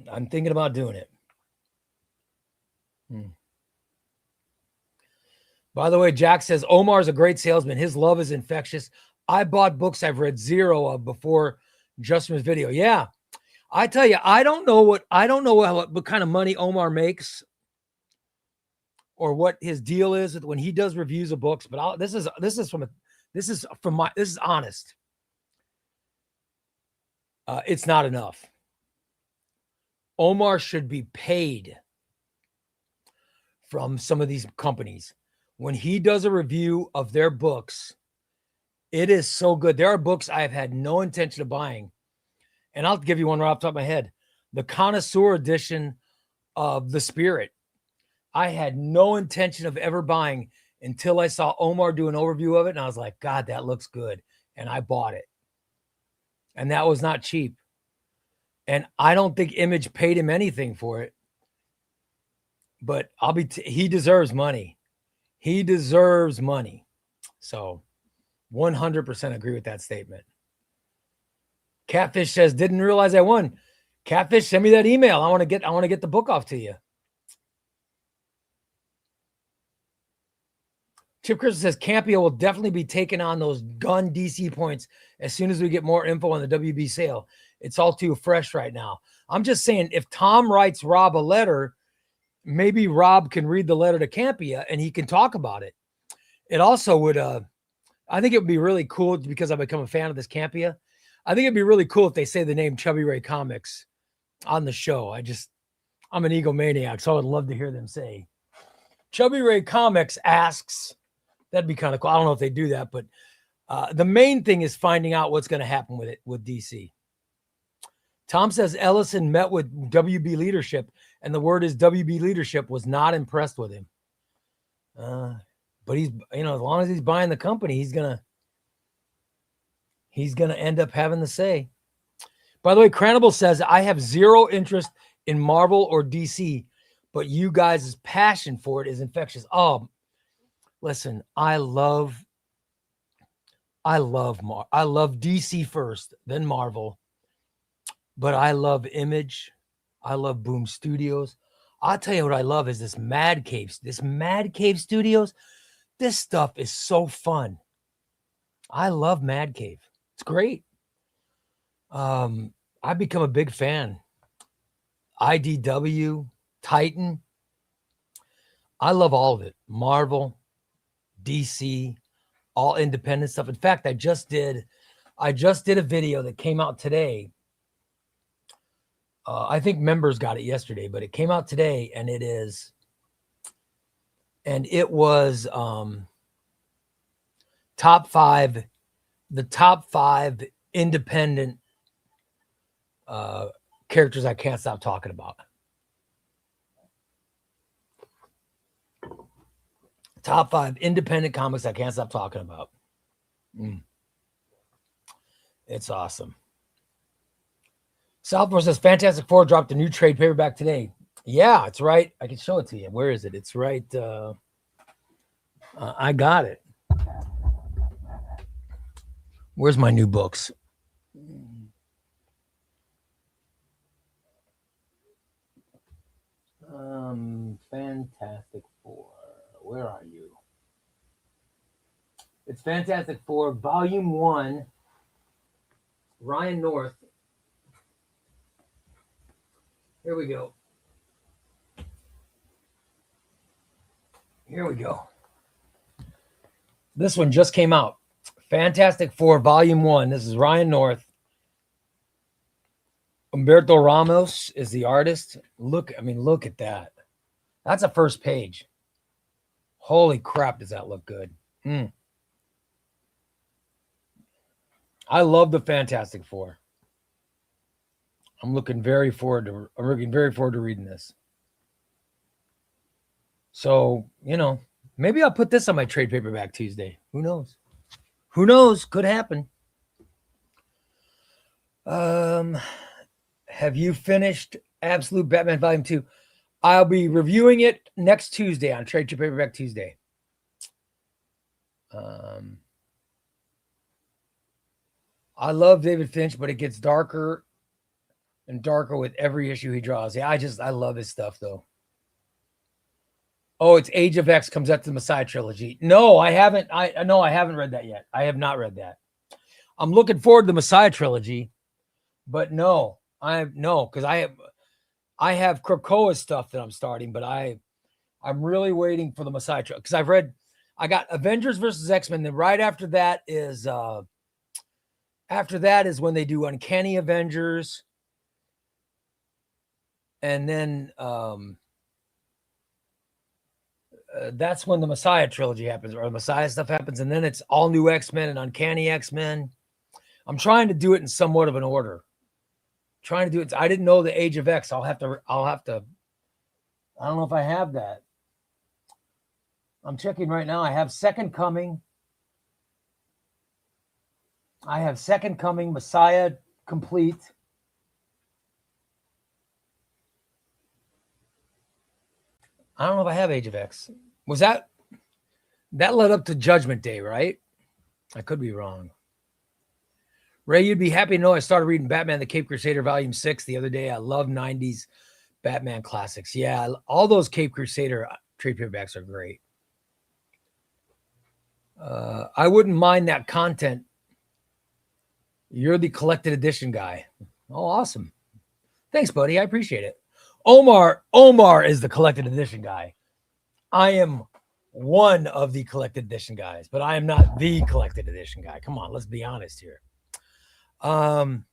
I'm thinking about doing it. By the way, Jack says, Omar's a great salesman. His love is infectious. I bought books I've read 0 of before Justin's video. Yeah. I tell you, I don't know what kind of money Omar makes or what his deal is when he does reviews of books, but this is honest. It's not enough. Omar should be paid from some of these companies. When he does a review of their books, it is so good. There are books I have had no intention of buying. And I'll give you one right off the top of my head. The connoisseur edition of The Spirit. I had no intention of ever buying until I saw Omar do an overview of it. And I was like, God, that looks good. And I bought it. And that was not cheap. And I don't think Image paid him anything for it. But he deserves money. He deserves money. So 100% agree with that statement. Catfish says, didn't realize I won. Catfish, send me that email. I want to get the book off to you. Chip Crystal says, Campia will definitely be taking on those gun DC points as soon as we get more info on the WB sale. It's all too fresh right now. I'm just saying, if Tom writes Rob a letter, maybe Rob can read the letter to Campia and he can talk about it. It also would, I think it would be really cool because I've become a fan of this Campia. I think it'd be really cool if they say the name ChubbyRay Comics on the show. I'm an egomaniac, so I would love to hear them say ChubbyRay Comics asks. That'd be kind of cool. I don't know if they do that, but the main thing is finding out what's going to happen with DC. Tom says Ellison met with WB leadership, and the word is WB leadership was not impressed with him. But he's, as long as he's buying the company, he's gonna end up having the say. By the way, Cranable says, I have zero interest in Marvel or DC, but you guys' passion for it is infectious. Oh, listen, I love DC first, then Marvel, but I love Image. I love Boom Studios. I'll tell you what I love is this Mad Cave Studios. This stuff is so fun. I love Mad Cave. It's great. I've become a big fan. IDW, Titan. I love all of it. Marvel, DC, all independent stuff. In fact, I just did a video that came out today. I think members got it yesterday, but it came out today, and it was top 5 the top 5 independent characters I can't stop talking about. Top 5 independent comics I can't stop talking about. It's awesome. Southmore says Fantastic Four dropped a new trade paperback today. Yeah, it's right. I can show it to you. Where is it? It's right. I got it. Where's my new books? Fantastic Four. Where are you? It's Fantastic Four, Volume 1. Ryan North. Here we go. Here we go. This one just came out. Fantastic Four, Volume 1. This is Ryan North. Humberto Ramos is the artist. Look at that. That's a first page. Holy crap, does that look good? I love the Fantastic Four. I'm looking very forward to reading this. So, maybe I'll put this on my trade paperback Tuesday. Who knows? Who knows? Could happen. Have you finished Absolute Batman Volume 2? I'll be reviewing it next Tuesday on Trade Your Paperback Tuesday. I love David Finch, but it gets darker and darker with every issue he draws. Yeah, I love his stuff, though. Oh, it's Age of X comes out to the Messiah trilogy. No, I haven't. I haven't read that yet. I have not read that. I'm looking forward to the Messiah trilogy, but no, because I have Krakoa stuff that I'm starting, but I'm really waiting for the Messiah trilogy because I got Avengers versus X-Men. Then right after that is when they do Uncanny Avengers, and then that's when the Messiah trilogy happens, or the Messiah stuff happens, and then it's all new X-Men and Uncanny X-Men. I'm trying to do it in somewhat of an order. I didn't know the Age of X. I'll have to. I don't know if I have that. I'm checking right now. I have Second Coming. Messiah complete. I don't know if I have Age of X. Was that led up to Judgment Day, right? I could be wrong. Ray, you'd be happy to know I started reading Batman the Cape Crusader Volume 6 the other day. I love 90s Batman classics. Yeah, all those Cape Crusader trade paperbacks are great. I wouldn't mind that content. You're the collected edition guy. Oh, awesome. Thanks, buddy. I appreciate it. Omar is the collected edition guy. I am one of the collected edition guys, but I am not the collected edition guy. Come on, let's be honest here. For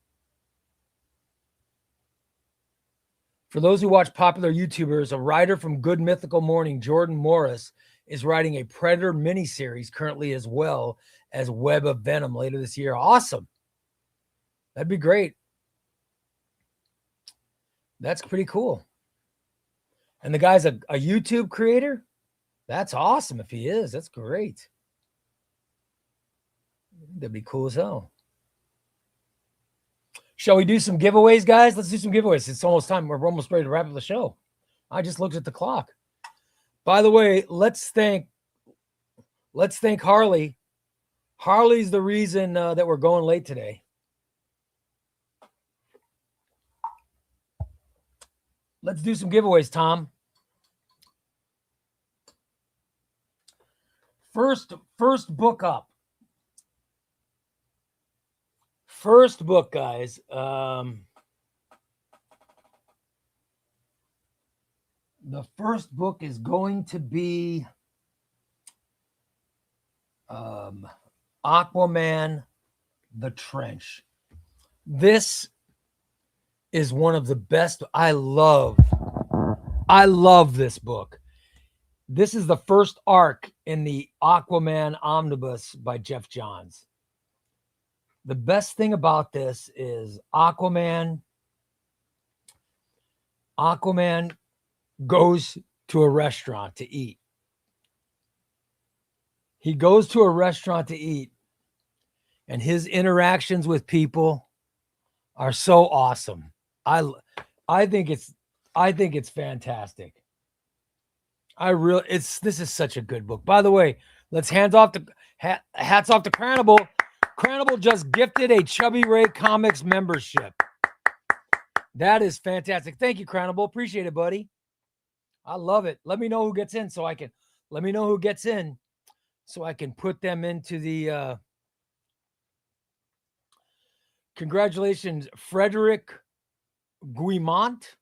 those who watch popular YouTubers, a writer from Good Mythical Morning, Jordan Morris, is writing a Predator miniseries currently, as well as Web of Venom later this year. Awesome. That'd be great. That's pretty cool. And the guy's a YouTube creator? That's awesome if he is. That's great. That'd be cool as hell. Shall we do some giveaways, guys? Let's do some giveaways. It's almost time. We're almost ready to wrap up the show. I just looked at the clock. By the way, let's thank Harley. Harley's the reason that we're going late today. Let's do some giveaways, Tom. First book up. First book, guys. The first book is going to be Aquaman, The Trench. This is one of the best. I love this book. This is the first arc in the Aquaman omnibus by Jeff Johns. The best thing about this is Aquaman goes to a restaurant to eat. He goes to a restaurant to eat, and his interactions with people are so awesome. I think it's fantastic. This is such a good book. By the way, let's hats off to Crannable. Crannable just gifted a ChubbyRay Comics membership. That is fantastic. Thank you, Crannable. Appreciate it, buddy. I love it. Let me know who gets in so I can put them into the congratulations, Frederick Guimont.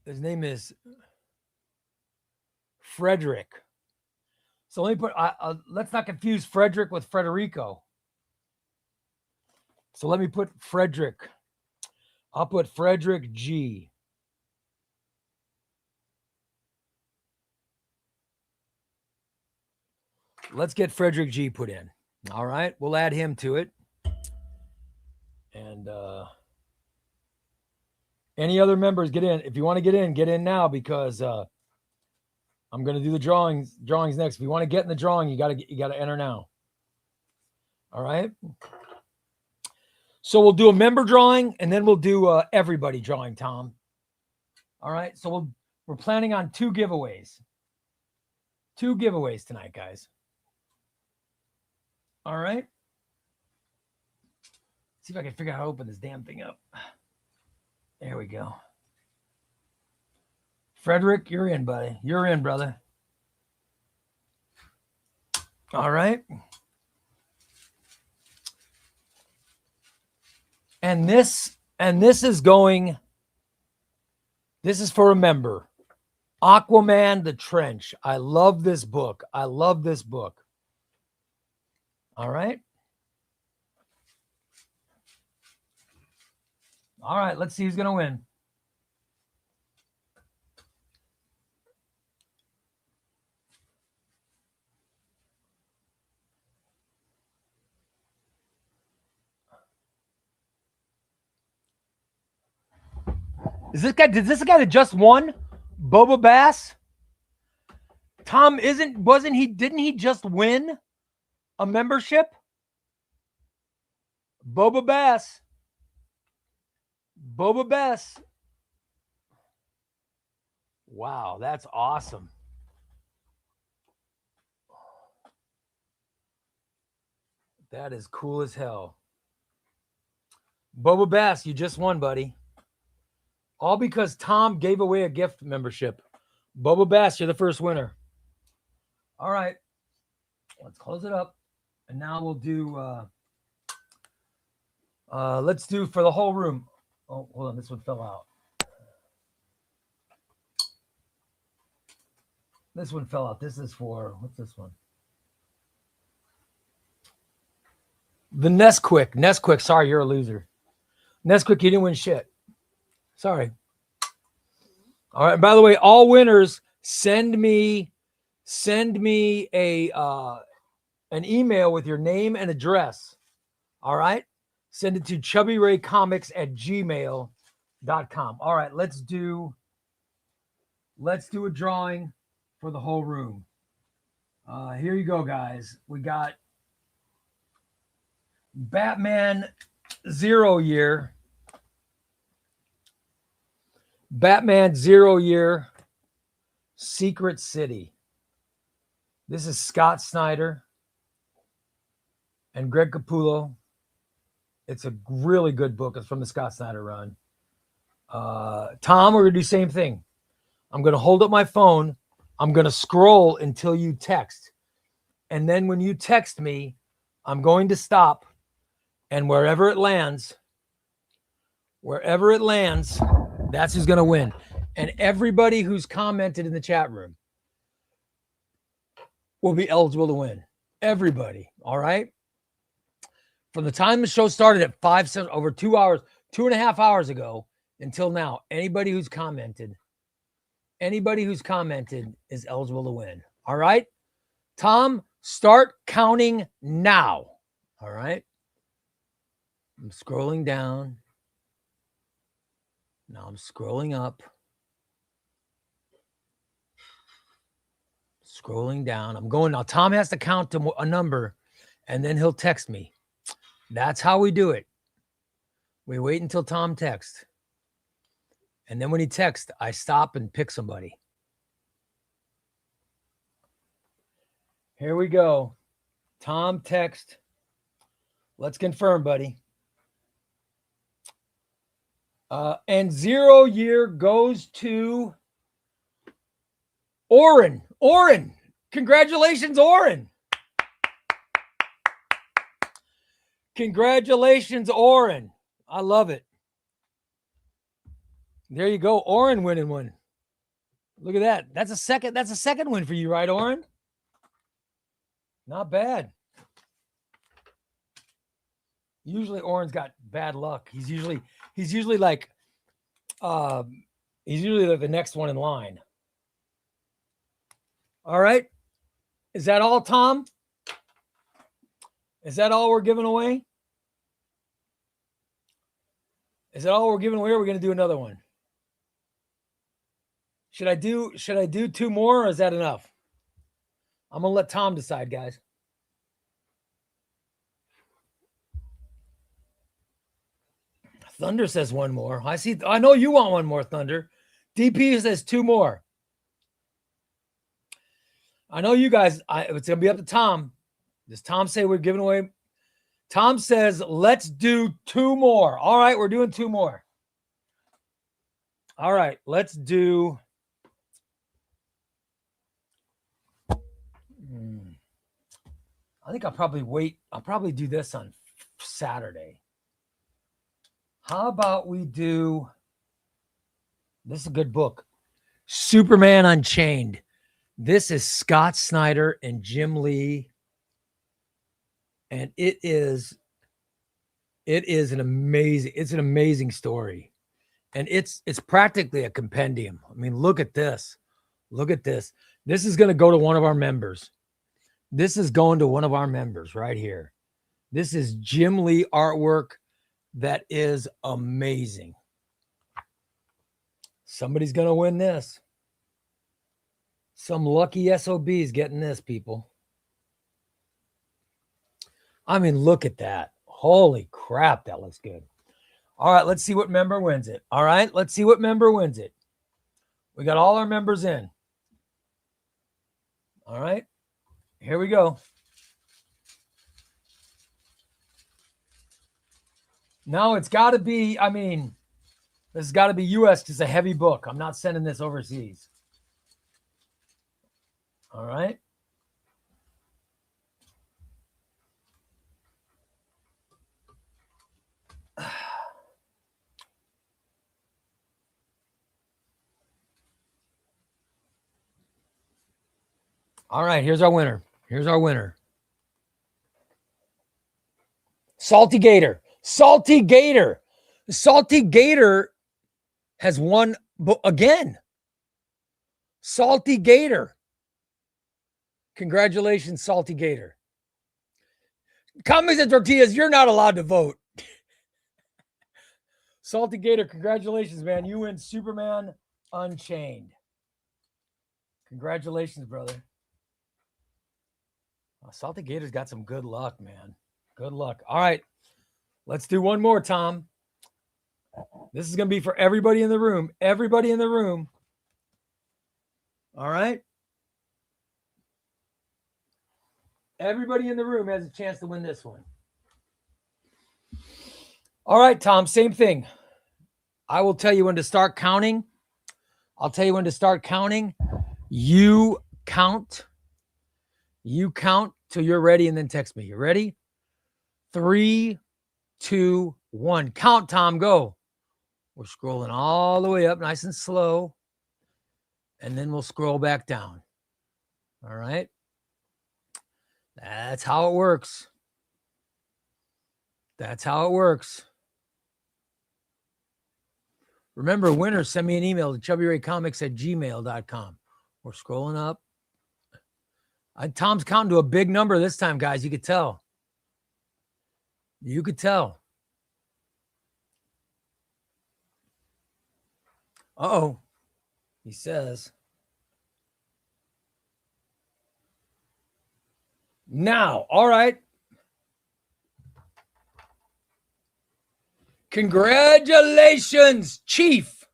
His name is Frederick. So let me put, let's not confuse Frederick with Frederico. So let me put Frederick. I'll put Frederick G. Let's get Frederick G put in. All right. We'll add him to it. And any other members, get in. If you want to get in now, because I'm going to do the drawings next. If you want to get in the drawing, you got to enter now. All right. So we'll do a member drawing, and then we'll do everybody drawing, Tom. All right. So we're planning on 2 giveaways. 2 giveaways tonight, guys. All right. See if I can figure out how to open this damn thing up. There we go. Frederick, you're in, buddy. You're in, brother. All right. And this is going, this is for a member. Aquaman the Trench. I love this book. I love this book. All right. All right, let's see who's going to win. Is this guy that just won? Boba Bass? Tom, didn't he just win a membership? Boba Bass. Boba Bass. Wow, that's awesome. That is cool as hell. Boba Bass, you just won, buddy. All because Tom gave away a gift membership. Boba Bass, you're the first winner. All right. Let's close it up. And now we'll do, let's do for the whole room. Oh, hold on. This one fell out. This one fell out. This is for, what's this one? The Nesquik. Nesquik, sorry, you're a loser. Nesquik, you didn't win shit. Sorry. All right. By the way, all winners, send me a an email with your name and address. All right. Send it to chubbyraycomics@gmail.com. All right. Let's do a drawing for the whole room. Here you go, guys. We got Batman 0 year. Batman 0 year, Secret City. This is Scott Snyder and Greg Capullo. It's a really good book. It's from the Scott Snyder run. Tom, we're going to do the same thing. I'm going to hold up my phone. I'm going to scroll until you text. And then when you text me, I'm going to stop. And wherever it lands, that's who's going to win. And everybody who's commented in the chat room will be eligible to win. Everybody. All right. From the time the show started at over 2 hours, 2.5 hours ago until now, anybody who's commented is eligible to win. All right. Tom, Start counting now. All right. I'm scrolling down. Now I'm scrolling up. Scrolling down. I'm going now. Tom has to count to a number and then he'll text me. That's how we do it. We wait until Tom texts. And then when he texts, I stop and pick somebody. Here we go. Tom text. Let's confirm, buddy. And 0 year goes to Oren. Oren. Congratulations, Oren. Congratulations, Oren. I love it. There you go. Oren winning one. Look at that. That's a second win for you, right, Oren? Not bad. Usually Oren's got bad luck. He's usually like he's usually the next one in line. All right. Is that all, Tom? Is that all we're giving away? Is that all we're giving away, or are we going to do another one? Should I do 2 more, or is that enough? I'm going to let Tom decide, guys. Thunder says 1 more. I know you want 1 more, Thunder. DP says 2 more. I know you guys, it's going to be up to Tom. Does Tom say we're giving away? Tom says, let's do 2 more. All right, we're doing 2 more. All right, let's do. I think I'll probably wait. I'll probably do this on Saturday. How about we do, this is a good book, Superman Unchained. This is Scott Snyder and Jim Lee. And it is an amazing story. And it's practically a compendium. I mean, look at this. Look at this. This is going to go to one of our members. This is going to one of our members right here. This is Jim Lee artwork that is amazing. Somebody's going to win this. Some lucky SOB's getting this, people. I mean, look at that. Holy crap, that looks good. All right, let's see what member wins it. All right, let's see what member wins it. We got all our members in. All right, here we go. Now it's got to be, I mean, this has got to be U.S. because it's a heavy book. I'm not sending this overseas. All right. All right, here's our winner. Here's our winner. Salty Gator. Salty Gator. Salty Gator has won again. Salty Gator. Congratulations, Salty Gator. Comics and Tortillas, you're not allowed to vote. Salty Gator, congratulations, man. You win Superman Unchained. Congratulations, brother. Salty Gator's got some good luck, man. Good luck. All right. Let's do one more, Tom. This is going to be for everybody in the room. Everybody in the room. All right. Everybody in the room has a chance to win this one. All right, Tom, same thing. I will tell you when to start counting. I'll tell you when to start counting. You count. You count till you're ready and then text me. You ready? 3, 2, 1. Count, Tom, go. We're scrolling all the way up nice and slow. And then we'll scroll back down. All right. That's how it works. That's how it works. Remember, winners, send me an email to chubbyraycomics@gmail.com. We're scrolling up. Tom's counting to a big number this time, guys. You could tell. You could tell. Uh-oh. He says. Now, all right. Congratulations, Chief.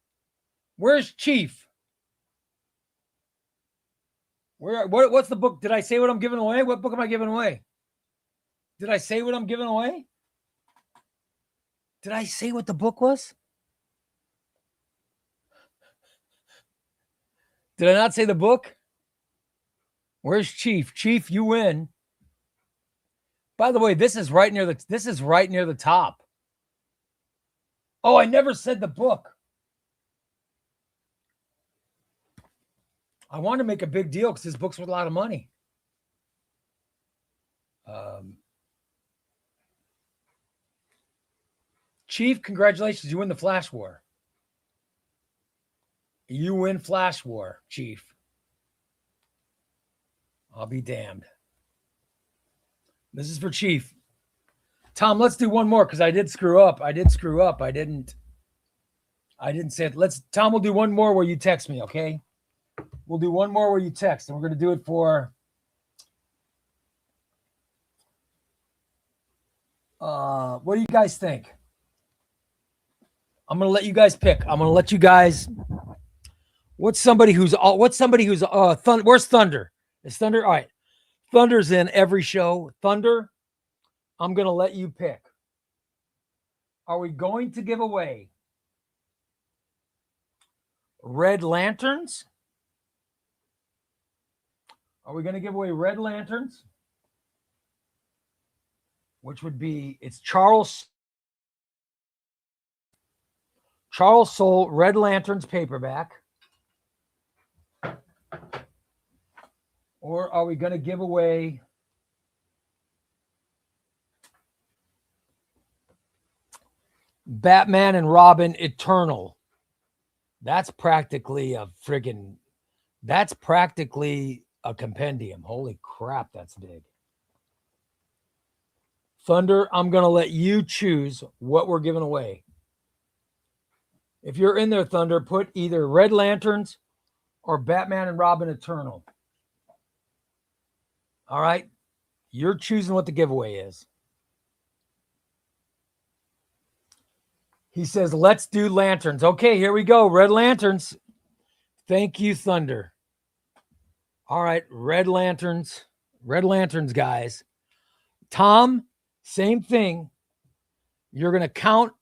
Where's Chief? What's the book? Did I say what I'm giving away? What book am I giving away? Did I say what I'm giving away? Did I say what the book was? Did I not say the book? Where's Chief? Chief, you win. By the way, this is right near the top. Oh, I never said the book. I want to make a big deal because this book's worth a lot of money. Chief, congratulations. You win the Flash War. You win Flash War, Chief. I'll be damned. This is for Chief. Tom, let's do one more because I did screw up. I didn't say it. Tom, we'll do one more where you text me, okay? We'll do one more where you text, and we're going to do it for what do you guys think? I'm going to let you guys pick. I'm going to let you guys. Where's Thunder? Is Thunder? All right. Thunder's in every show. Thunder, I'm going to let you pick. Are we going to give away red lanterns? Are we going to give away red lanterns? Which would be, it's Charles Soule Red Lanterns paperback. Or are we going to give away Batman and Robin Eternal? That's practically a compendium. Holy crap, that's big. Thunder, I'm going to let you choose what we're giving away. If you're in there, Thunder, put either Red Lanterns or Batman and Robin Eternal. All right? You're choosing what the giveaway is. He says, let's do lanterns. Okay, here we go. Red Lanterns. Thank you, Thunder. All right, Red Lanterns. Red Lanterns, guys. Tom, same thing. You're going to count,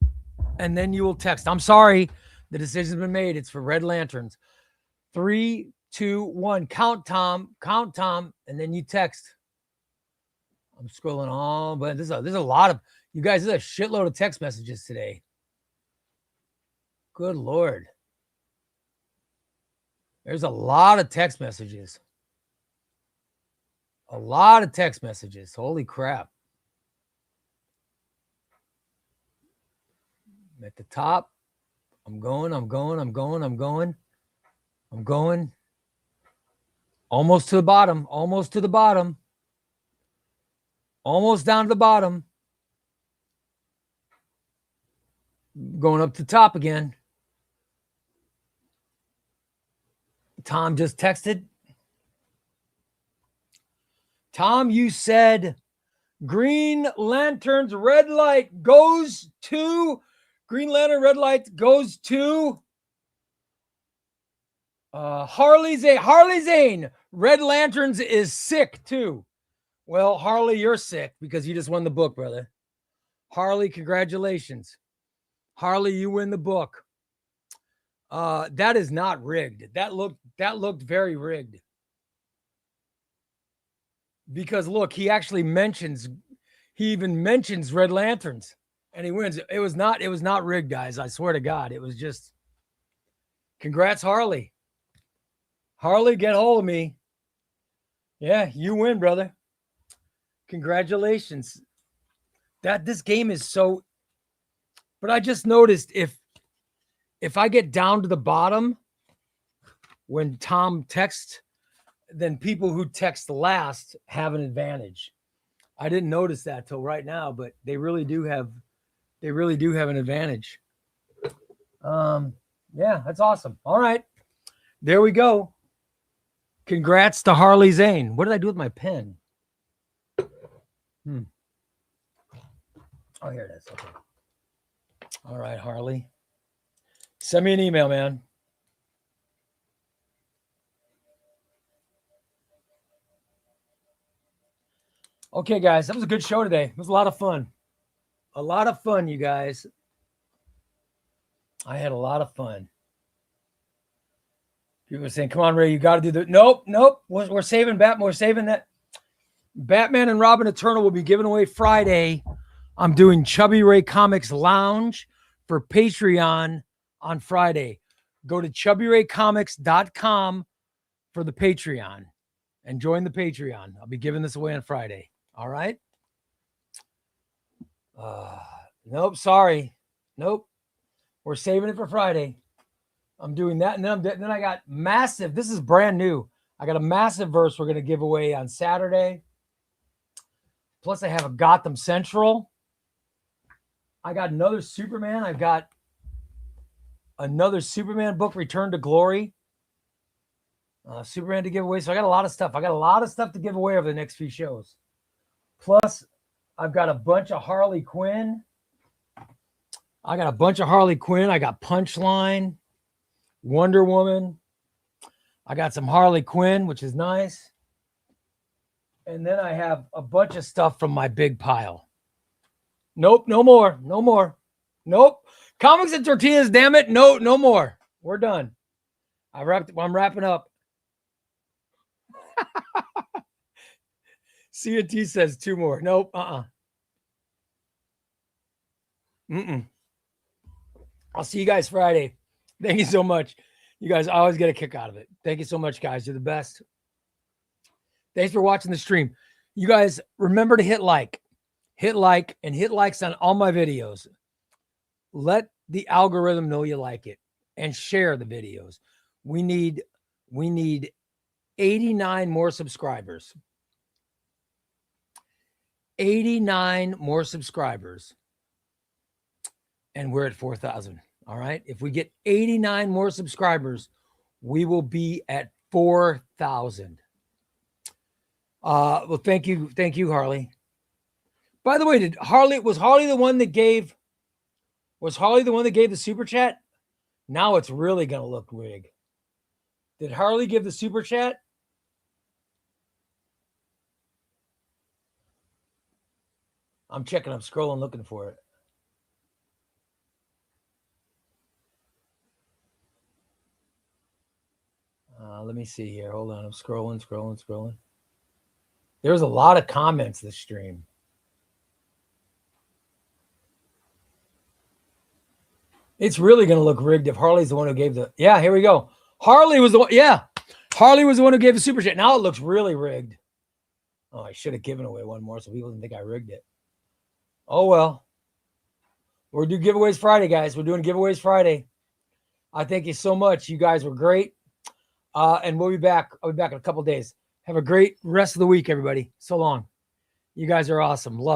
and then you will text. I'm sorry. The decision's been made. It's for Red Lanterns. 3, 2, 1. Count, Tom, and then you text. I'm scrolling on, but there's a lot of, you guys, there's a shitload of text messages today. Good Lord. There's a lot of text messages. A lot of text messages. Holy crap. At the top. I'm going. Almost to the bottom. Almost down to the bottom. Going up to the top again. Tom just texted. Tom, you said Green Lantern's red light goes to Green Lantern red light goes to Harley Zane. Harley Zane, Red Lanterns is sick too. Well, Harley, you're sick because you just won the book, brother. Harley, congratulations. Harley, you win the book. That is not rigged. That looked very rigged. Because look, he even mentions Red Lanterns and he wins. It was not rigged, guys. I swear to God. It was just congrats, Harley. Harley, get hold of me. Yeah, you win, brother. Congratulations. This game is so, but I just noticed if I get down to the bottom when Tom texts, then people who text last have an advantage. I didn't notice that till right now, but they really do have an advantage. Yeah, that's awesome. All right. There we go. Congrats to Harley Zane. What did I do with my pen? Oh, here it is. Okay. All right, Harley. Send me an email, man. Okay, guys, that was a good show today. It was a lot of fun. A lot of fun, you guys. I had a lot of fun. People are saying, come on, Ray, you got to do the... Nope. We're saving Batman. We're saving that. Batman and Robin Eternal will be given away Friday. I'm doing Chubby Ray Comics Lounge for Patreon on Friday. Go to chubbyraycomics.com for the Patreon and join the Patreon. I'll be giving this away on Friday. All right. Nope. Sorry. Nope. We're saving it for Friday. I'm doing that. And then I got massive. This is brand new. I got a massive verse we're going to give away on Saturday. Plus I have a Gotham Central. I got another Superman. I've got another Superman book, Return to Glory. Superman to give away. So I got a lot of stuff. I got a lot of stuff to give away over the next few shows. Plus, I've got a bunch of Harley Quinn. I got Punchline, Wonder Woman. I got some Harley Quinn, which is nice. And then I have a bunch of stuff from my big pile. Nope, no more. Nope. Comics and tortillas, damn it. No more. We're done. I'm wrapping up. C&T says 2 more. Nope. I'll see you guys Friday. Thank you so much. You guys always get a kick out of it. Thank you so much, guys. You're the best. Thanks for watching the stream. You guys remember to hit like and hit likes on all my videos. Let the algorithm know you like it and share the videos. We need 89 more subscribers. 89 more subscribers. And we're at 4,000. All right. If we get 89 more subscribers, we will be at 4,000. Well, thank you. Thank you, Harley. By the way, was Harley the one that gave the super chat? Now it's really going to look rigged. Did Harley give the super chat? I'm checking. I'm scrolling, looking for it. Let me see here. Hold on. I'm scrolling. There's a lot of comments this stream. It's really going to look rigged if Harley's the one who gave the... Yeah, here we go. Harley was the one... Yeah. Harley was the one who gave the super chat. Now it looks really rigged. Oh, I should have given away one more so people didn't think I rigged it. Oh, well. We're doing giveaways Friday, guys. We're doing giveaways Friday. I thank you so much. You guys were great. And we'll be back. I'll be back in a couple of days. Have a great rest of the week, everybody. So long. You guys are awesome. Love it.